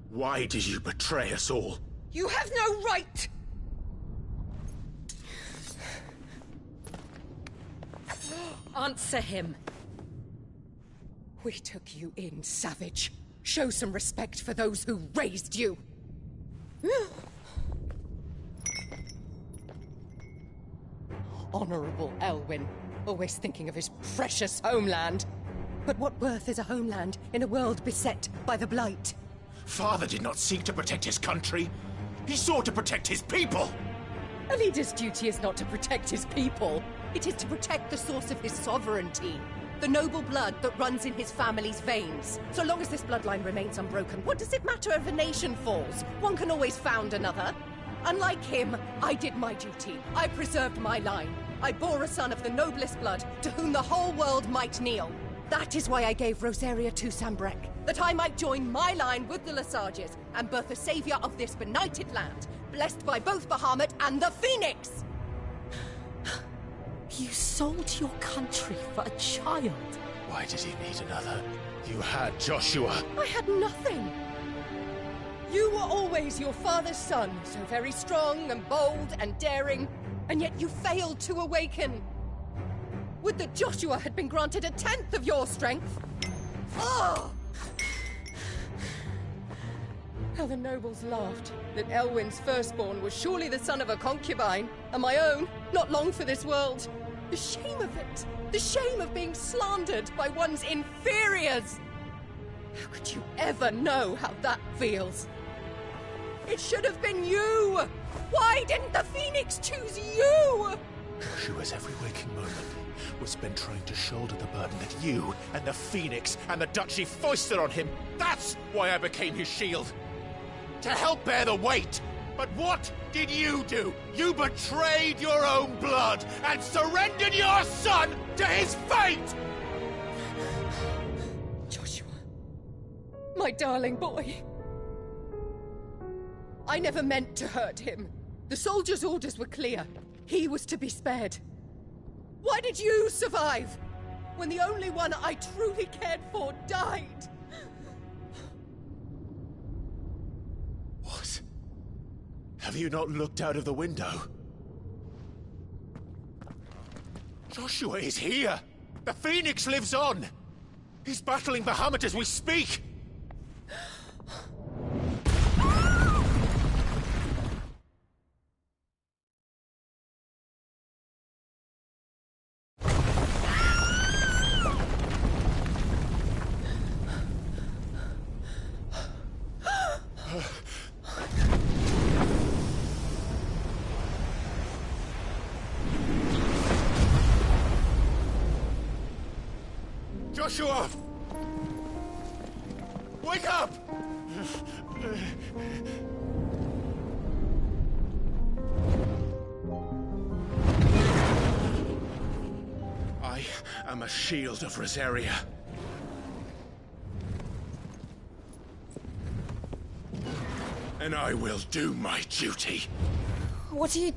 Why did you betray us all? You have no right! Answer him. We took you in, savage. Show some respect for those who raised you. Honorable Elwyn, always thinking of his precious homeland. But what worth is a homeland in a world beset by the Blight? Father did not seek to protect his country. He sought to protect his people. A leader's duty is not to protect his people. It is to protect the source of his sovereignty. The noble blood that runs in his family's veins. So long as this bloodline remains unbroken, what does it matter if a nation falls? One can always found another. Unlike him, I did my duty. I preserved my line. I bore a son of the noblest blood, to whom the whole world might kneel. That is why I gave Rosaria to Sambrek, that I might join my line with the Lesarges and birth a savior of this benighted land, blessed by both Bahamut and the Phoenix! You sold your country for a child. Why did he need another? You had Joshua. I had nothing. You were always your father's son, so very strong and bold and daring, and yet you failed to awaken. Would that Joshua had been granted 1/10 of your strength? Oh! How the nobles laughed that Elwyn's firstborn was surely the son of a concubine, and my own, not long for this world. The shame of it! The shame of being slandered by one's inferiors! How could you ever know how that feels? It should have been you! Why didn't the Phoenix choose you? Joshua's every waking moment was spent trying to shoulder the burden that you and the Phoenix and the Duchy foisted on him. That's why I became his shield. To help bear the weight. But what did you do? You betrayed your own blood and surrendered your son to his fate! Joshua, my darling boy. I never meant to hurt him. The soldiers' orders were clear. He was to be spared. Why did you survive when the only one I truly cared for died? What? Have you not looked out of the window? Joshua is here! The Phoenix lives on! He's battling Bahamut as we speak! Joshua! Wake up! I am a shield of Rosaria. And I will do my duty. What are you...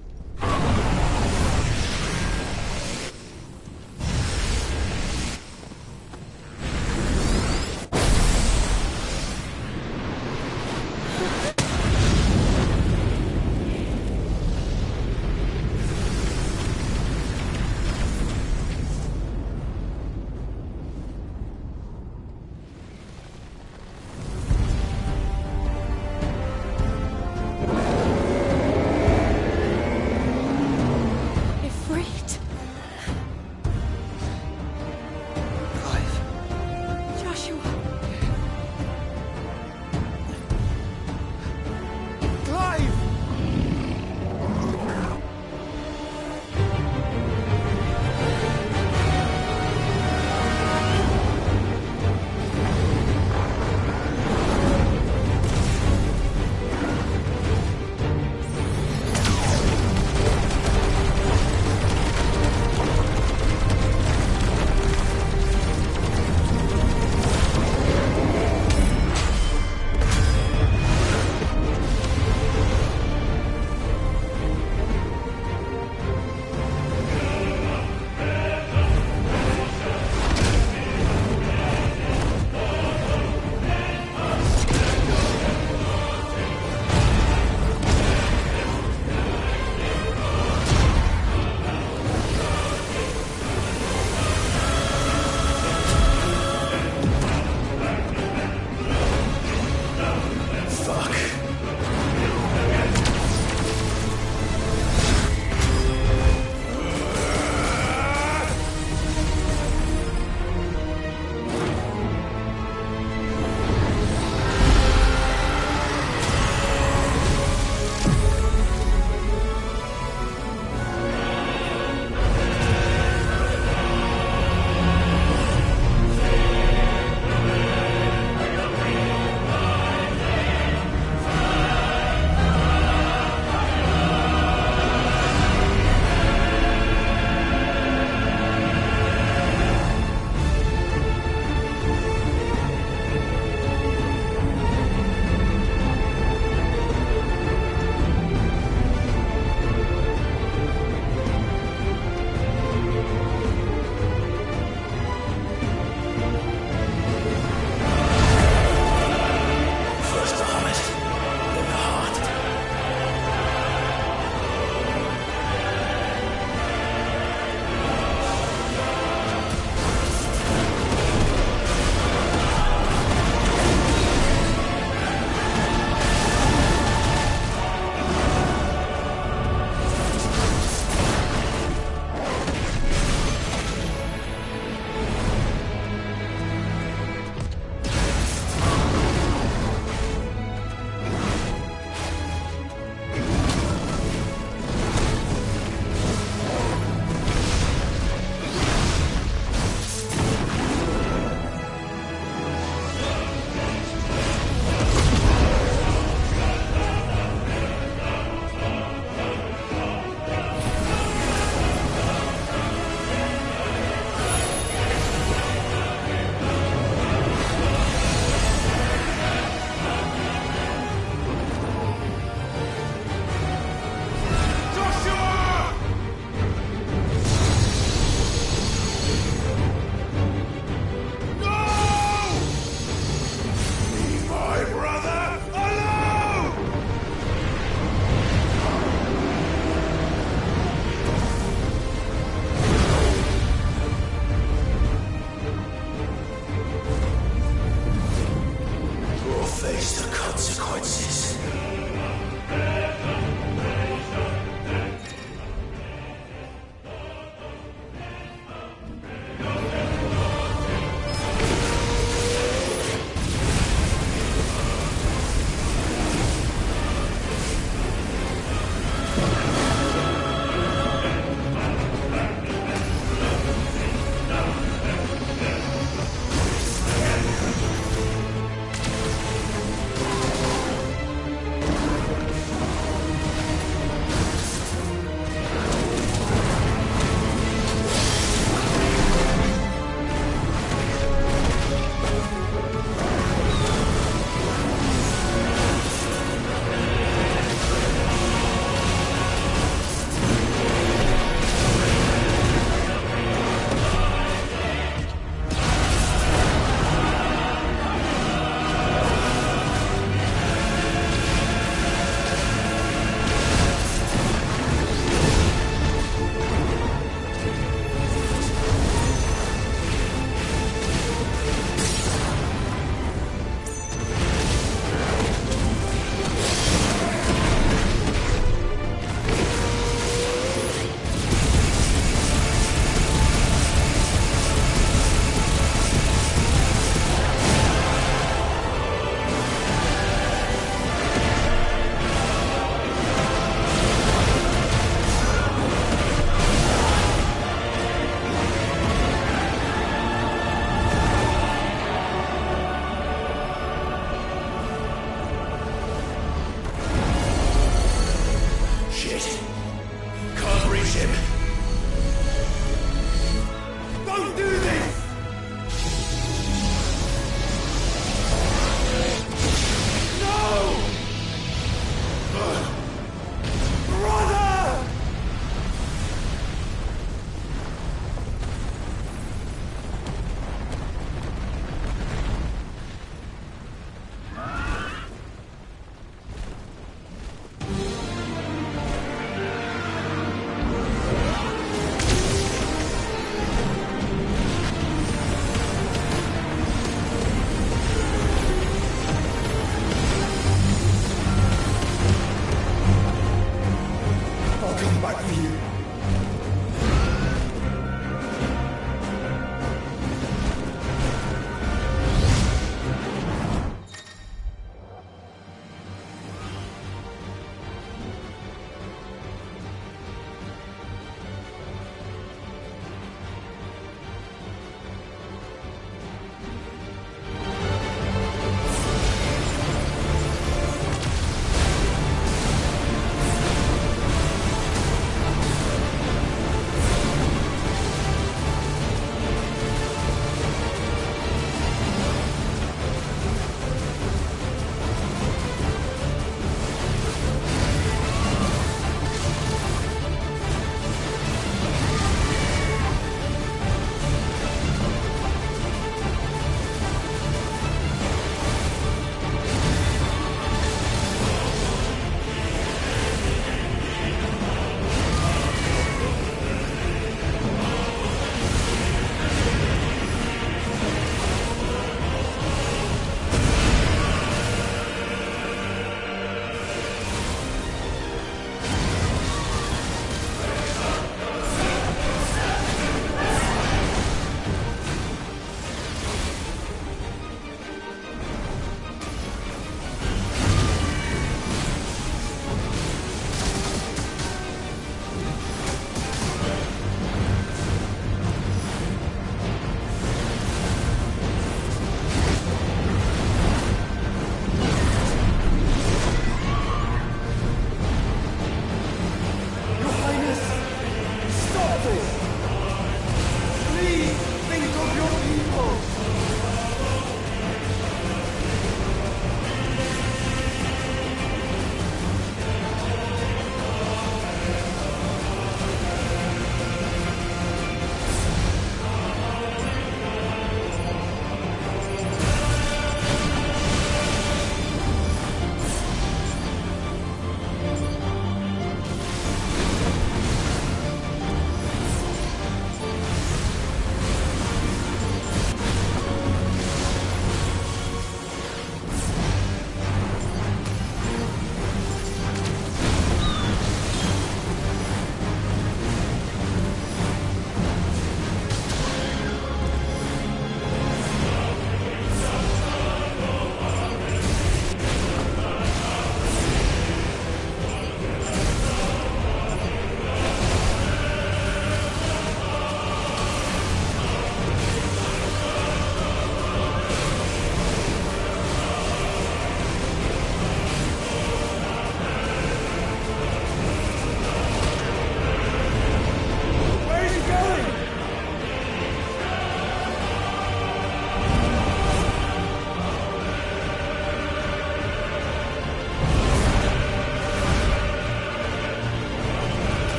fight for you.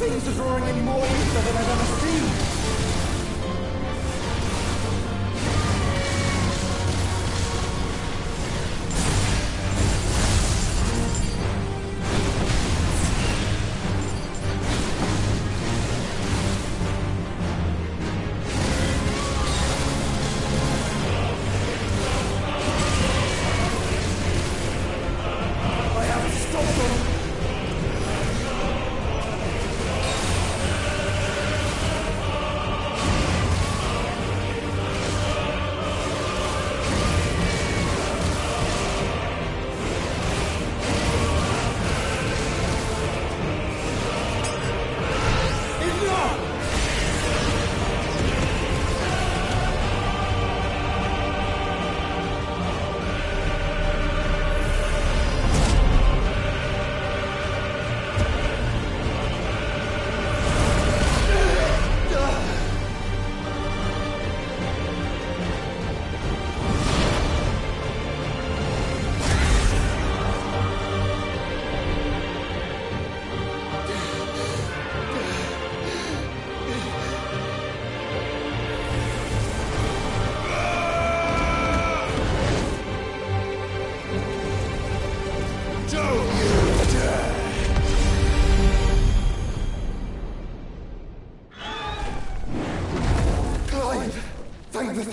things are drawing in more ether than I've ever seen.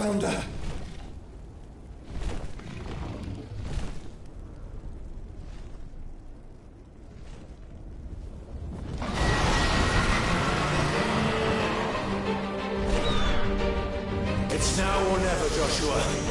founder. It's now or never, Joshua.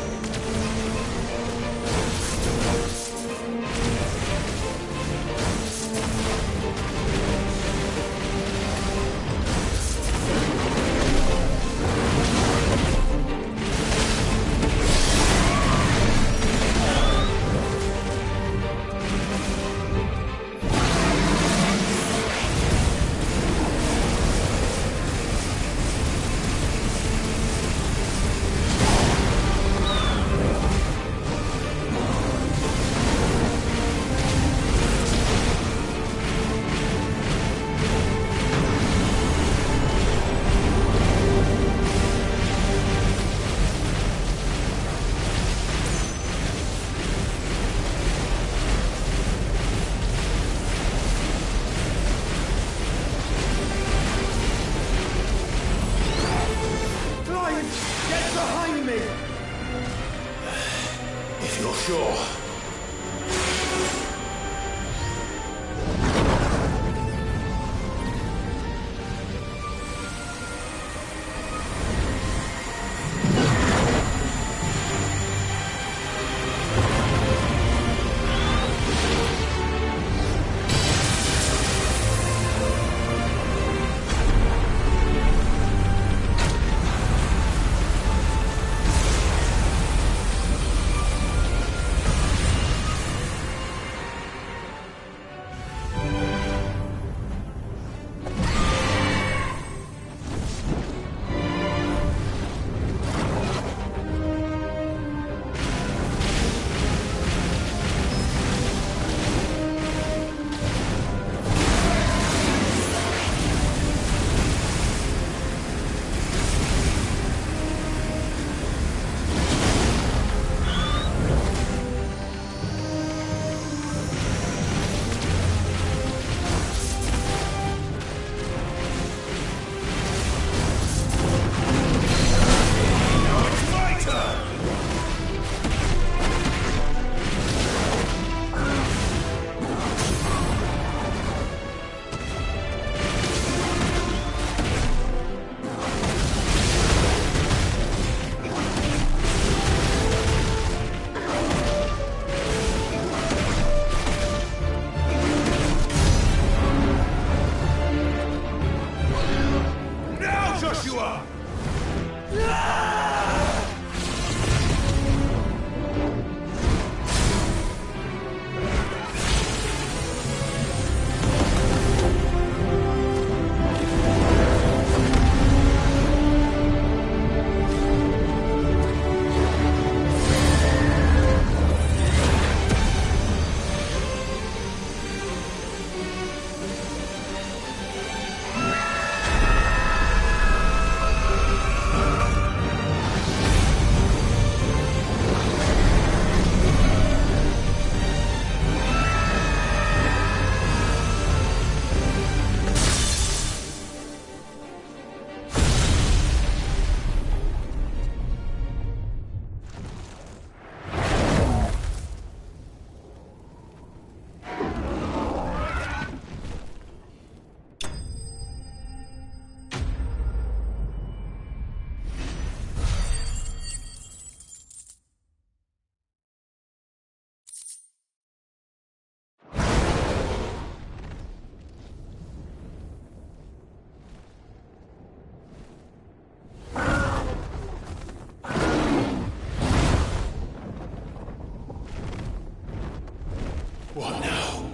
What now?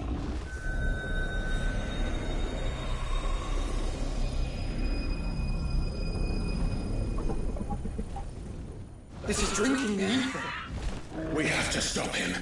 This is drinking the ether. We have to stop him.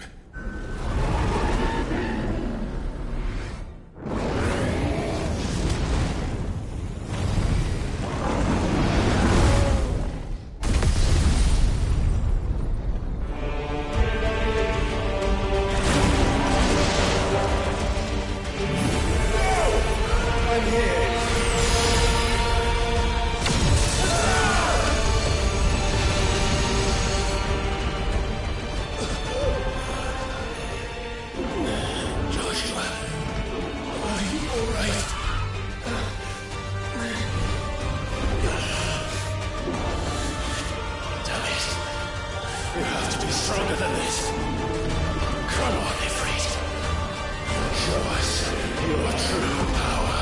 Christ. Damn it. You have to be stronger than this. Come on, Ifrit. Show us your true power.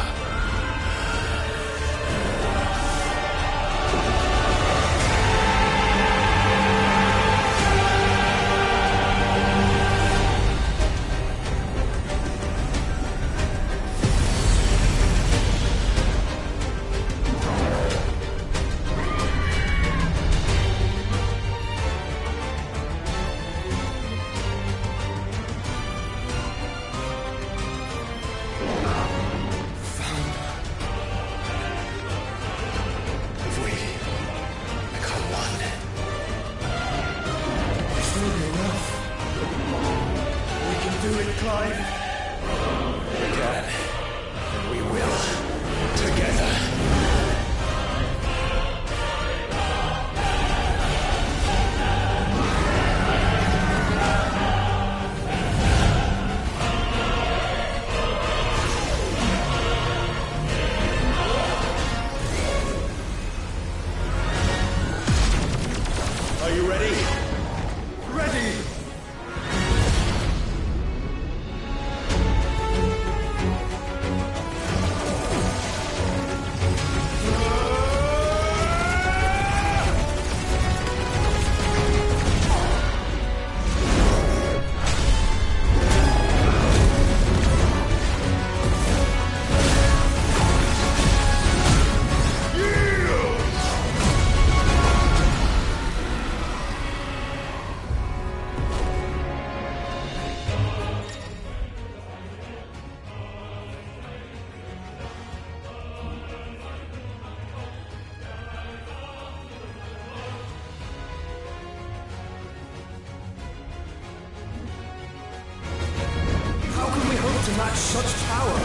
To match such power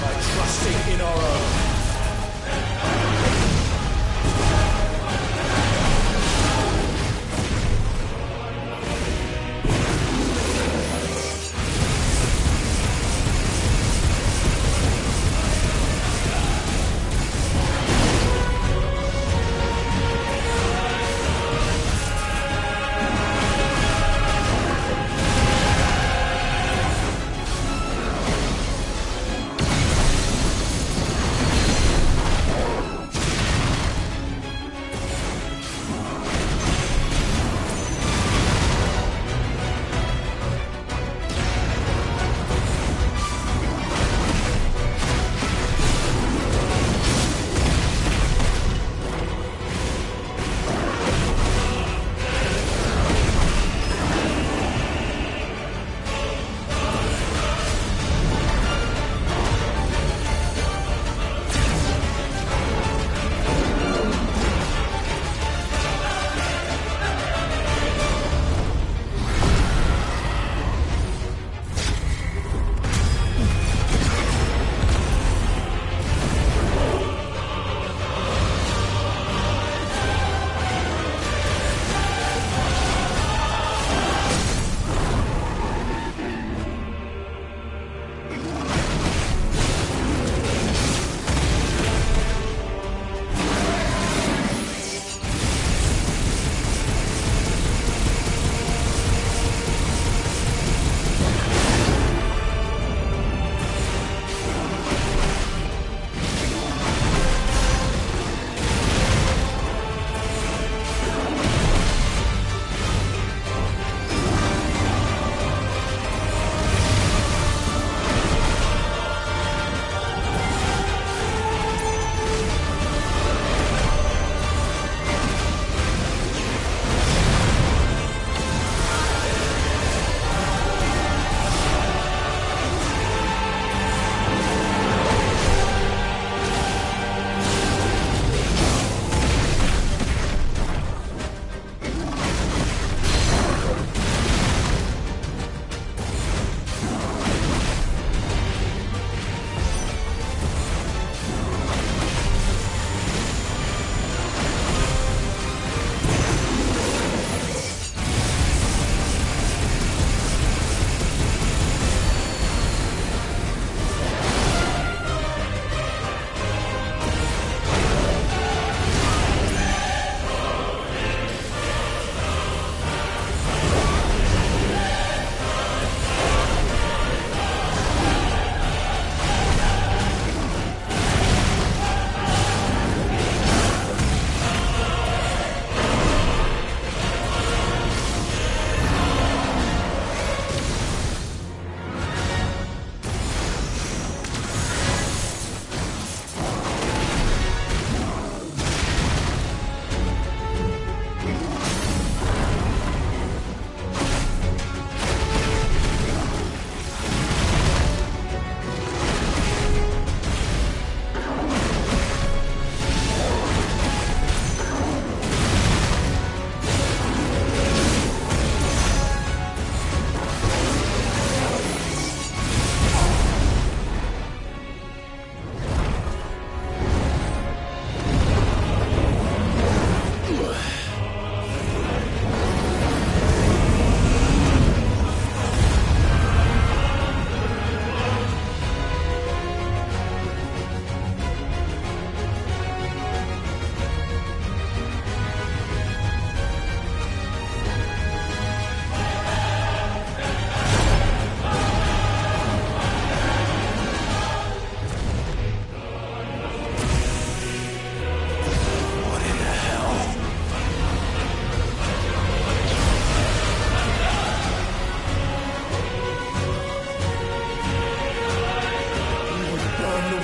by trusting in our own.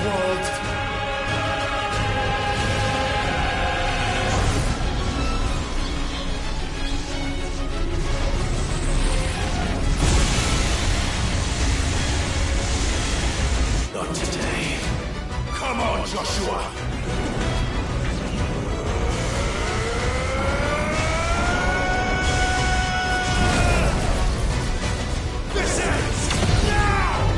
world. Not today. Come on, Joshua! This ends now!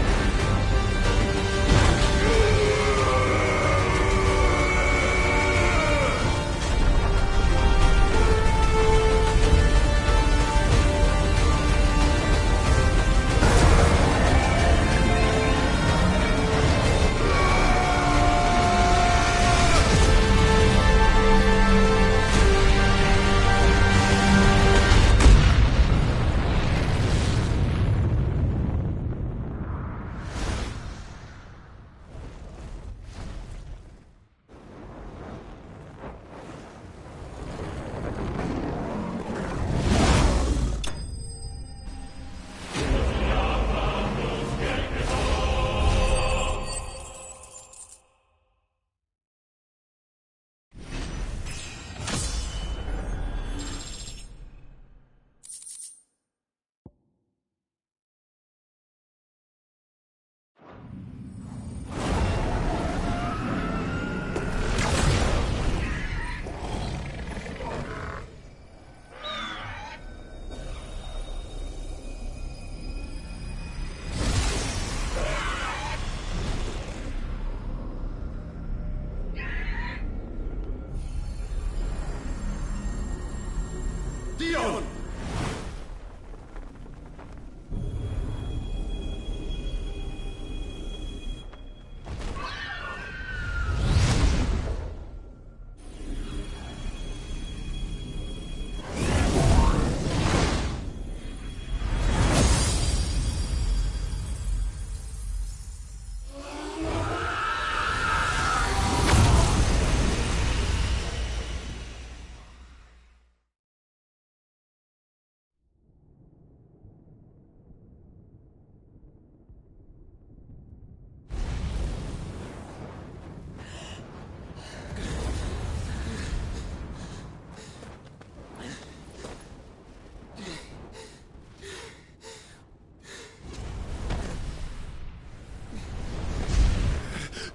Dion!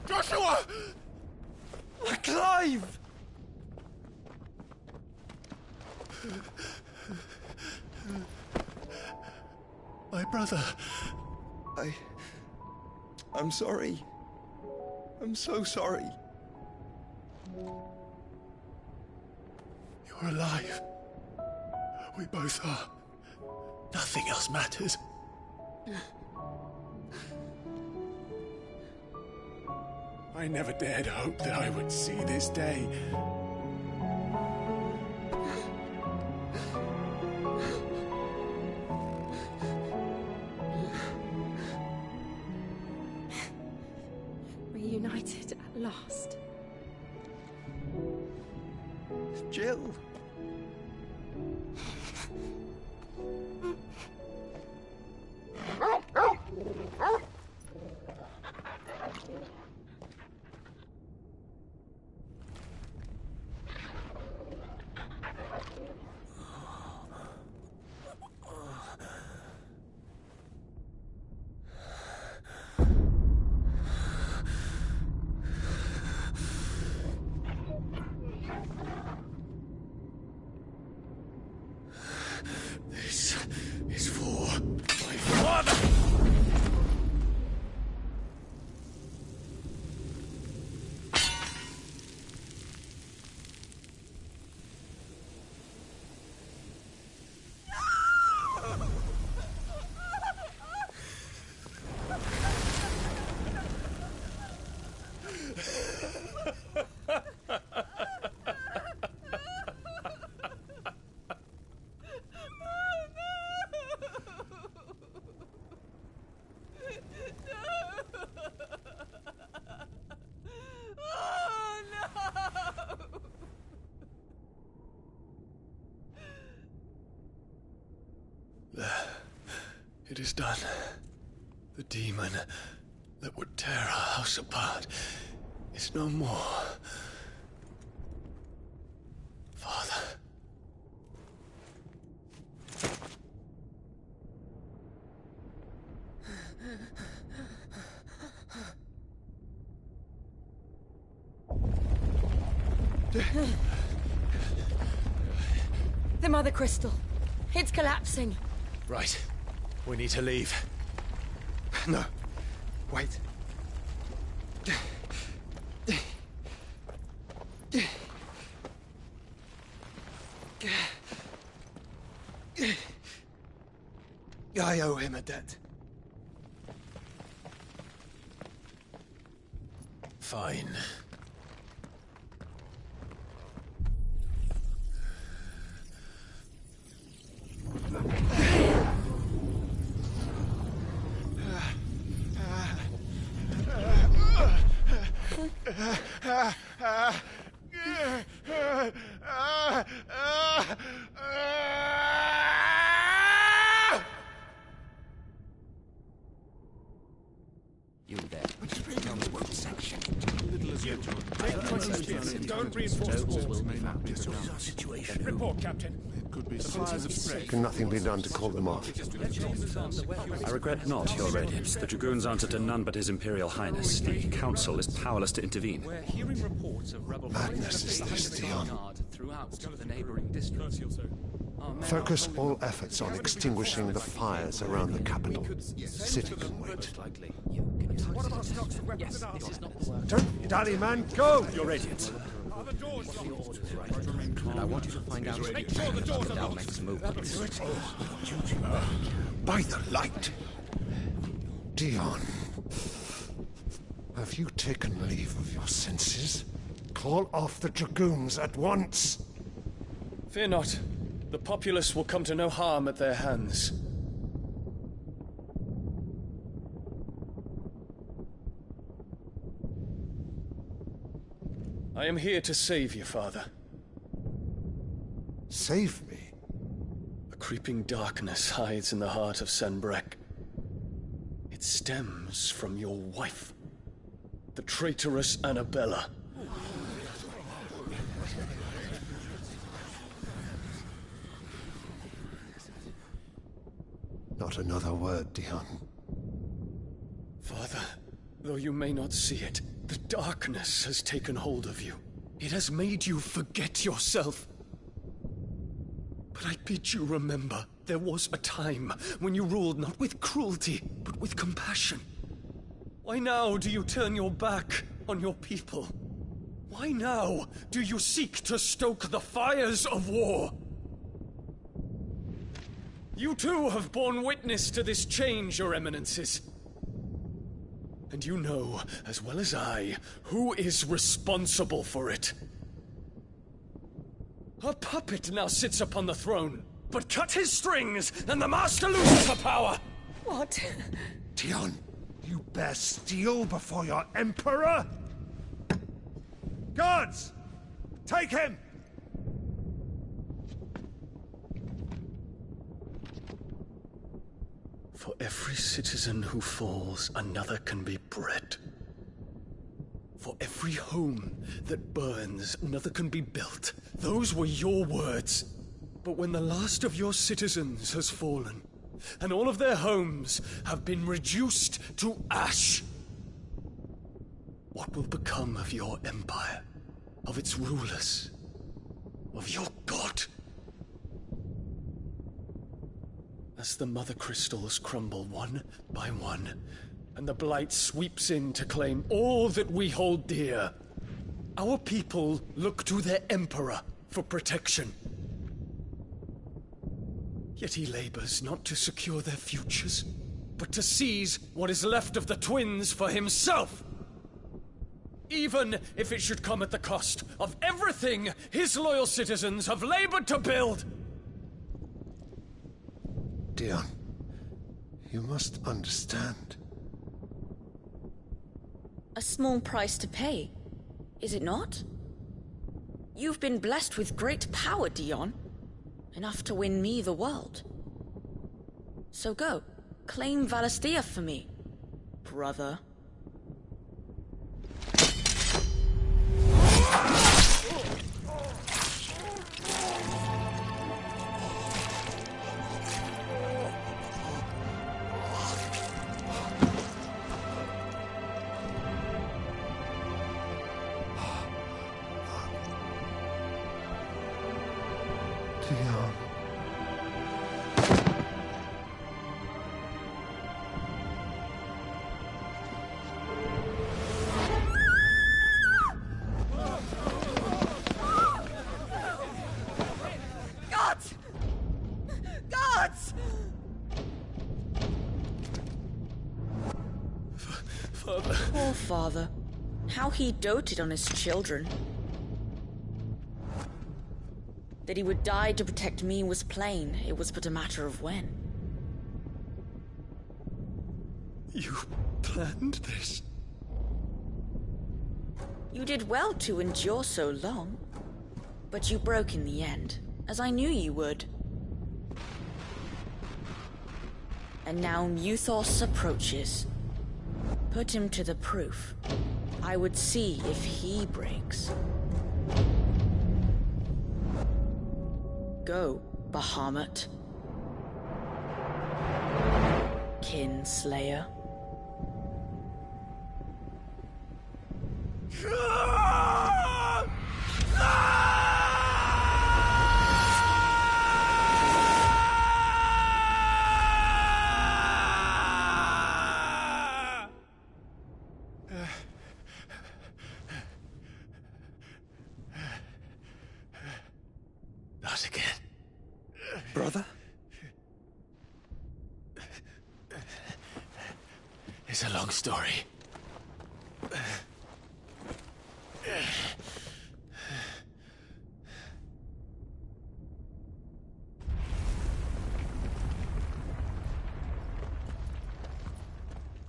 Joshua! Clive! My brother. I'm sorry. I'm so sorry. You're alive. We both are. Nothing else matters. I never dared hope that I would see this day. Reunited at last. Jill. This is for my father! It is done. The demon that would tear our house apart is no more. Father. The Mother Crystal. It's collapsing. Right. We need to leave. No. Wait. I owe him a debt. Fine. You there. Don't reinforce the walls. Report, Captain. Can nothing be done to call them off? I regret not, Your Radiance. The Dragoons answer to none but His Imperial Highness. The Council is powerless to intervene. We're hearing reports of rebel Madness is this, Dion. throughout the neighboring districts. Focus all efforts on extinguishing the fires around the capital. City can wait. Don't dally, man, go! Your Radiance. And I want you to find out Make sure the doors are locked. next move. By the light! Dion, have you taken leave of your senses? Call off the Dragoons at once! Fear not. The populace will come to no harm at their hands. I am here to save you, Father. Save me? A creeping darkness hides in the heart of Sanbreque. It stems from your wife, the traitorous Annabella. Not another word, Dion. Father, though you may not see it, the darkness has taken hold of you. It has made you forget yourself. But I bid you remember, there was a time when you ruled not with cruelty, but with compassion. Why now do you turn your back on your people? Why now do you seek to stoke the fires of war? You too have borne witness to this change, Your Eminences. And you know, as well as I, who is responsible for it. A puppet now sits upon the throne, but cut his strings, and the master loses the power! What? Dion, you bear steel before your Emperor? Guards! Take him! For every citizen who falls, another can be bred. For every home that burns, another can be built. Those were your words. But when the last of your citizens has fallen, and all of their homes have been reduced to ash, what will become of your empire, of its rulers, of your god? As the Mother Crystals crumble one by one, and the Blight sweeps in to claim all that we hold dear, our people look to their Emperor for protection. Yet he labors not to secure their futures, but to seize what is left of the twins for himself! Even if it should come at the cost of everything his loyal citizens have labored to build! Dion, you must understand. A small price to pay, is it not? You've been blessed with great power, Dion. Enough to win me the world. So go, claim Valisthea for me, brother. Dion. Gods! Gods! Father. Poor father. How he doted on his children. That he would die to protect me was plain. It was but a matter of when. You planned this? You did well to endure so long. But you broke in the end, as I knew you would. And now Muthos approaches. Put him to the proof. I would see if he breaks. Go, Bahamut. Kinslayer. Not again. Brother? It's a long story.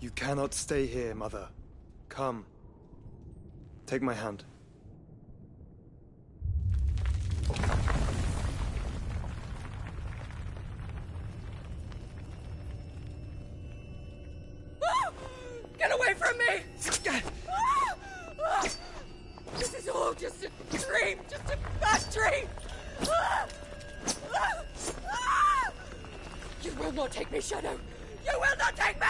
You cannot stay here, Mother. Come. Take my hand. Get away from me! This is all just a dream, just a bad dream! You will not take me, Shadow! You will not take me!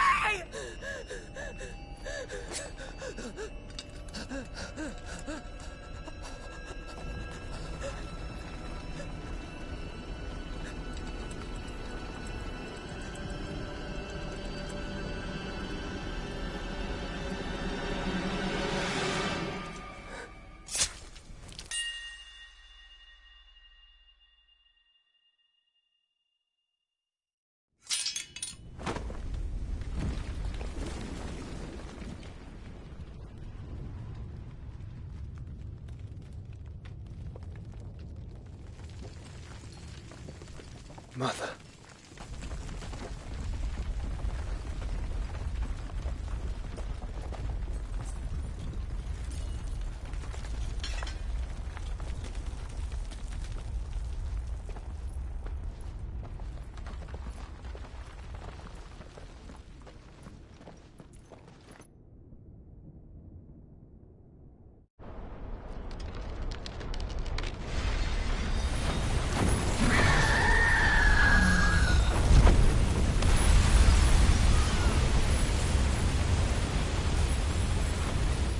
Mother.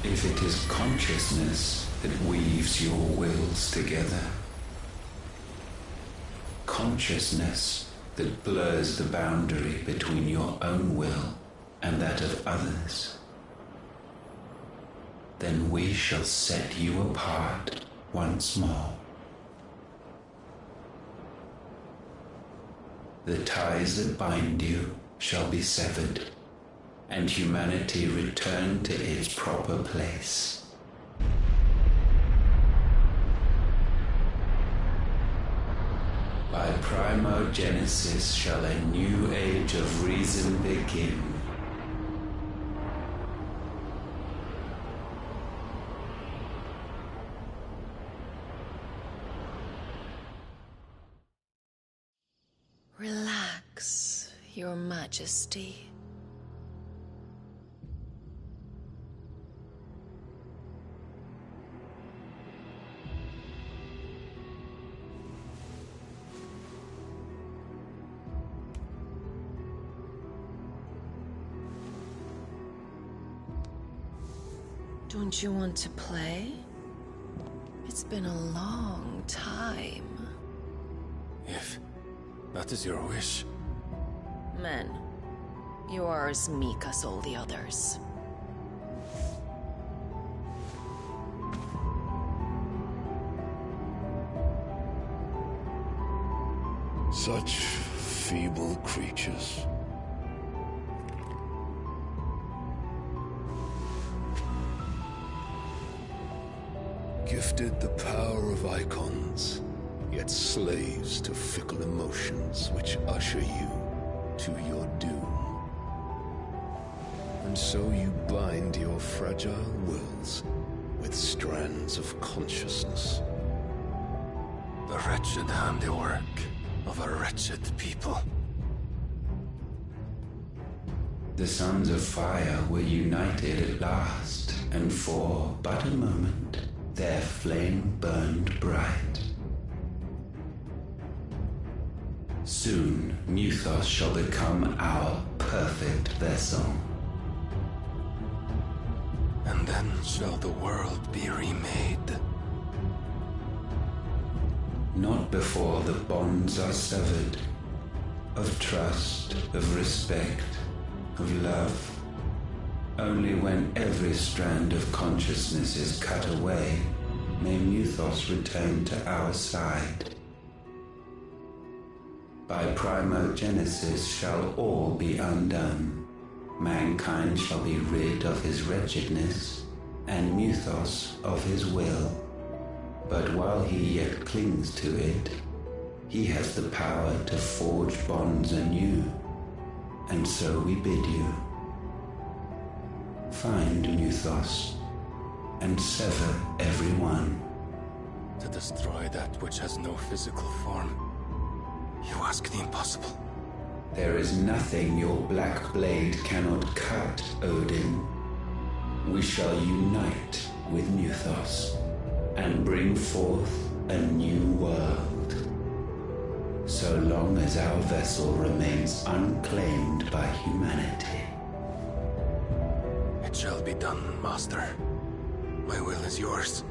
If it is consciousness that weaves your wills together, consciousness that blurs the boundary between your own will and that of others, then we shall set you apart once more. The ties that bind you shall be severed, and humanity return to its proper place. By primogenesis shall a new age of reason begin. Relax, Your Majesty. Don't you want to play? It's been a long time. If that is your wish. Men, you are as meek as all the others. Such feeble creatures. Gifted the power of icons, yet slaves to fickle emotions which usher you to your doom. And so you bind your fragile wills with strands of consciousness. The wretched handiwork of a wretched people. The Sons of Fire were united at last, and for but a moment, their flame burned bright. Soon, Mythos shall become our perfect vessel. And then shall the world be remade. Not before the bonds are severed, of trust, of respect, of love. Only when every strand of consciousness is cut away, may Mythos return to our side. By primogenesis shall all be undone. Mankind shall be rid of his wretchedness, and Mythos of his will. But while he yet clings to it, he has the power to forge bonds anew. And so we bid you, find Mythos, and sever every one. To destroy that which has no physical form, you ask the impossible. There is nothing your black blade cannot cut, Odin. We shall unite with Mythos, and bring forth a new world. So long as our vessel remains unclaimed by humanity. It shall be done, Master. My will is yours.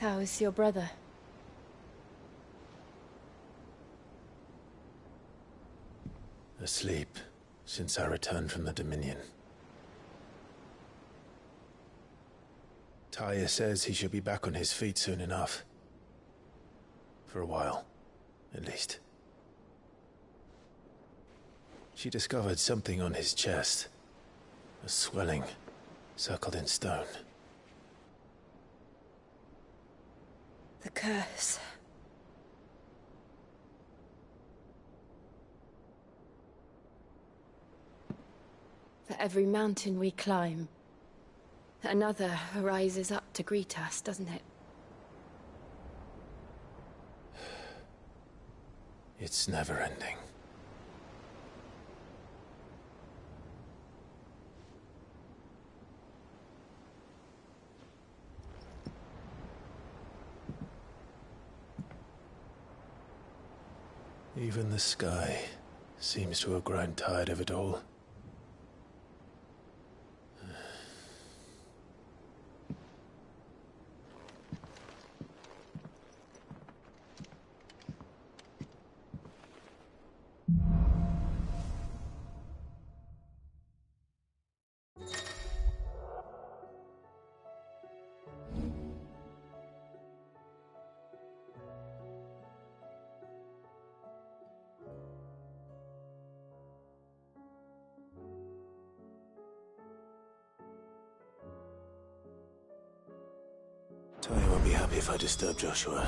How is your brother? Asleep since I returned from the Dominion. Taya says he should be back on his feet soon enough. For a while, at least. She discovered something on his chest. A swelling, circled in stone. The curse. For every mountain we climb, another rises up to greet us, doesn't it? It's never ending. Even the sky seems to have grown tired of it all. happy if I disturb Joshua.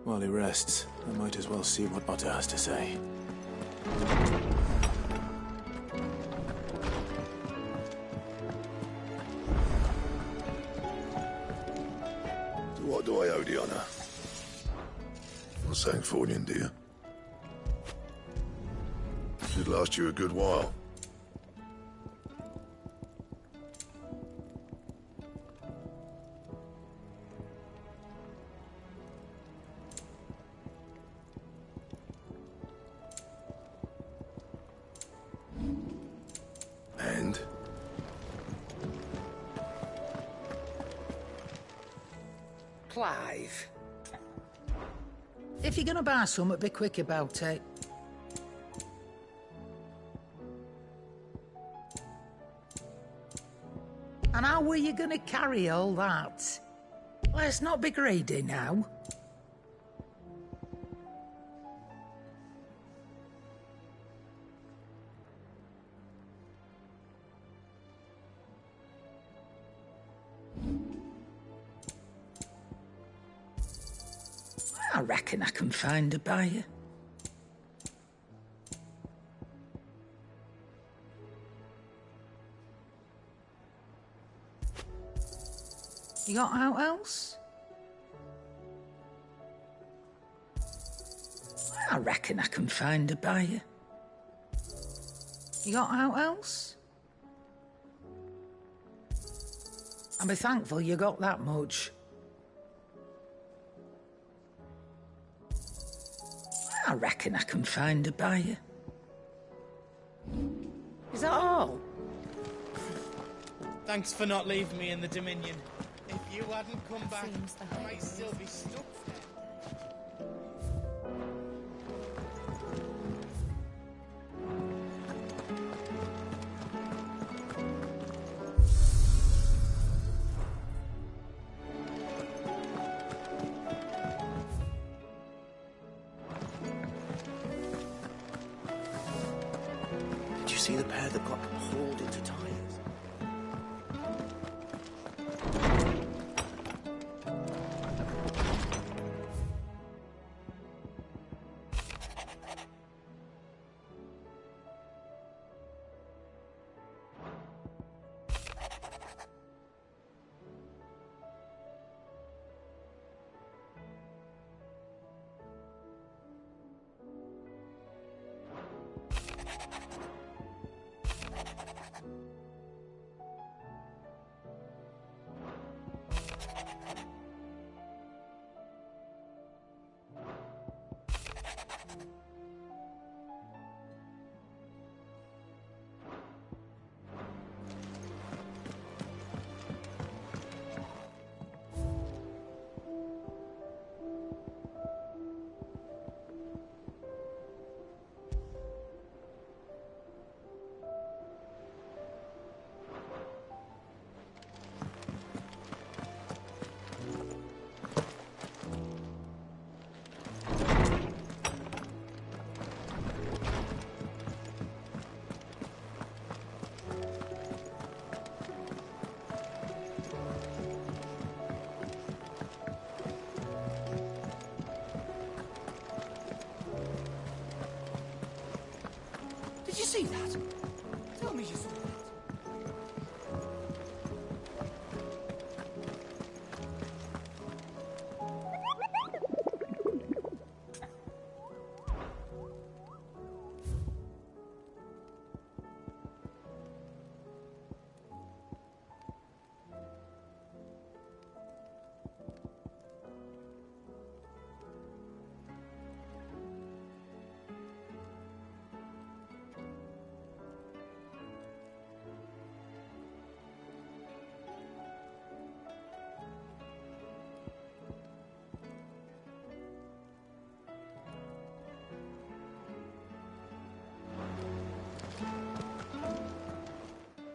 While he rests, I might as well see what Otter has to say. So what do I owe the honor? Not saying fortune, do you? Should last you a good while. Clive. If you're gonna buy something, be quick about it. And how were you gonna carry all that? Let's not be greedy now. I reckon I can find a buyer. You got out else? I reckon I can find a buyer. You got out else? I'll be thankful you got that much. I reckon I can find a buyer. Is that all? Thanks for not leaving me in the Dominion. If you hadn't come back, I might still be stuck there. Did you see the pair that got hauled into tires? Did you see that? Tell me you saw that.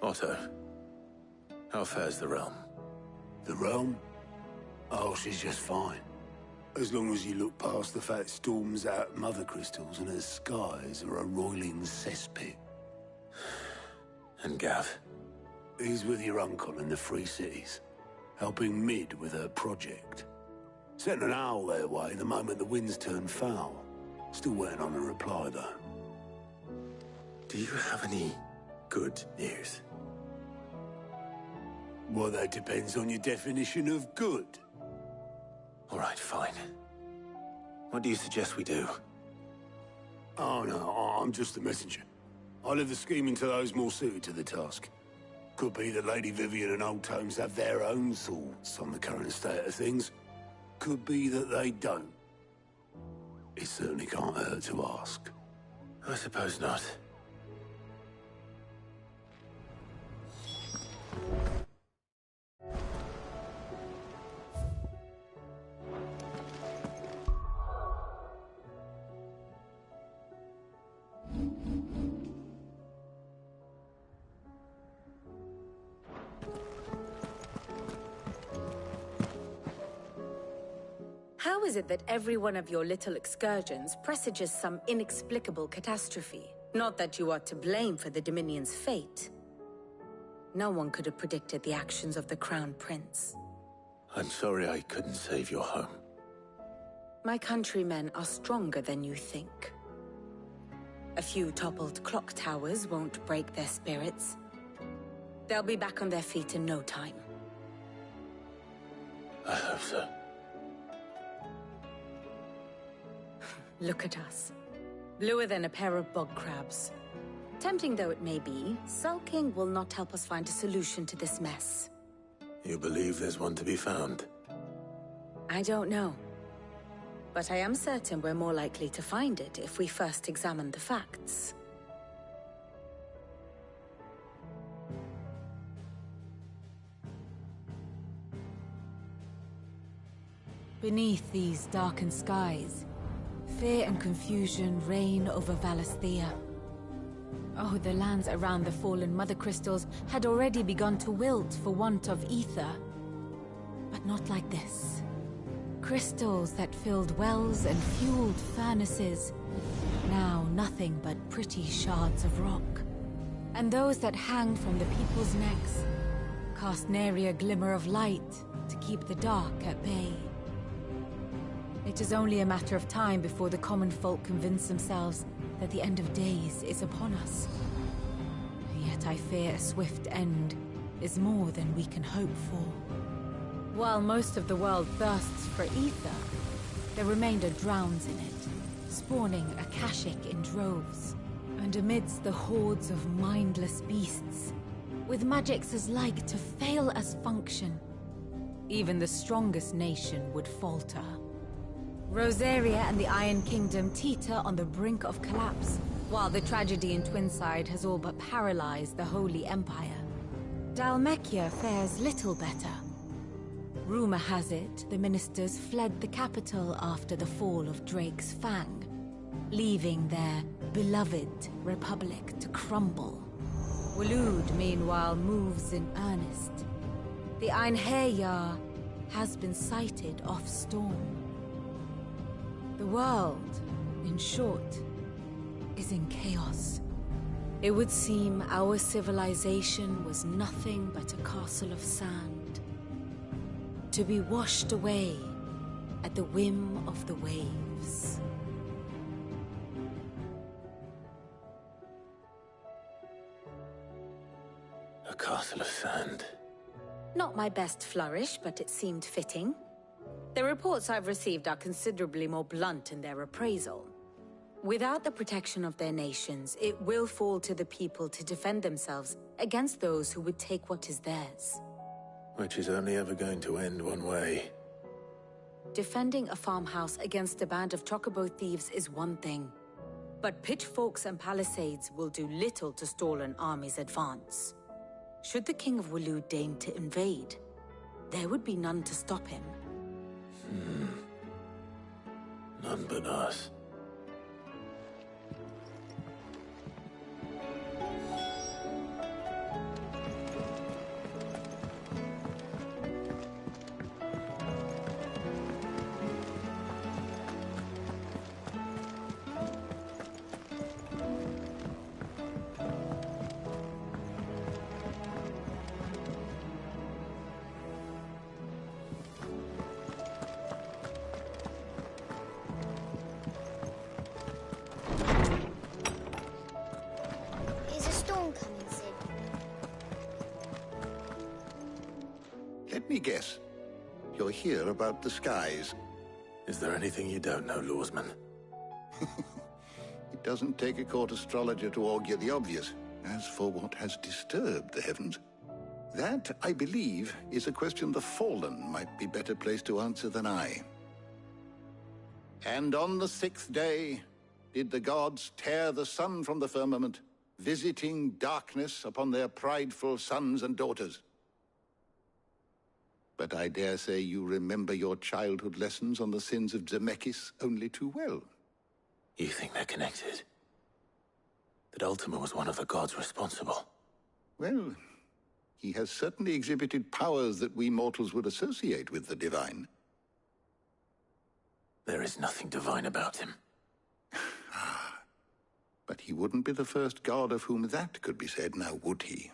Otto, how fares the realm? The realm? Oh, she's just fine. As long as you look past the fat storms out mother crystals and her skies are a roiling cesspit. And Gav? He's with your uncle in the Free Cities, helping Mid with her project. Sent an owl their way the moment the winds turned foul. Still waiting on a reply, though. Do you have any good news? Well, that depends on your definition of good. All right, fine. What do you suggest we do? Oh, no, I'm just the messenger. I'll leave the scheming to those more suited to the task. Could be that Lady Vivian and Old Tomes have their own thoughts on the current state of things. Could be that they don't. It certainly can't hurt to ask. I suppose not. How is it that every one of your little excursions presages some inexplicable catastrophe? Not that you are to blame for the Dominion's fate. No one could have predicted the actions of the Crown Prince. I'm sorry I couldn't save your home. My countrymen are stronger than you think. A few toppled clock towers won't break their spirits. They'll be back on their feet in no time. I hope so. Look at us. Bluer than a pair of bog crabs. Tempting though it may be, sulking will not help us find a solution to this mess. You believe there's one to be found? I don't know. But I am certain we're more likely to find it if we first examine the facts. Beneath these darkened skies, fear and confusion reign over Valisthea. Oh, the lands around the fallen Mother Crystals had already begun to wilt for want of ether. But not like this. Crystals that filled wells and fueled furnaces. Now nothing but pretty shards of rock. And those that hang from the people's necks cast nary a glimmer of light to keep the dark at bay. It is only a matter of time before the common folk convince themselves that the end of days is upon us. Yet I fear a swift end is more than we can hope for. While most of the world thirsts for ether, the remainder drowns in it, spawning Akashic in droves. And amidst the hordes of mindless beasts, with magics as like to fail as function, even the strongest nation would falter. Rosaria and the Iron Kingdom teeter on the brink of collapse, while the tragedy in Twinside has all but paralyzed the Holy Empire. Dhalmekia fares little better. Rumor has it the ministers fled the capital after the fall of Drake's Fang, leaving their beloved republic to crumble. Waloed, meanwhile, moves in earnest. The Einherjar has been sighted off-storm. The world, in short, is in chaos. It would seem our civilization was nothing but a castle of sand, to be washed away at the whim of the waves. A castle of sand. Not my best flourish, but it seemed fitting. The reports I've received are considerably more blunt in their appraisal. Without the protection of their nations, it will fall to the people to defend themselves against those who would take what is theirs. Which is only ever going to end one way. Defending a farmhouse against a band of chocobo thieves is one thing, but pitchforks and palisades will do little to stall an army's advance. Should the King of Waloed deign to invade, there would be none to stop him. None but us. Let me guess. You're here about the skies. Is there anything you don't know, Lawsman? It doesn't take a court astrologer to augur the obvious. As for what has disturbed the heavens, that, I believe, is a question the Fallen might be better placed to answer than I. And on the 6th day, did the gods tear the sun from the firmament, visiting darkness upon their prideful sons and daughters. But I dare say you remember your childhood lessons on the sins of Zemeckis only too well. You think they're connected? That Ultima was one of the gods responsible? Well, he has certainly exhibited powers that we mortals would associate with the divine. There is nothing divine about him. But he wouldn't be the first god of whom that could be said, now would he?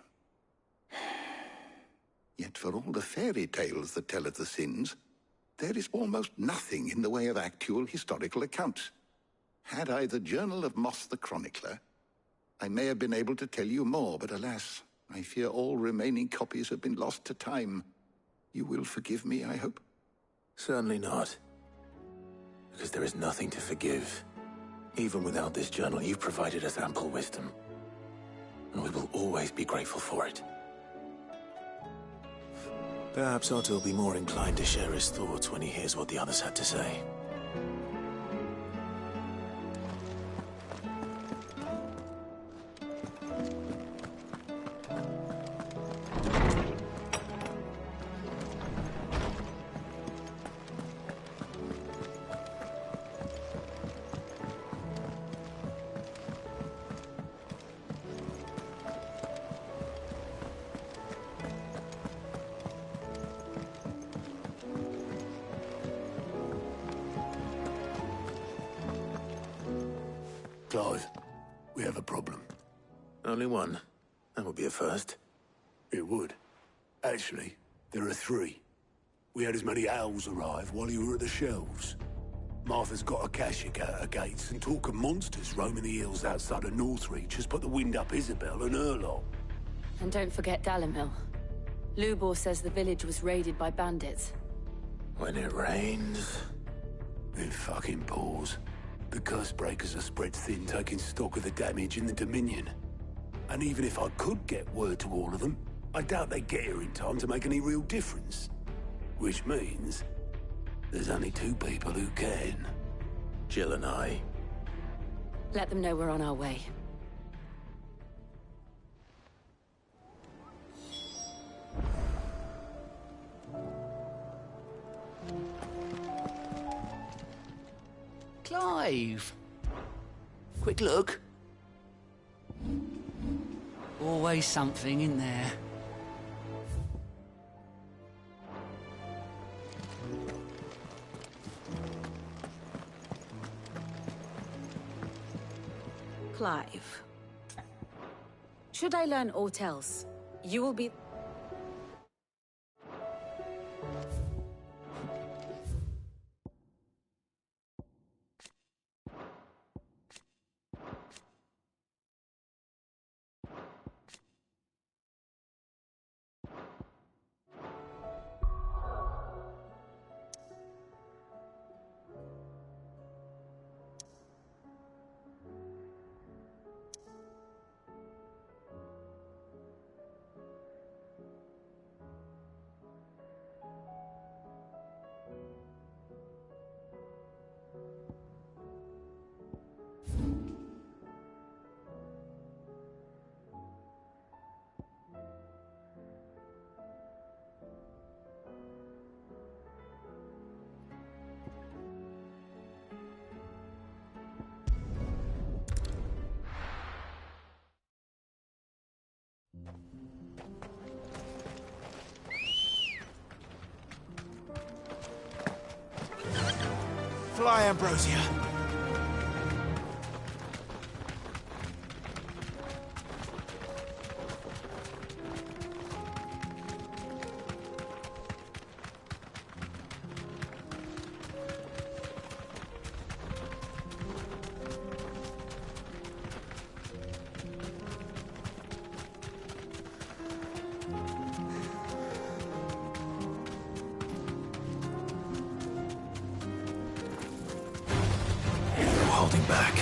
Yet for all the fairy tales that tell of the sins, there is almost nothing in the way of actual historical accounts. Had I the Journal of Moss the Chronicler, I may have been able to tell you more, but alas, I fear all remaining copies have been lost to time. You will forgive me, I hope? Certainly not. Because there is nothing to forgive. Even without this journal, you've provided us ample wisdom. And we will always be grateful for it. Perhaps Otto will be more inclined to share his thoughts when he hears what the others had to say. Clive, we have a problem. Only one. That would be a first. It would. Actually, there are three. We had as many owls arrive while you were at the shelves. Martha's got a Kashik at her gates, and talk of monsters roaming the hills outside of Northreach has put the wind up Isabel and her lot. And don't forget Dalimil. Lubor says the village was raided by bandits. When it rains... It fucking pours. The curse breakers are spread thin, taking stock of the damage in the Dominion. And even if I could get word to all of them, I doubt they get here in time to make any real difference. Which means there's only two people who can. Jill and I. Let them know we're on our way. Clive! Quick look. Always something in there. Clive. Should I learn aught else, you will be... Fly, Ambrosia. Holding back.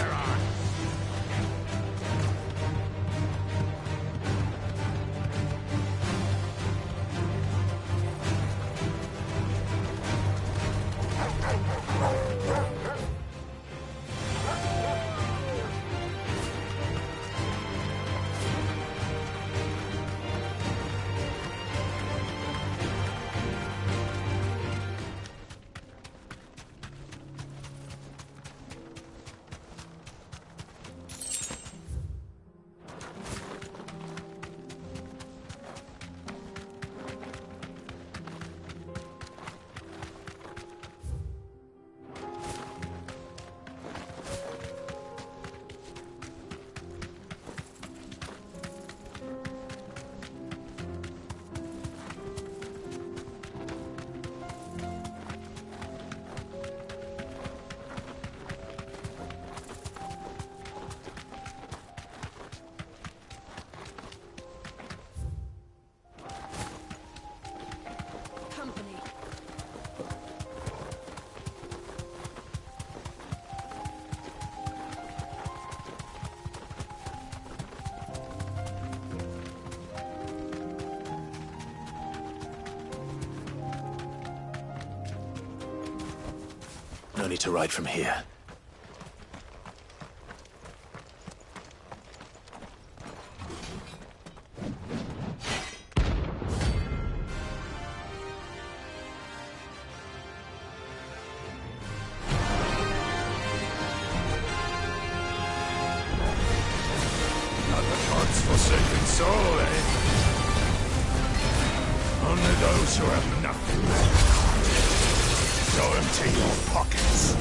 No need to ride from here. Forsaken soul, eh? Only those who have nothing left. So empty your pockets.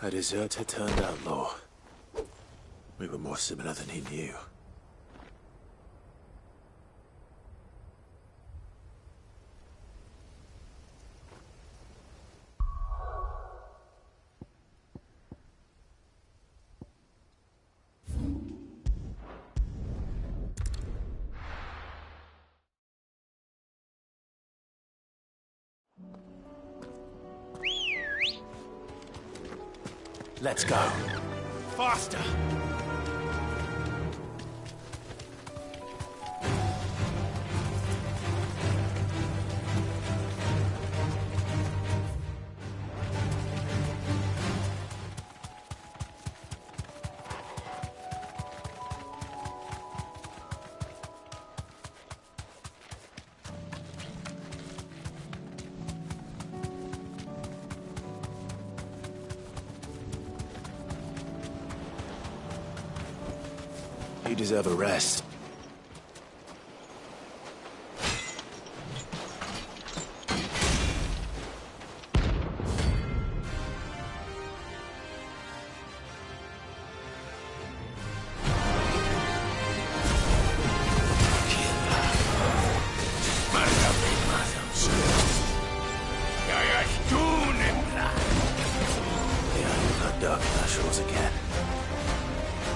A deserter turned outlaw. We were more similar than he knew. Let's go. Faster! You deserve a rest. Dark shores again.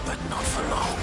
But not for long.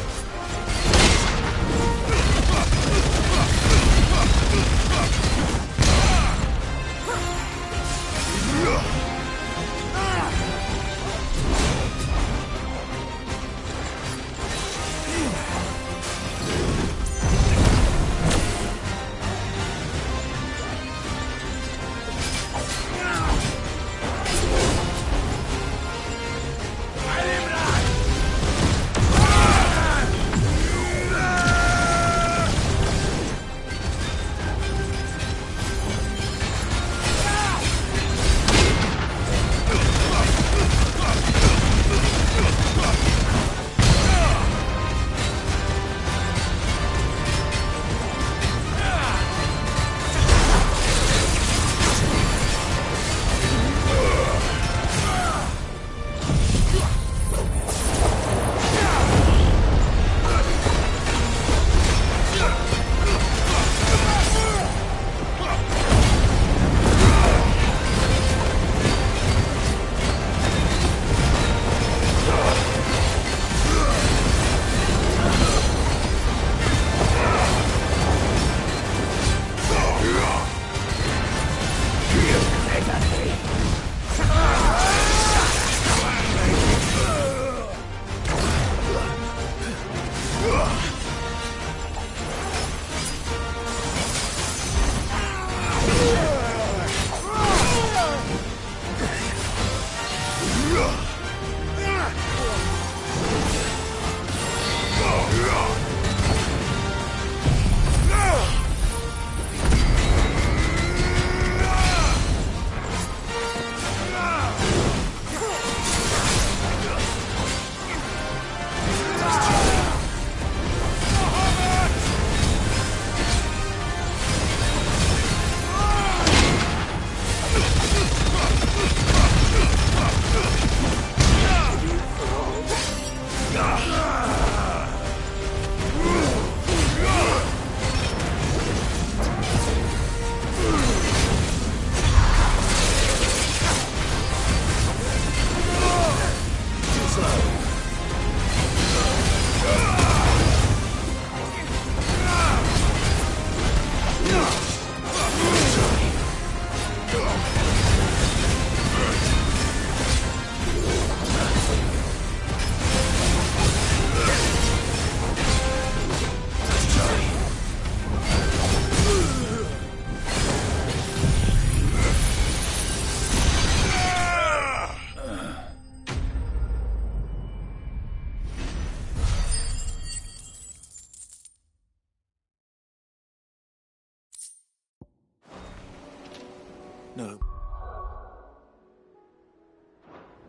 No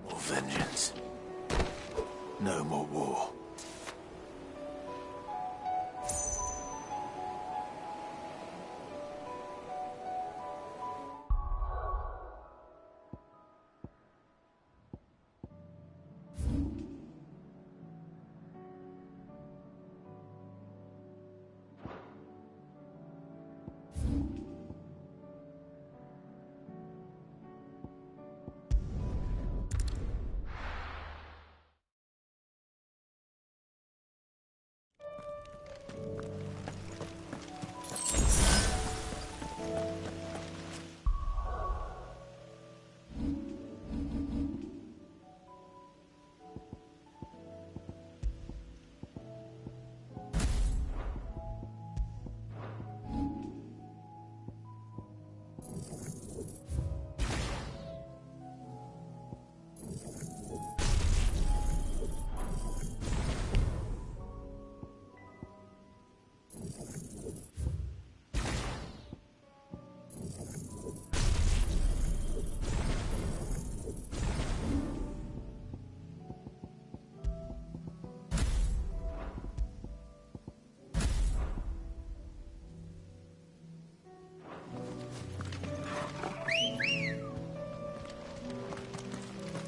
more vengeance. No more war.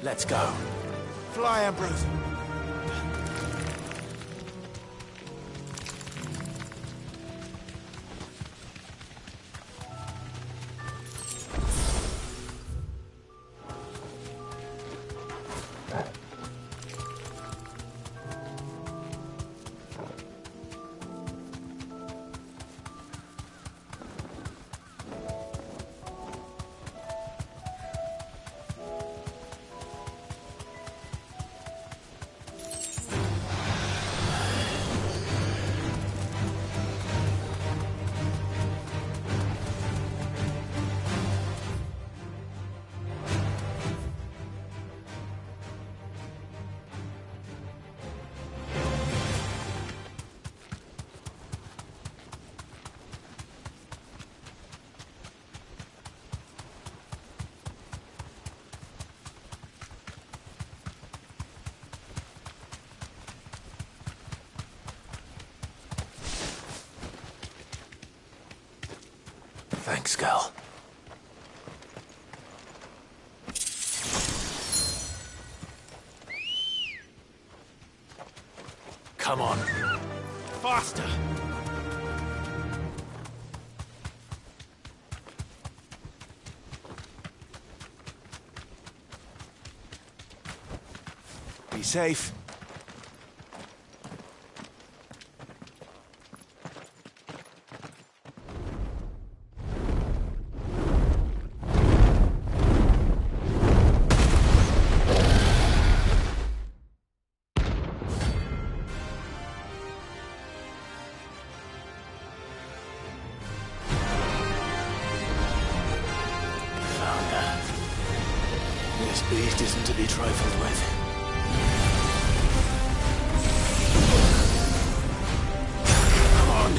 Let's go. Fly, Ambrose. Thanks, girl. Come on. Faster! Be safe. This beast isn't to be trifled with. Come on.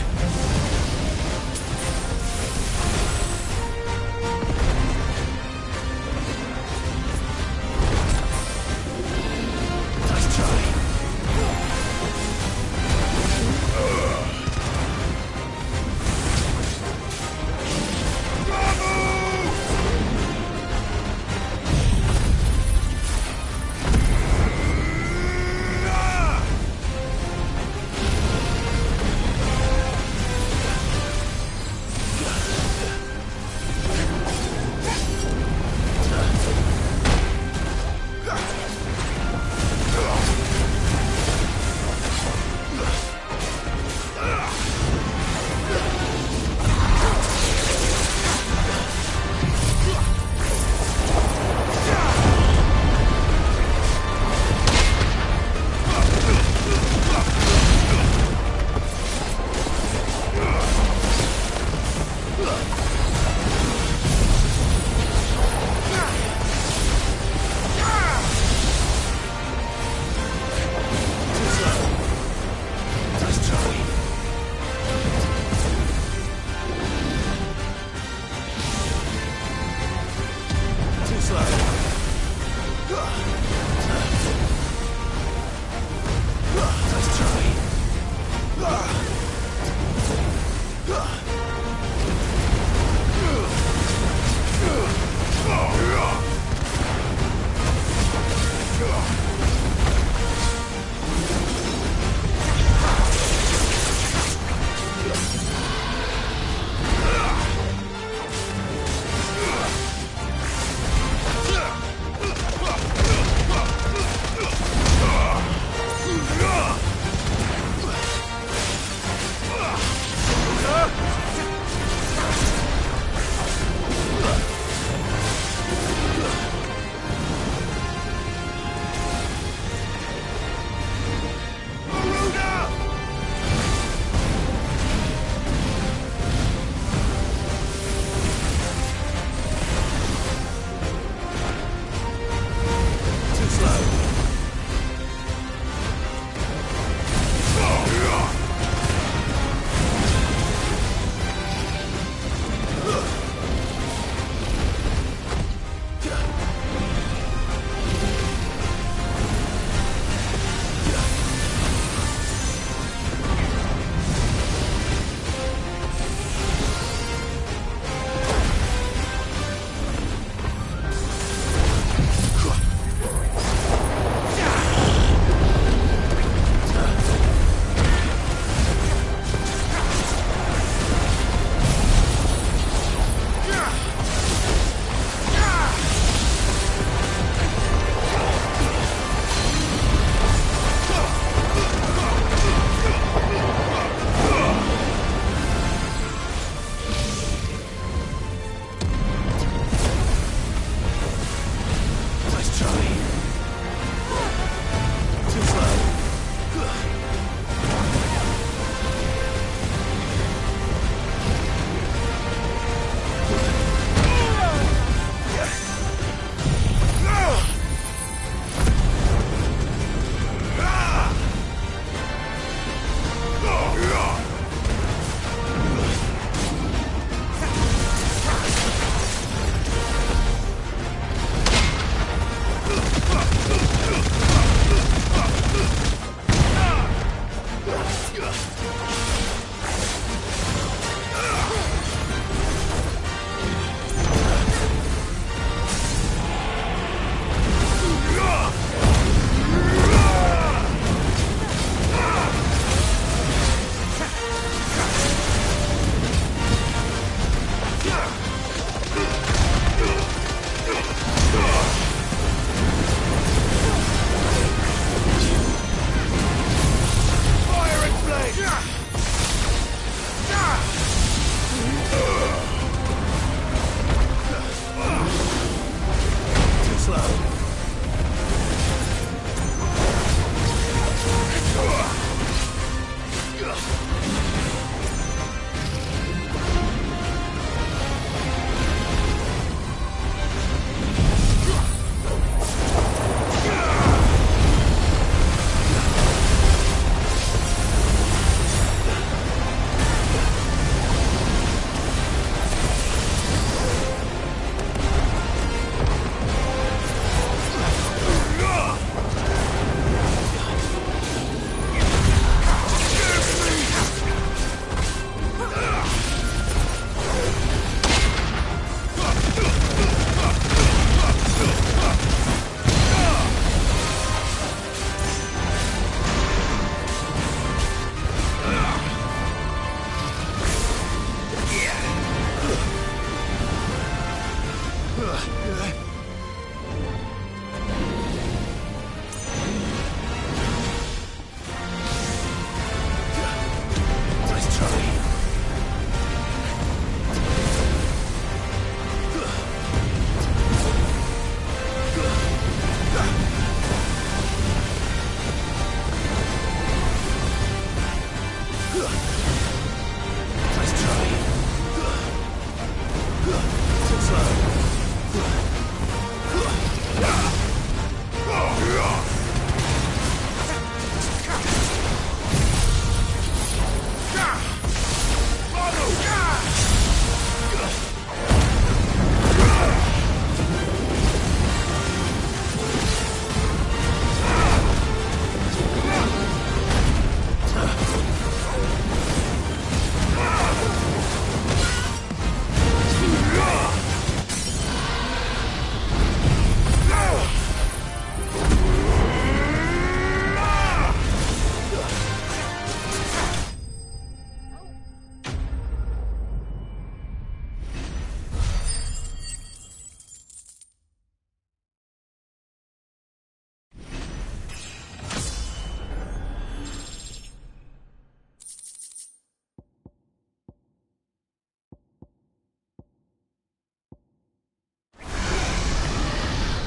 Nice try.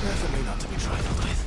Definitely not to be trifled with.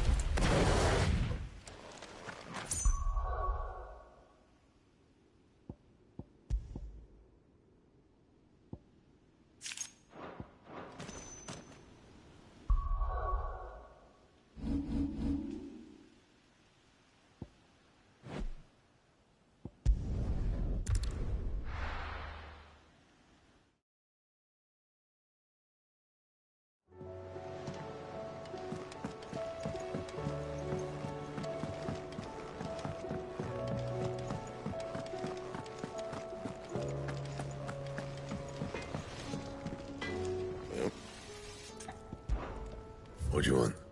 What do you want?